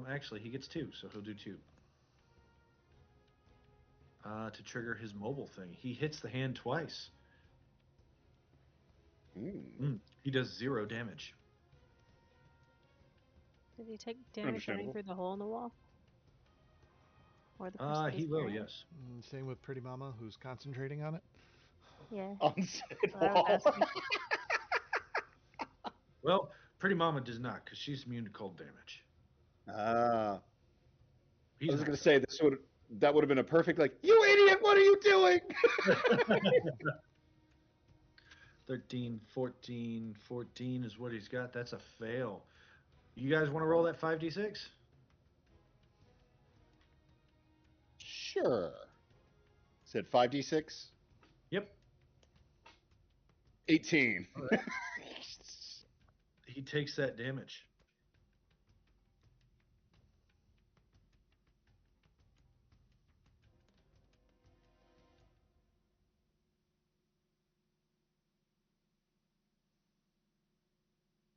Actually, he gets 2, so he'll do 2. To trigger his mobile thing. He hits the hand twice. He does 0 damage. Did he take damage running through the hole in the wall? Or the person that He he's will, carrying? yes. Same with Pretty Mama, who's concentrating on it. Yeah. Unsaid That's what I was wall. asking. Well, Pretty Mama does not, because she's immune to cold damage. I He's was not, going to though. say that would have been a perfect you idiot! What are you doing? 13, 14, 14 is what he's got. That's a fail. You guys want to roll that 5d6? Sure. Said 5d6. Yep. 18. All right. He takes that damage.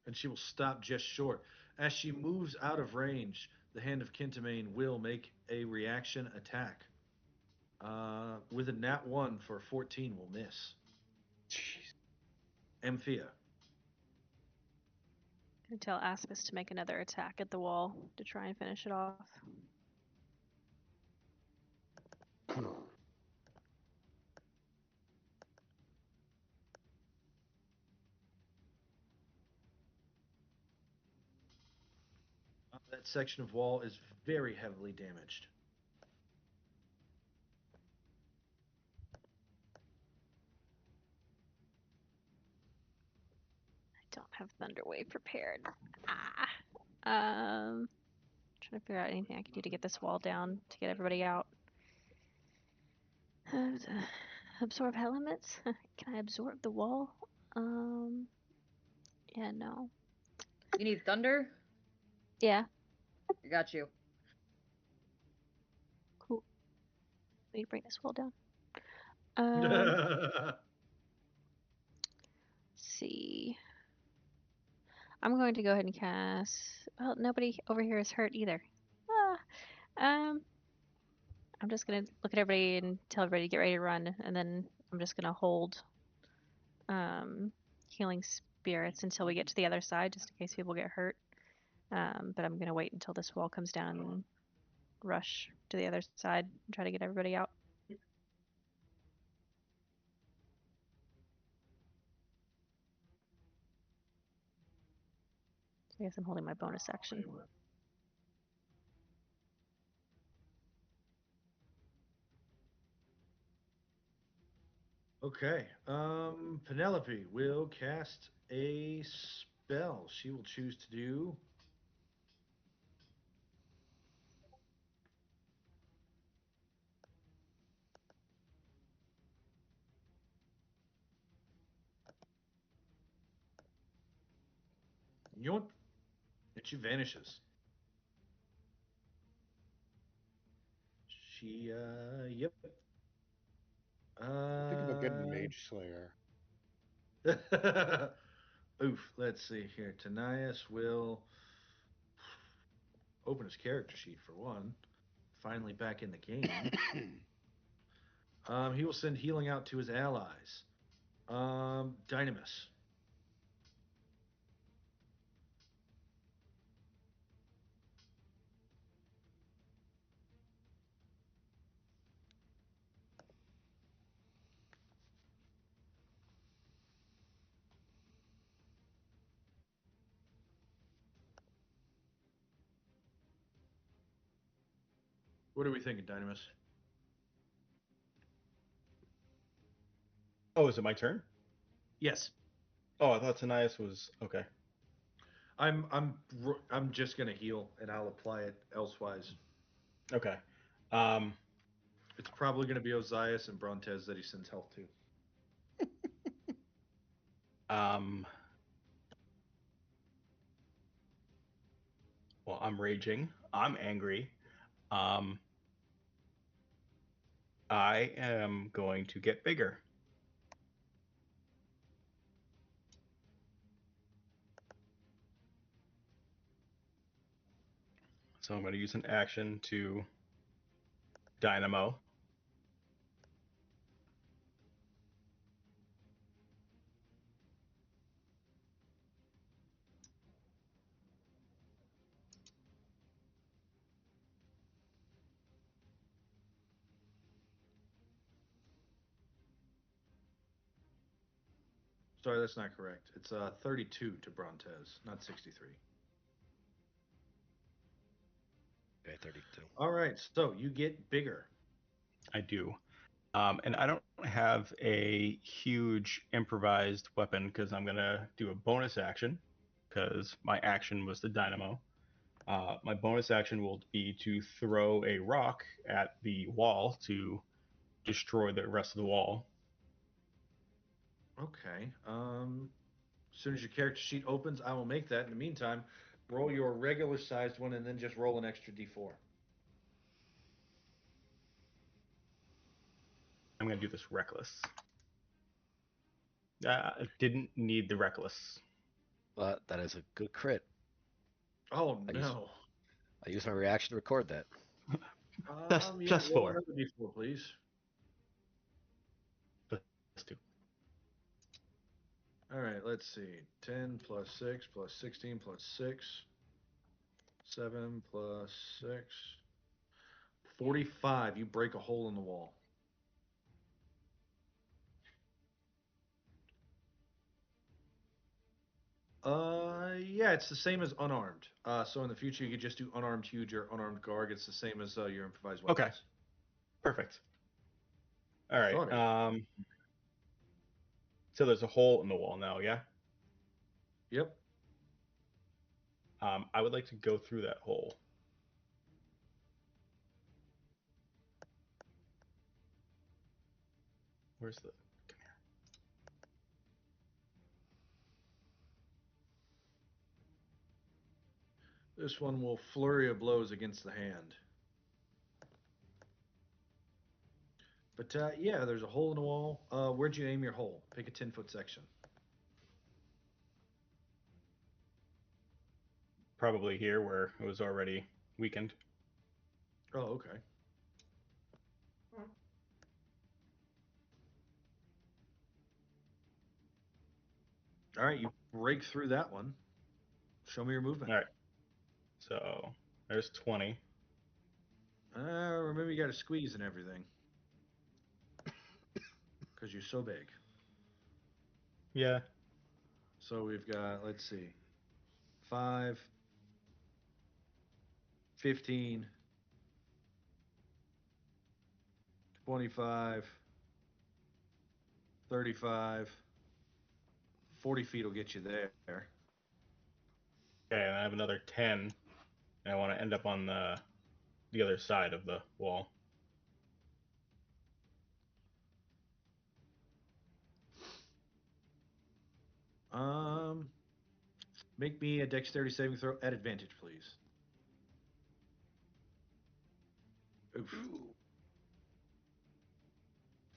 And she will stop just short. As she moves out of range, the hand of Kintamane will make a reaction attack. With a nat 1 for 14 will miss. Jeez. Amphia. I'm gonna tell Aspis to make another attack at the wall to try and finish it off. That section of wall is very heavily damaged. I don't have Thunderwave prepared. Trying to figure out anything I can do to get this wall down to get everybody out. Absorb elements? Can I absorb the wall? Yeah, no. You need thunder? Yeah, I got you. cool. Let me bring this wall down. Let's see. I'm going to go ahead and cast. Well, nobody over here is hurt either. I'm just gonna look at everybody and tell everybody to get ready to run, and then I'm just gonna hold healing spirits until we get to the other side, just in case people get hurt. But I'm gonna wait until this wall comes down and rush to the other side and try to get everybody out. I guess I'm holding my bonus action. Okay. Penelope will cast a spell. She will choose to do. You know what? And she vanishes. Yep. Think about getting Uh, Mage Slayer. oof. Let's see here. Tanias will open his character sheet for one. Finally back in the game. He will send healing out to his allies. Dynamis. What are we thinking, Dynamis? Oh, is it my turn? Yes. Oh, I thought Tanias was okay. I'm just gonna heal and I'll apply it elsewise. Okay. Um, It's probably gonna be Ozias and Brontez that he sends health to. um, well, I'm raging. I'm angry. Um, I am going to get bigger. So I'm going to use an action to dynamo. Sorry, that's not correct. It's 32 to Brontez, not 63. Okay, 32. All right, so you get bigger. I do. And I don't have a huge improvised weapon because I'm going to do a bonus action because my action was the dynamo. My bonus action will be to throw a rock at the wall to destroy the rest of the wall. Okay. As soon as your character sheet opens, I will make that. In the meantime, roll your regular sized one and then just roll an extra d4. I'm going to do this reckless. I didn't need the reckless. But that is a good crit. Oh I use no. I use my reaction to record that. Yeah, Plus roll 4. another d4, please. Plus 2. All right, let's see. 10 plus 6 plus 16 plus 6. 7 plus 6. 45. You break a hole in the wall. Yeah, it's the same as unarmed. So in the future, you could just do unarmed huge or unarmed guard. It's the same as your improvised Okay, weapons. perfect. All right. Thought it. So there's a hole in the wall now, yeah? Yep. I would like to go through that hole. Where's the... Come here. This one will flurry of blows against the hand. But yeah, there's a hole in the wall. Where'd you aim your hole? Pick a 10-foot section. Probably here where it was already weakened. Oh, okay. All right, you break through that one. Show me your movement. All right. So there's 20. Remember, you got to squeeze and everything because you're so big. Yeah. So we've got, let's see, 5, 15, 25, 35, 40 feet will get you there. Okay, and I have another 10, and I want to end up on the other side of the wall. Make me a dexterity saving throw at advantage, please. Oof.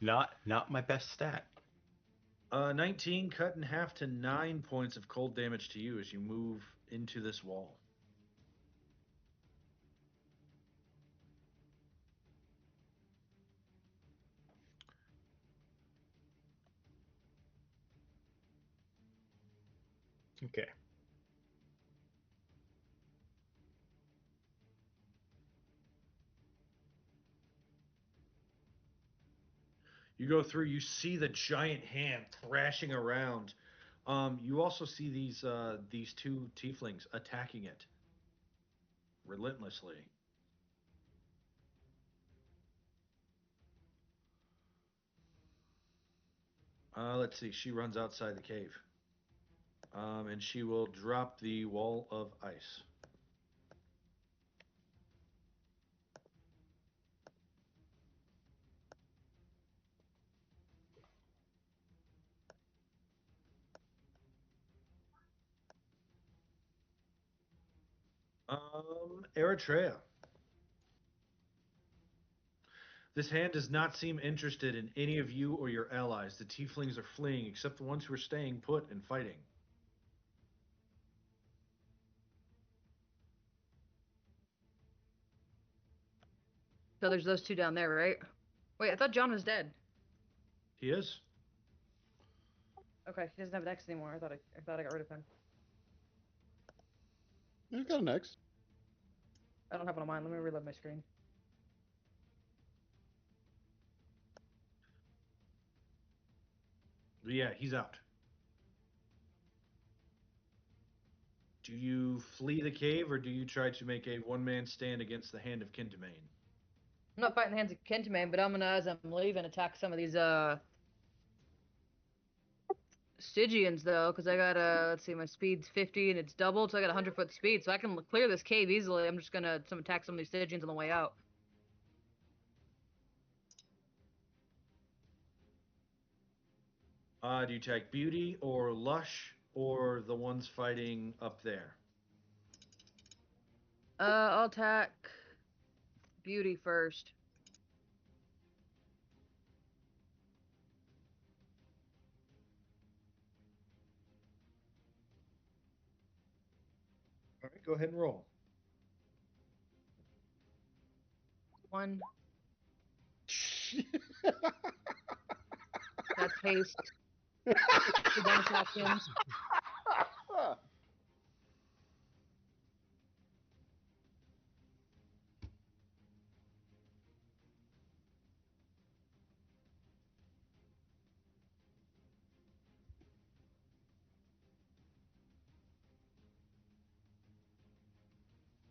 Not my best stat. 19 cut in half to 9 points of cold damage to you as you move into this wall. Okay. You go through, you see the giant hand thrashing around. You also see these two tieflings attacking it relentlessly. Let's see. She runs outside the cave, and she will drop the wall of ice. Eritrea. This hand does not seem interested in any of you or your allies. The tieflings are fleeing, except the ones who are staying put and fighting. So there's those two down there, right? Wait, I thought John was dead. He is. Okay, he doesn't have an X anymore. I thought I got rid of him. He's got an X. I don't have one on mine. Let me reload my screen. But yeah, he's out. Do you flee the cave, or do you try to make a one-man stand against the hand of Kintamane? I'm not fighting the hands of Kentamane, but I'm gonna, as I'm leaving, attack some of these Stygians though, because I got let's see, my speed's 50 and it's doubled, so I got 100-foot speed, so I can clear this cave easily. I'm just gonna attack some of these Stygians on the way out. Do you attack Beauty or Lush or the ones fighting up there? I'll attack Beauty first. All right, go ahead and roll. 1. That's haste. 2 bonus actions.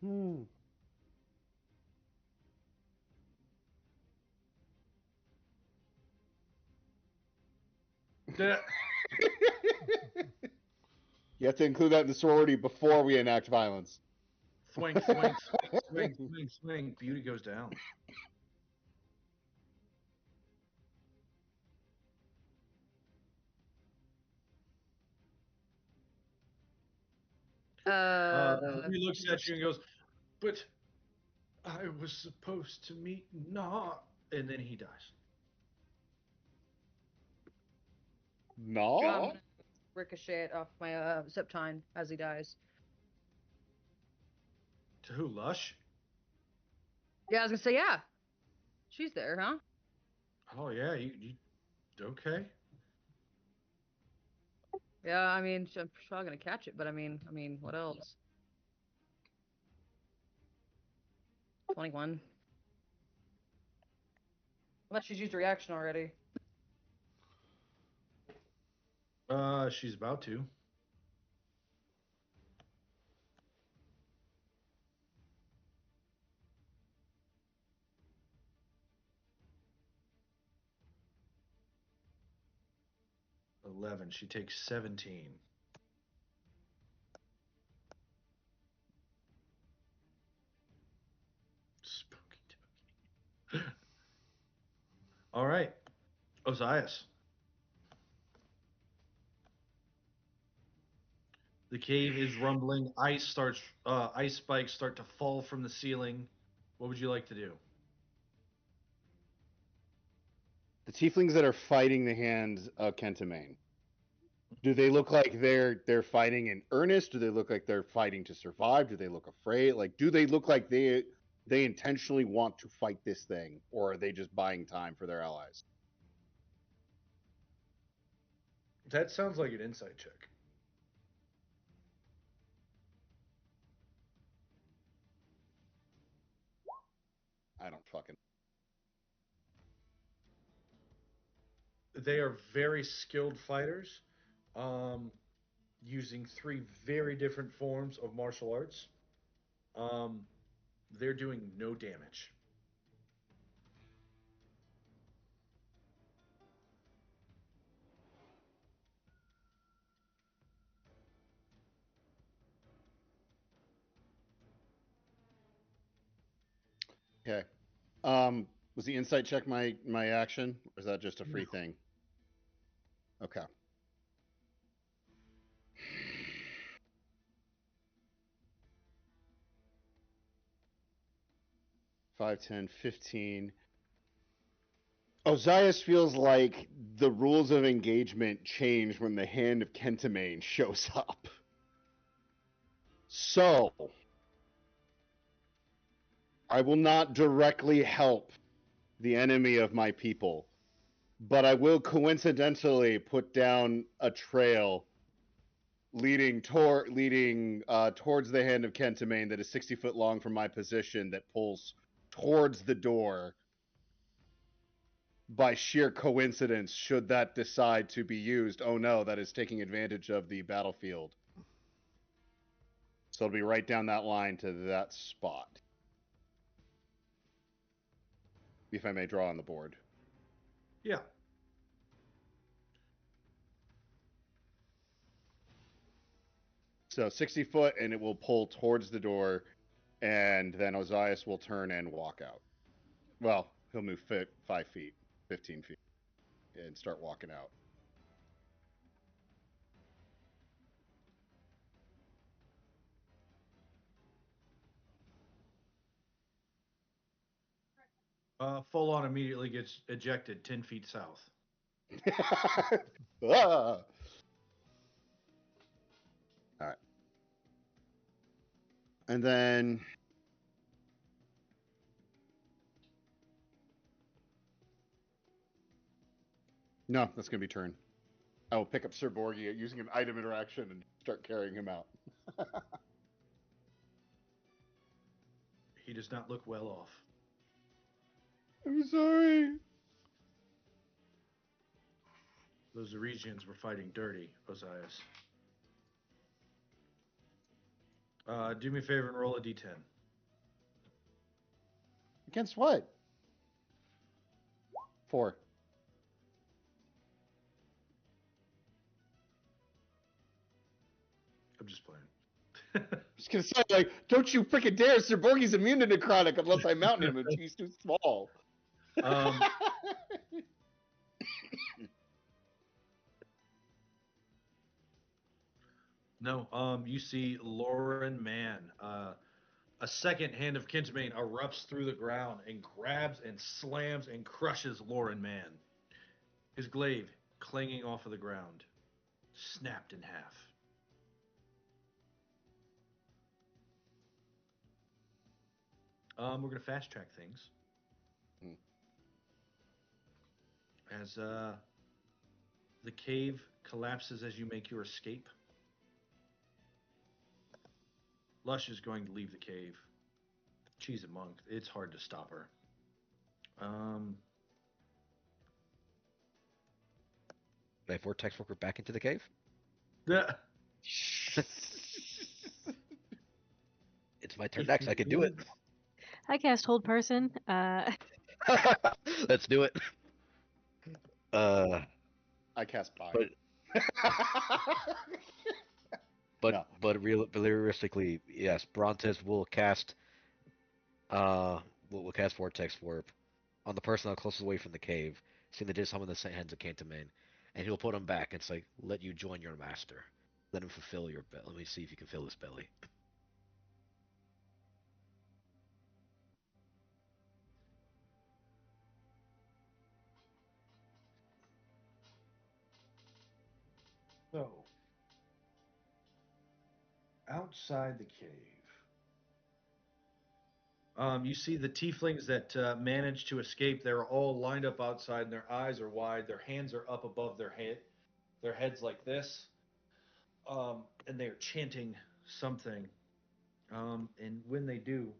Hmm. Yeah. You have to include that in the sorority before we enact violence. Swing, swing, swing, swing, swing, swing. Beauty goes down. He looks at you and goes, "But I was supposed to meet Nah," and then he dies. No? I'm gonna ricochet it off my Septine as he dies. To who, Lush? Yeah, I was gonna say, yeah. She's there, huh? Oh yeah, you okay? Yeah, I mean, I'm probably gonna catch it, but I mean, what else? 21. Unless she's used a reaction already. She's about to. 11. She takes 17. Spooky dooky. All right. Ozias. The cave is rumbling. Ice spikes start to fall from the ceiling. What would you like to do? The tieflings that are fighting the hands of Kentamane, do they look like they're fighting in earnest? Do they look like they're fighting to survive? Do they look afraid? Like, do they look like they intentionally want to fight this thing, or are they just buying time for their allies? That sounds like an insight check. I don't fucking. They are very skilled fighters, using 3 very different forms of martial arts. Um, they're doing no damage. Okay. Was the insight check my action, or is that just a free thing? Okay. 5, 10, 15. Ozias feels like the rules of engagement change when the hand of Kentamane shows up. So, I will not directly help the enemy of my people, but I will coincidentally put down a trail leading towards the hand of Kentamane that is 60 foot long from my position that pulls towards the door by sheer coincidence. Should that decide to be used, oh no, that is taking advantage of the battlefield. So it'll be right down that line to that spot. If I may draw on the board. Yeah. So 60 foot, and it will pull towards the door, and then Ozias will turn and walk out. Well, he'll move 5 feet, 15 feet, and start walking out. Full on immediately gets ejected 10 feet south. Ah! All right. And then no, that's gonna be turn. I will pick up Sir Borgia using an item interaction and start carrying him out. He does not look well off. I'm sorry. Those Eregians were fighting dirty, Ozias. Do me a favor and roll a d10. Against what? 4. I'm just playing. I was gonna say, like, don't you freaking dare! Sir Borgi's immune to necrotic unless I mount him, and he's too small. No, you see Lauren Mann. A second hand of Kentamane erupts through the ground and grabs and slams and crushes Lauren Mann. His glaive, clanging off of the ground, snapped in half. We're going to fast track things. As the cave collapses as you make your escape. Lush is going to leave the cave. She's a monk. It's hard to stop her. May I vortex worker back into the cave? Yeah. It's my turn next. I can do it. I cast hold person. Let's do it. I cast Bind. But But No. but realistically, yes, Brontes uh will cast Vortex Warp on the person that's closest away from the cave, seeing they did summon the hands of Cantamane, and he'll put him back. It's like let you join your master. Let him fulfill your belly. Let me see if you can fill his belly. So, outside the cave, you see the tieflings that managed to escape. They're all lined up outside, and their eyes are wide. Their hands are up above their heads like this, and they are chanting something. And when they do,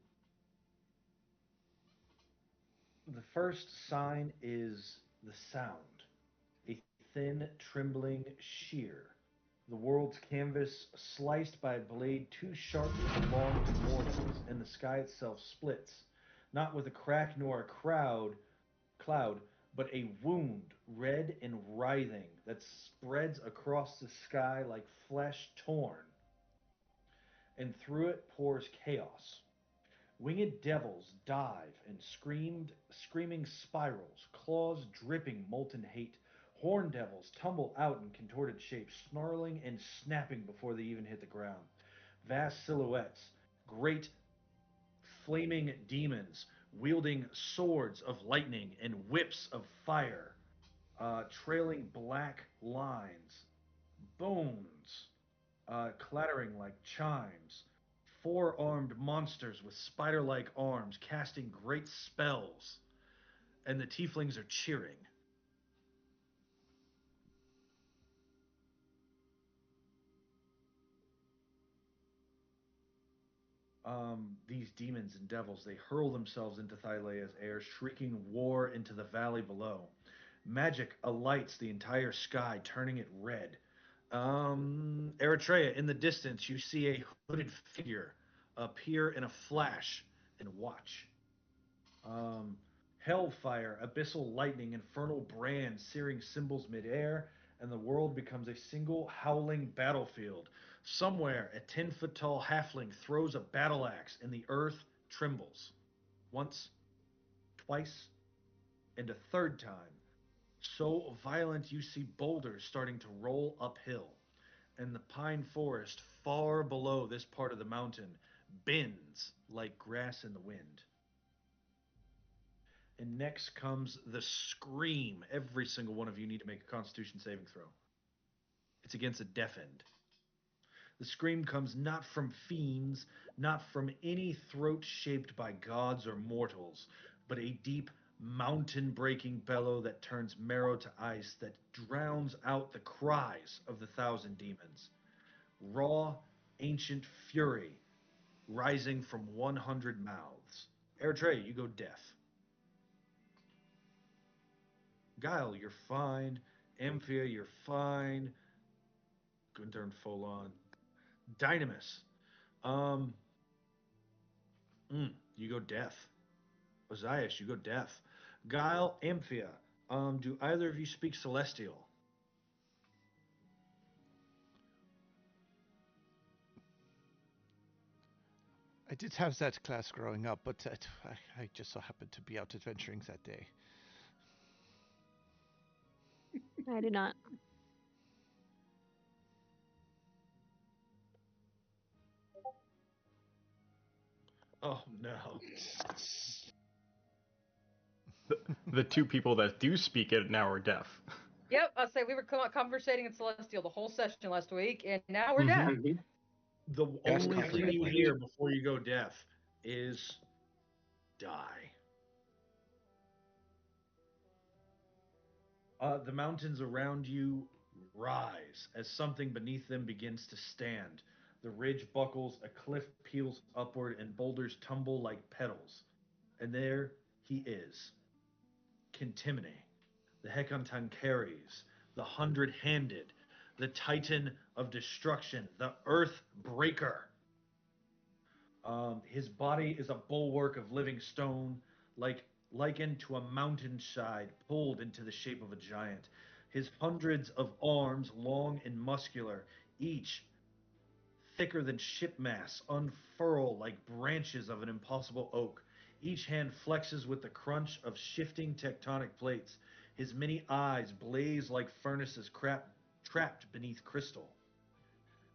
the first sign is the sound, a thin, trembling shear. The world's canvas sliced by a blade too sharp to belong to mortals, and the sky itself splits, not with a crack nor a cloud, but a wound, red and writhing, that spreads across the sky like flesh torn, and through it pours chaos. Winged devils dive and screaming spirals, claws dripping molten hate. Horn devils tumble out in contorted shapes, snarling and snapping before they even hit the ground. Vast silhouettes, great flaming demons wielding swords of lightning and whips of fire, trailing black lines, bones clattering like chimes, four armed monsters with spider like arms casting great spells, and the tieflings are cheering. These demons and devils, they hurl themselves into Thylea's air, shrieking war into the valley below. Magic alights the entire sky, turning it red. Eritrea, in the distance, you see a hooded figure appear in a flash and watch. Um, Hellfire, abyssal lightning, infernal brands, searing symbols midair, and the world becomes a single howling battlefield. Somewhere, a 10-foot tall halfling throws a battle axe, and the earth trembles. Once, twice, and a third time. So violent you see boulders starting to roll uphill, and the pine forest far below this part of the mountain bends like grass in the wind. And next comes the scream. Every single one of you need to make a Constitution saving throw. It's against a deaf end. The scream comes not from fiends, not from any throat shaped by gods or mortals, but a deep, mountain breaking bellow that turns marrow to ice, that drowns out the cries of the thousand demons. Raw, ancient fury rising from 100 mouths. Eritrea, you go deaf. Guile, you're fine. Amphia, you're fine. Gunther and Folon. Dynamis. Um, you go deaf. Ozias, you go deaf. Guile, Amphia. Do either of you speak Celestial? I did have that class growing up, but I just so happened to be out adventuring that day. I do not. Oh no. The two people that do speak it now are deaf. Yep, I'll say we were conversating in Celestial the whole session last week, and now we're deaf. Mhm. The Cast only thing you comprehend hear before you go deaf is die. The mountains around you rise as something beneath them begins to stand. The ridge buckles, a cliff peels upward, and boulders tumble like petals. And there he is, Kentimene, the Hekantankares, the hundred-handed, the Titan of destruction, the Earth Breaker. His body is a bulwark of living stone, like likened to a mountainside pulled into the shape of a giant. His hundreds of arms, long and muscular, each thicker than ship masts, unfurl like branches of an impossible oak. Each hand flexes with the crunch of shifting tectonic plates. His many eyes blaze like furnaces trapped beneath crystal.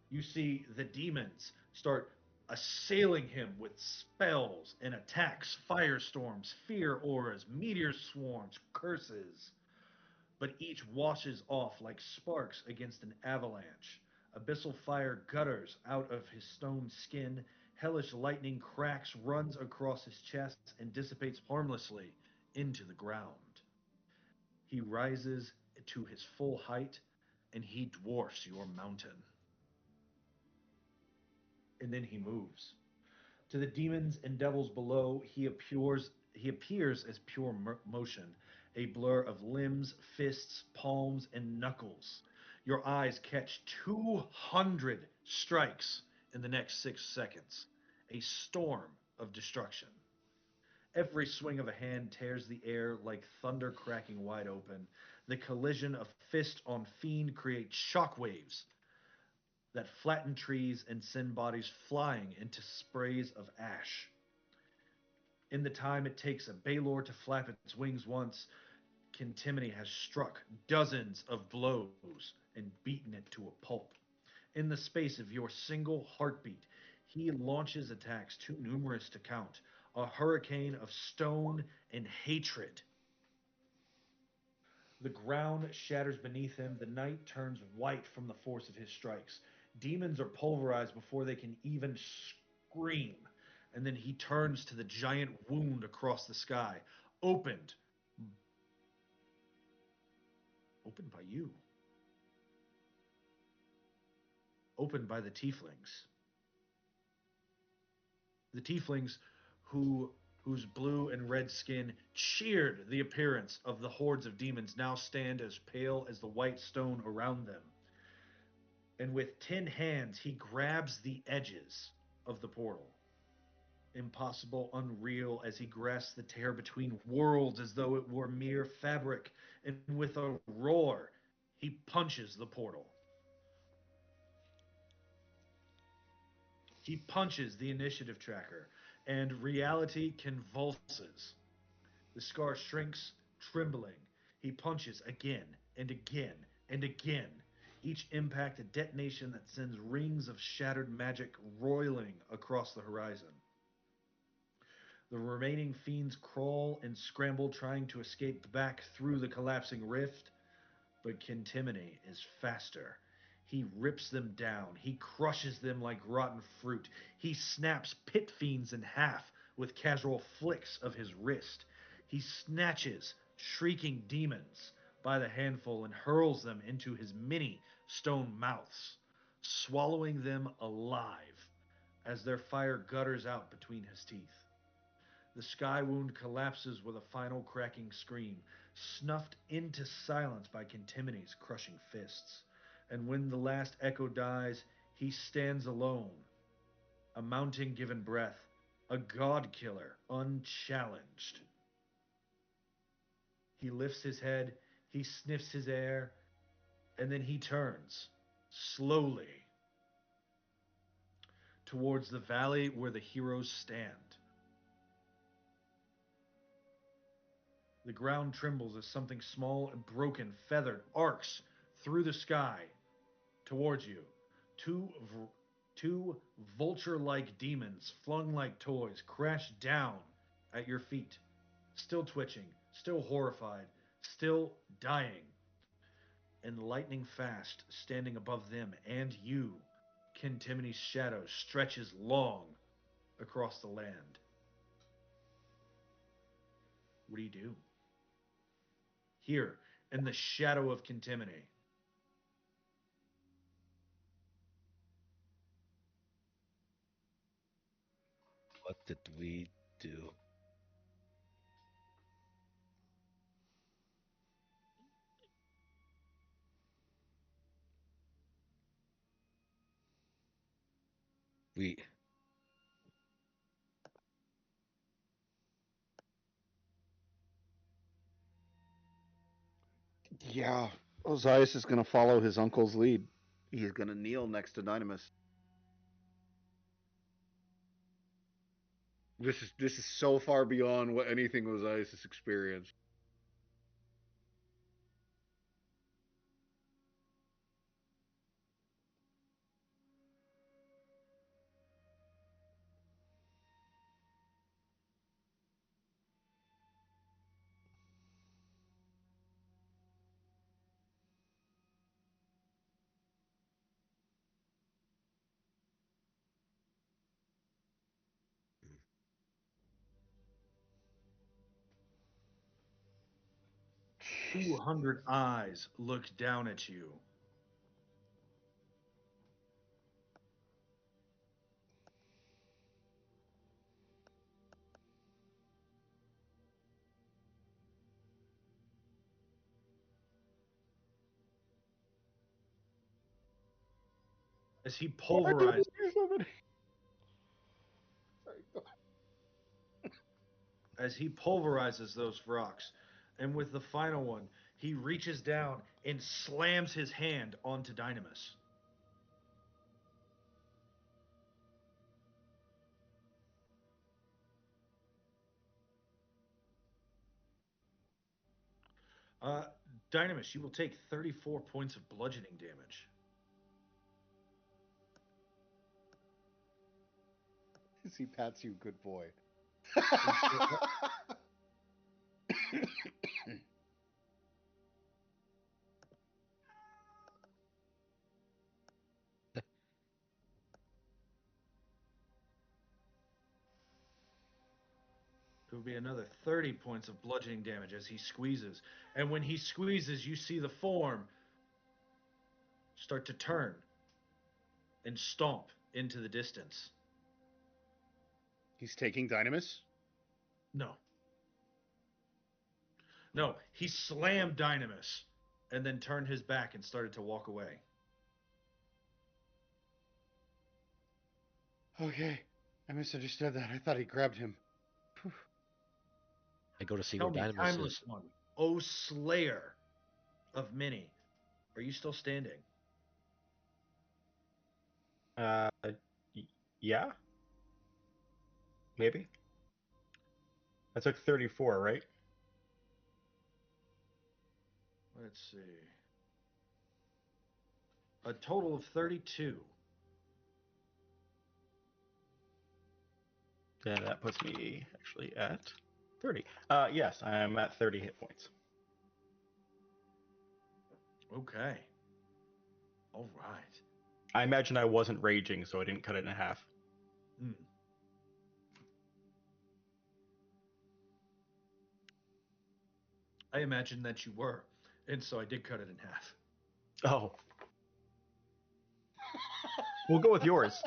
You see the demons start assailing him with spells and attacks, firestorms, fear auras, meteor swarms, curses, but each washes off like sparks against an avalanche. Abyssal fire gutters out of his stone skin. Hellish lightning cracks, runs across his chest, and dissipates harmlessly into the ground. He rises to his full height, and he dwarfs your mountain. And then he moves. To the demons and devils below, he appears as pure motion, a blur of limbs, fists, palms, and knuckles. Your eyes catch 200 strikes in the next 6 seconds, a storm of destruction. Every swing of a hand tears the air like thunder cracking wide open. The collision of fist on fiend creates shockwaves that flatten trees and send bodies flying into sprays of ash. In the time it takes a Baylor to flap its wings once, Kentimony has struck dozens of blows and beaten it to a pulp. In the space of your single heartbeat, he launches attacks too numerous to count, a hurricane of stone and hatred. The ground shatters beneath him. The night turns white from the force of his strikes. Demons are pulverized before they can even scream. And then he turns to the giant wound across the sky, opened, opened by you, opened by the tieflings. The tieflings who whose blue and red skin cheered the appearance of the hordes of demons now stand as pale as the white stone around them. And with 10 hands, he grabs the edges of the portal. Impossible, unreal, as he grasps the tear between worlds as though it were mere fabric, and with a roar, he punches the portal. He punches the initiative tracker, and reality convulses. The scar shrinks, trembling. He punches again and again and again. Each impact a detonation that sends rings of shattered magic roiling across the horizon. The remaining fiends crawl and scramble, trying to escape back through the collapsing rift, but Kentimony is faster. He rips them down. He crushes them like rotten fruit. He snaps pit fiends in half with casual flicks of his wrist. He snatches shrieking demons by the handful and hurls them into his many stone mouths, swallowing them alive as their fire gutters out between his teeth. The sky wound collapses with a final cracking scream, snuffed into silence by Kentimony's crushing fists. And when the last echo dies, he stands alone, a mountain given breath, a god killer unchallenged. He lifts his head, he sniffs his air, and then he turns, slowly, towards the valley where the heroes stand. The ground trembles as something small and broken, feathered, arcs through the sky towards you. Two, two vulture-like demons, flung like toys, crash down at your feet, still twitching, still horrified, still dying, and lightning fast, standing above them and you. Kentimony's shadow stretches long across the land. What do you do? Here, in the shadow of Kentimony, What did we do? We Yeah. Ozias is going to follow his uncle's lead. He's going to kneel next to Dynamis. This is so far beyond what anything Ozias has experienced. Hmm. 200 eyes look down at you. As he pulverizes, as he pulverizes those rocks, and with the final one, he reaches down and slams his hand onto Dynamis. Uh, Dynamis, you will take 34 points of bludgeoning damage. As he pats you, good boy. It will be another 30 points of bludgeoning damage as he squeezes. And when he squeezes, you see the form start to turn and stomp into the distance. He's taking Dynamis? No. No, he slammed Dynamis and then turned his back and started to walk away. Okay. I misunderstood that. I thought he grabbed him. I go to see Tell where me, Dynamis timeless is. one, O Slayer of many, are you still standing? Uh, yeah, maybe. I took 34, right? Let's see. A total of 32. Then that puts me actually at 30. Yes, I am at 30 hit points. Okay. All right. I imagine I wasn't raging, so I didn't cut it in half. Hmm. I imagine that you were, and so I did cut it in half. Oh, we'll go with yours.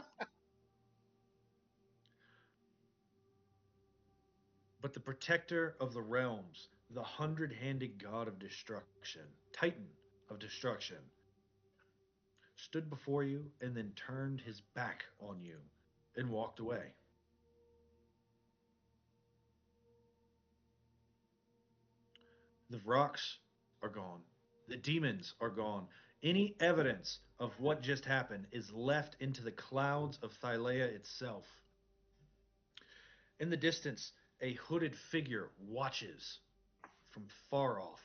But the protector of the realms, the hundred-handed god of destruction, titan of destruction, stood before you and then turned his back on you and walked away. The rocks are gone. The demons are gone. Any evidence of what just happened is left into the clouds of Thylea itself. In the distance, a hooded figure watches from far off.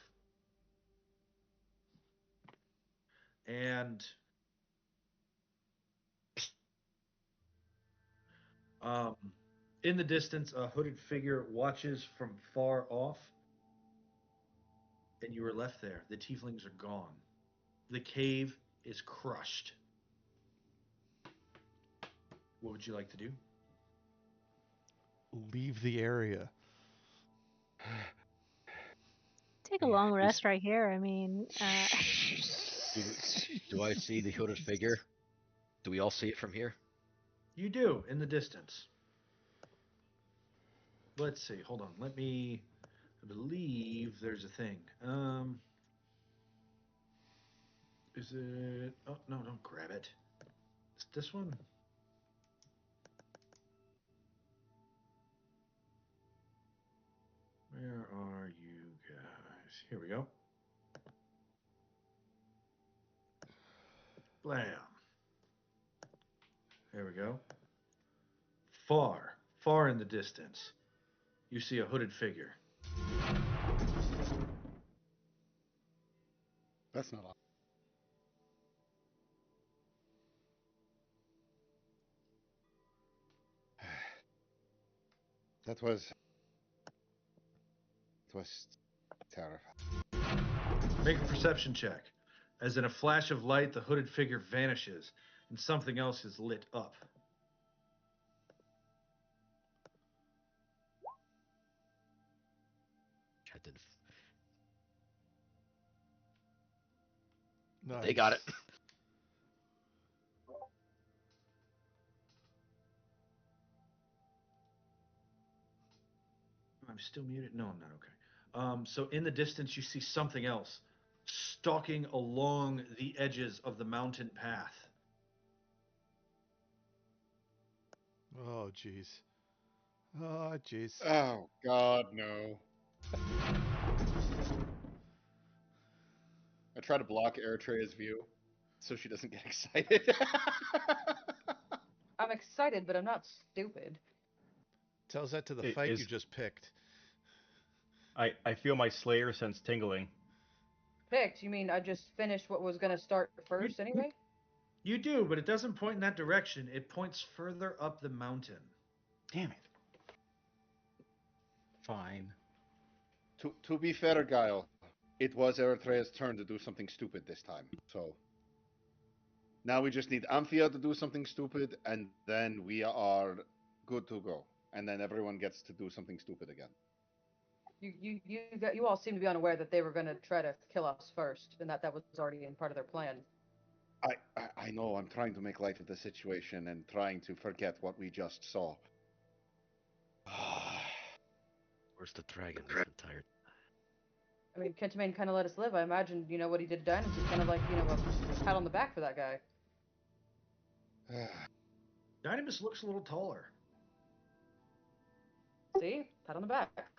And um, in the distance, a hooded figure watches from far off. And you are left there. The tieflings are gone. The cave is crushed. What would you like to do? Leave the area. Take a long rest right here. I mean, Do I see the hooded figure? Do we all see it from here? You do in the distance. Let's see. Hold on. Let me. I believe there's a thing. Is it? Oh no! Don't grab it. Is this one? Where are you guys? Here we go. Blam. There we go. Far, far in the distance, you see a hooded figure. That's not. That was. It was terrifying. Make a perception check. As in a flash of light, the hooded figure vanishes, and something else is lit up. I didn't. Nice. They got it. I'm still muted? No, I'm not. Okay. So in the distance, you see something else stalking along the edges of the mountain path. Oh, jeez. Oh, jeez. Oh God, no. I try to block Eritrea's view so she doesn't get excited. I'm excited, but I'm not stupid. Tells that to the It fight is- you just picked. I feel my Slayer sense tingling. Picked? You mean I just finished what was gonna start first anyway? You do, but it doesn't point in that direction. It points further up the mountain. Damn it. Fine. To be fair, Guile, it was Eritrea's turn to do something stupid this time. So now we just need Amphia to do something stupid, and then we are good to go. And then everyone gets to do something stupid again. You all seem to be unaware that they were gonna try to kill us first, and that was already in part of their plan. I know I'm trying to make light of the situation and trying to forget what we just saw. Where's the dragon this entire? I mean, Kentamane kind of let us live. I imagine, what he did to Dynamis is kind of like, a pat on the back for that guy. Dynamis looks a little taller. See? Pat on the back.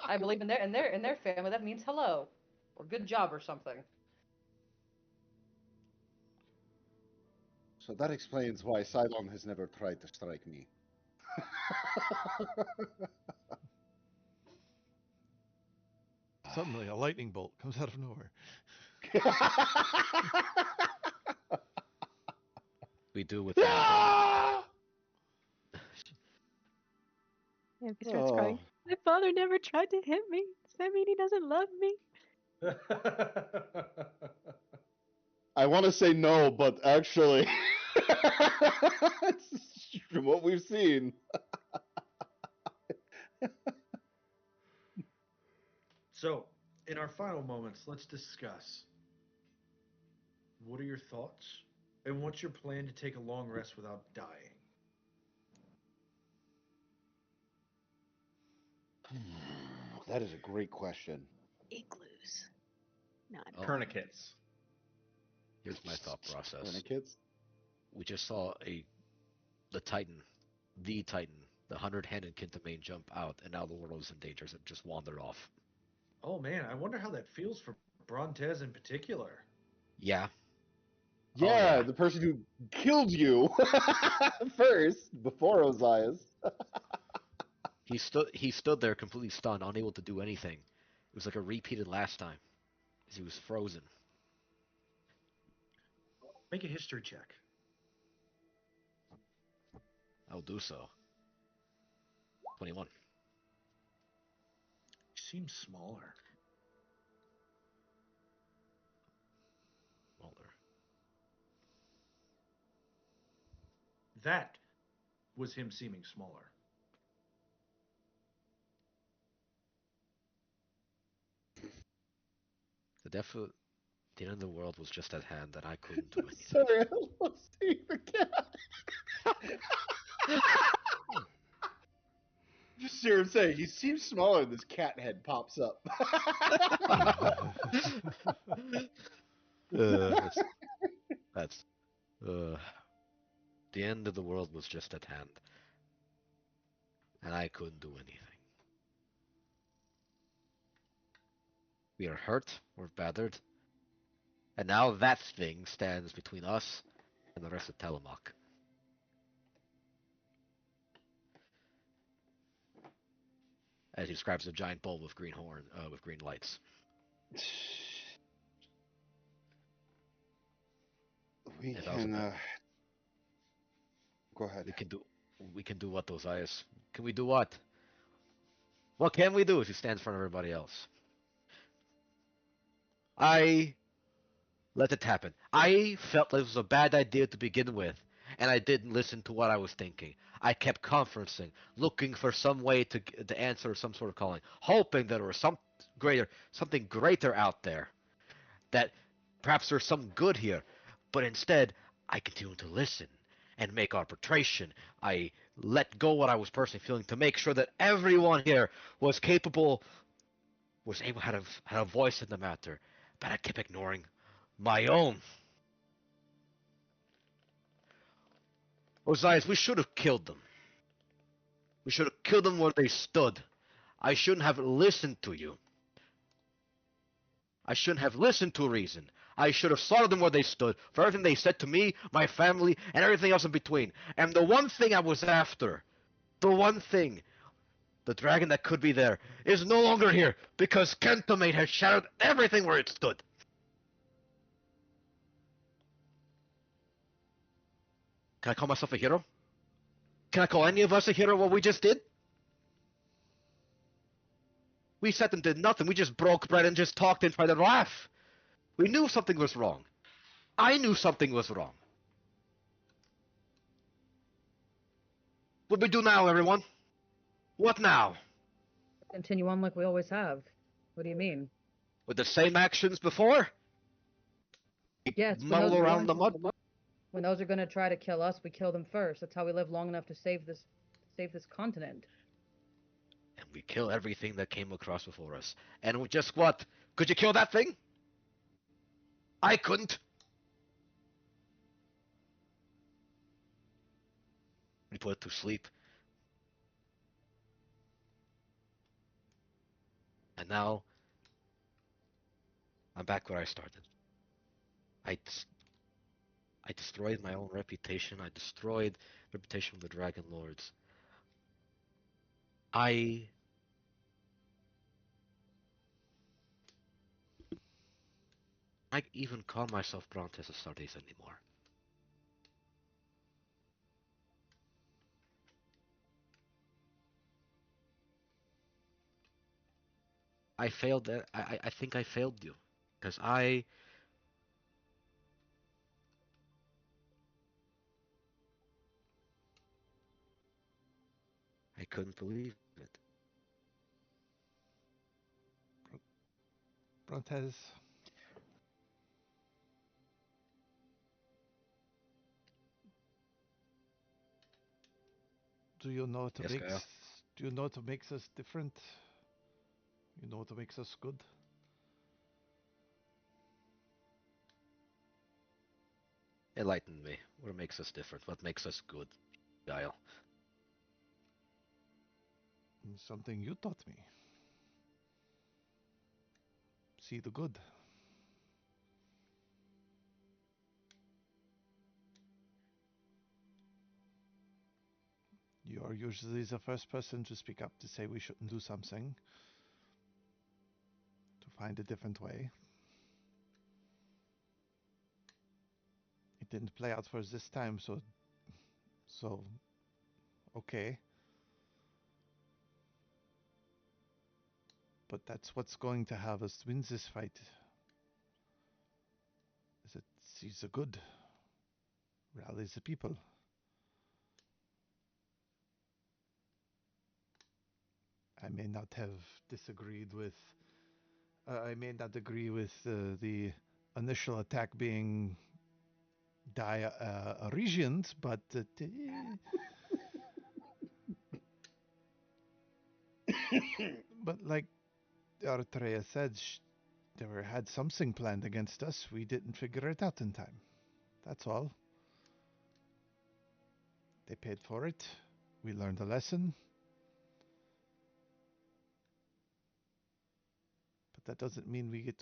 I believe in their family that means hello. Or good job or something. So that explains why Cylon has never tried to strike me. Suddenly, a lightning bolt comes out of nowhere. We do with that. And he starts crying. My father never tried to hit me. Does that mean he doesn't love me? I want to say no, but actually, from what we've seen. So, in our final moments, let's discuss. What are your thoughts? And what's your plan to take a long rest without dying? That is a great question. Igloos. Not. Oh, Tourniquets. here's my thought process. Tourniquets? We just saw the Titan, the 100-handed Kintamane jump out, and now the world is in danger. So it just wandered off. Oh man, I wonder how that feels for Brontez in particular. Yeah. Yeah, yeah. the person who killed you first, before Ozias. He stood there completely stunned, unable to do anything. It was like a repeated last time, as he was frozen. Make a history check. I'll do so. 21. He seems smaller. Smaller. That was him seeming smaller. The end of the world was just at hand, and I couldn't do anything. Sorry, I almost ate the cat. Just hear him say, he seems smaller, and this cat head pops up. That's the end of the world was just at hand, and I couldn't do anything. We are hurt, we're battered, And now that thing stands between us and the rest of Telemock. As he describes a giant bulb with green with green lights. We If I was a can. pet, Go ahead. we can do what, those eyes? Can we do what? What can we do? As he stands in front of everybody else. I let it happen. I felt like it was a bad idea to begin with, and I didn't listen to what I was thinking. I kept conferencing, looking for some way to answer some sort of calling, hoping that there was something greater out there, that perhaps there's some good here. But instead, I continued to listen and make arbitration. I let go what I was personally feeling to make sure that everyone here was capable, had a voice in the matter. But I kept ignoring my own. Osiris, we should have killed them. We should have killed them where they stood. I shouldn't have listened to you. I shouldn't have listened to reason. I should have slaughtered them where they stood, for everything they said to me, my family, and everything else in between. And the one thing I was after, the one thing, the dragon that could be there, is no longer here, because Kentomate has shattered everything where it stood. Can I call myself a hero? Can I call any of us a hero what we just did? We sat and did nothing. We just broke bread and just talked and tried to laugh. We knew something was wrong. I knew something was wrong. What do we do now, everyone? What now? Continue on like we always have. What do you mean? With the same actions before? Yes, Muddle around the mud? when those are going to try to kill us, we kill them first. That's how we live long enough to save this continent. And we kill everything that came across before us. And just what? Could you kill that thing? I couldn't. We put it to sleep. And now, I'm back where I started. I destroyed my own reputation. I destroyed the reputation of the Dragonlords. I even call myself Brontes Astartes anymore. I failed. I think I failed you, because I couldn't believe it. Brontes, do you know what Yes, makes Kyle? do you know what makes us different? You know what makes us good? Enlighten me. What makes us different? What makes us good, Guile? Something you taught me. See the good. You are usually the first person to speak up to say we shouldn't do something, to find a different way. It didn't play out for us this time, so okay. But that's what's going to have us win this fight. Is it sees the good, rallies the people. I may not have disagreed with. I may not agree with the initial attack being regions, but but like Artrea said, they had something planned against us. We didn't figure it out in time. That's all. They paid for it. We learned a lesson. But that doesn't mean we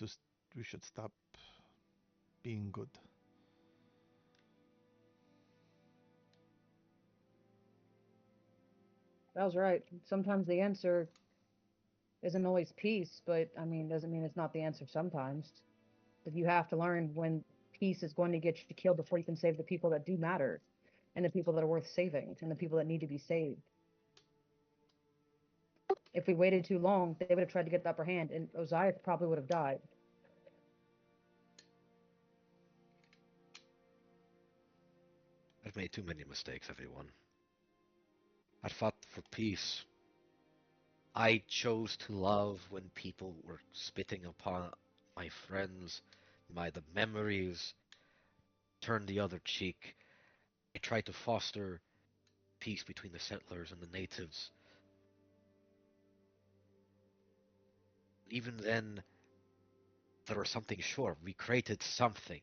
should stop being good. That was right. Sometimes the answer isn't always peace, but I mean, doesn't mean it's not the answer sometimes. But you have to learn when peace is going to get you killed before you can save the people that do matter, and the people that are worth saving, and the people that need to be saved. If we waited too long, they would have tried to get the upper hand, and Ozias probably would have died. I've made too many mistakes, everyone. I fought for peace. I chose to love when people were spitting upon my friends, the memories, turned the other cheek. I tried to foster peace between the settlers and the natives. Even then, there was something short. We created something.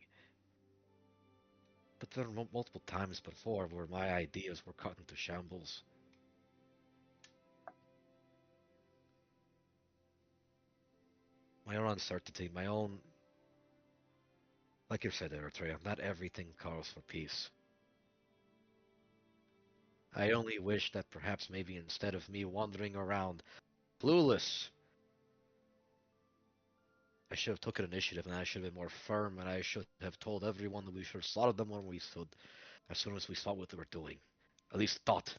But there were multiple times before where my ideas were cut into shambles. My own uncertainty, my own... Like you said, Eritrea, not everything calls for peace. I only wish that perhaps maybe instead of me wandering around clueless, I should have taken initiative and I should have been more firm and I should have told everyone that we should have slaughtered them when we stood as soon as we saw what they were doing. At least thought.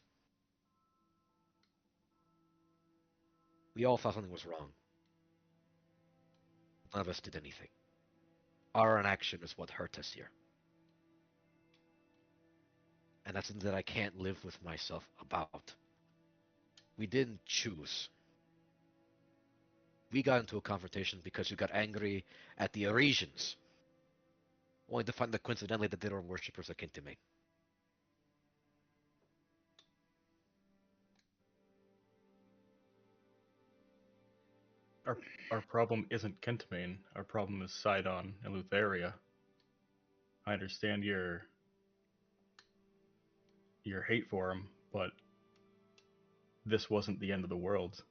We all thought something was wrong. None of us did anything. Our inaction is what hurt us here. And that's something that I can't live with myself about. We didn't choose. We got into a confrontation because we got angry at the Arisians, only to find that coincidentally that they were worshippers akin to me. Our problem isn't Kentamane. Our problem is Sidon and Lutheria. I understand your hate for him, but this wasn't the end of the world.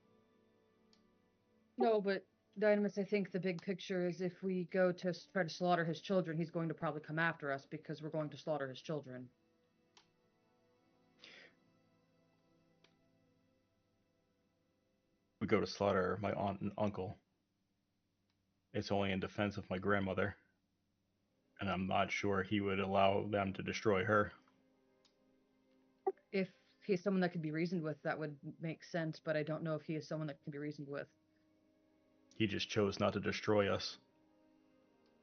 No, but Dynamis, I think the big picture is if we go to try to slaughter his children, he's going to probably come after us because we're going to slaughter his children. We go to slaughter my aunt and uncle. It's only in defense of my grandmother, and I'm not sure he would allow them to destroy her. If he's someone that can be reasoned with, that would make sense, but I don't know if he is someone that can be reasoned with. He just chose not to destroy us.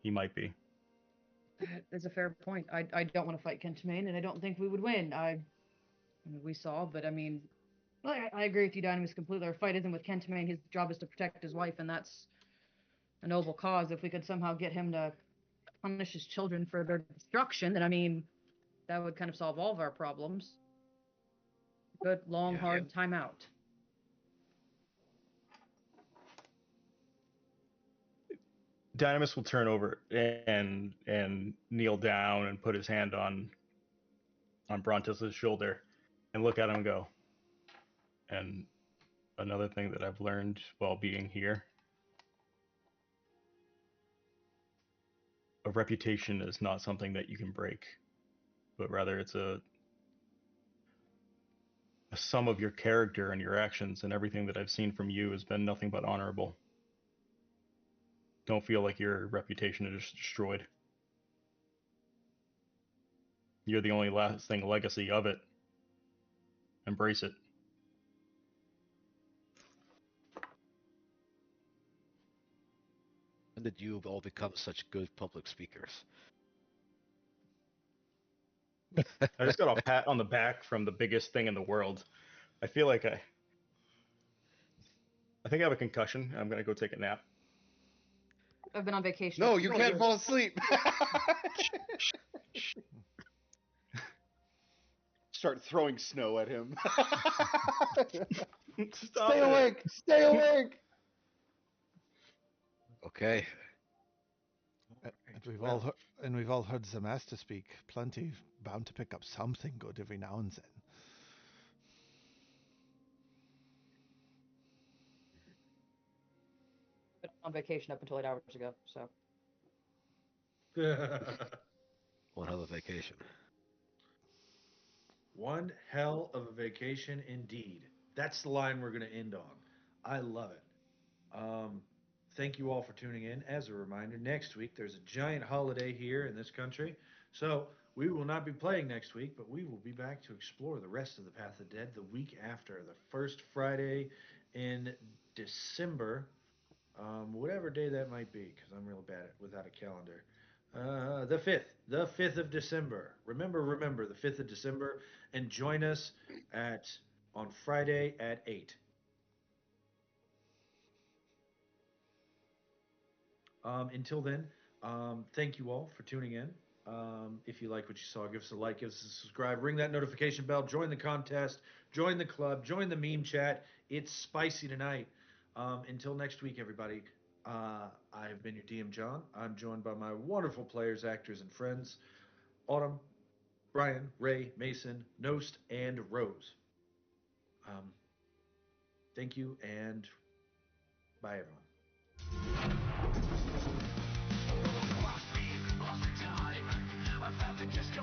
He might be. That's a fair point. I don't want to fight Kentamane, and I don't think we would win. I mean, we saw, but I mean, I agree with you, Dynamis, completely. Our fight isn't with Kentamane. His job is to protect his wife, and that's a noble cause. If we could somehow get him to punish his children for their destruction, then I mean, that would kind of solve all of our problems. Good, long, hard time out. Dynamis will turn over and kneel down and put his hand on Brontis' shoulder and look at him and go. And another thing that I've learned while being here, a reputation is not something that you can break, but rather it's a sum of your character and your actions, and everything that I've seen from you has been nothing but honorable. Don't feel like your reputation is destroyed. You're the only lasting legacy of it. Embrace it. When did you all become such good public speakers? I just got a pat on the back from the biggest thing in the world. I feel like I think I have a concussion. I'm gonna go take a nap. I've been on vacation. No, you can't fall asleep. Start throwing snow at him. Stop Stay it. awake! Stay awake! Okay. And we've all heard the master speak. Plenty bound to pick up something good every now and then. Been on vacation up until 8 hours ago, so. One hell of a vacation. One hell of a vacation indeed. That's the line we're going to end on. I love it. Um, Thank you all for tuning in. As a reminder, next week there's a giant holiday here in this country. So we will not be playing next week, but we will be back to explore the rest of the Path of Dead the week after, the first Friday in December, whatever day that might be, because I'm real bad at without a calendar. The 5th of December. Remember, the 5th of December, and join us at on Friday at 8. Until then, thank you all for tuning in. If you like what you saw, give us a like, give us a subscribe, ring that notification bell, join the contest, join the club, join the meme chat. It's spicy tonight. Until next week, everybody. I have been your DM, John. I'm joined by my wonderful players, actors, and friends, Autumn, Brian, Ray, Mason, Nost, and Rose. Um, Thank you, and bye, everyone. Lost time, I found it just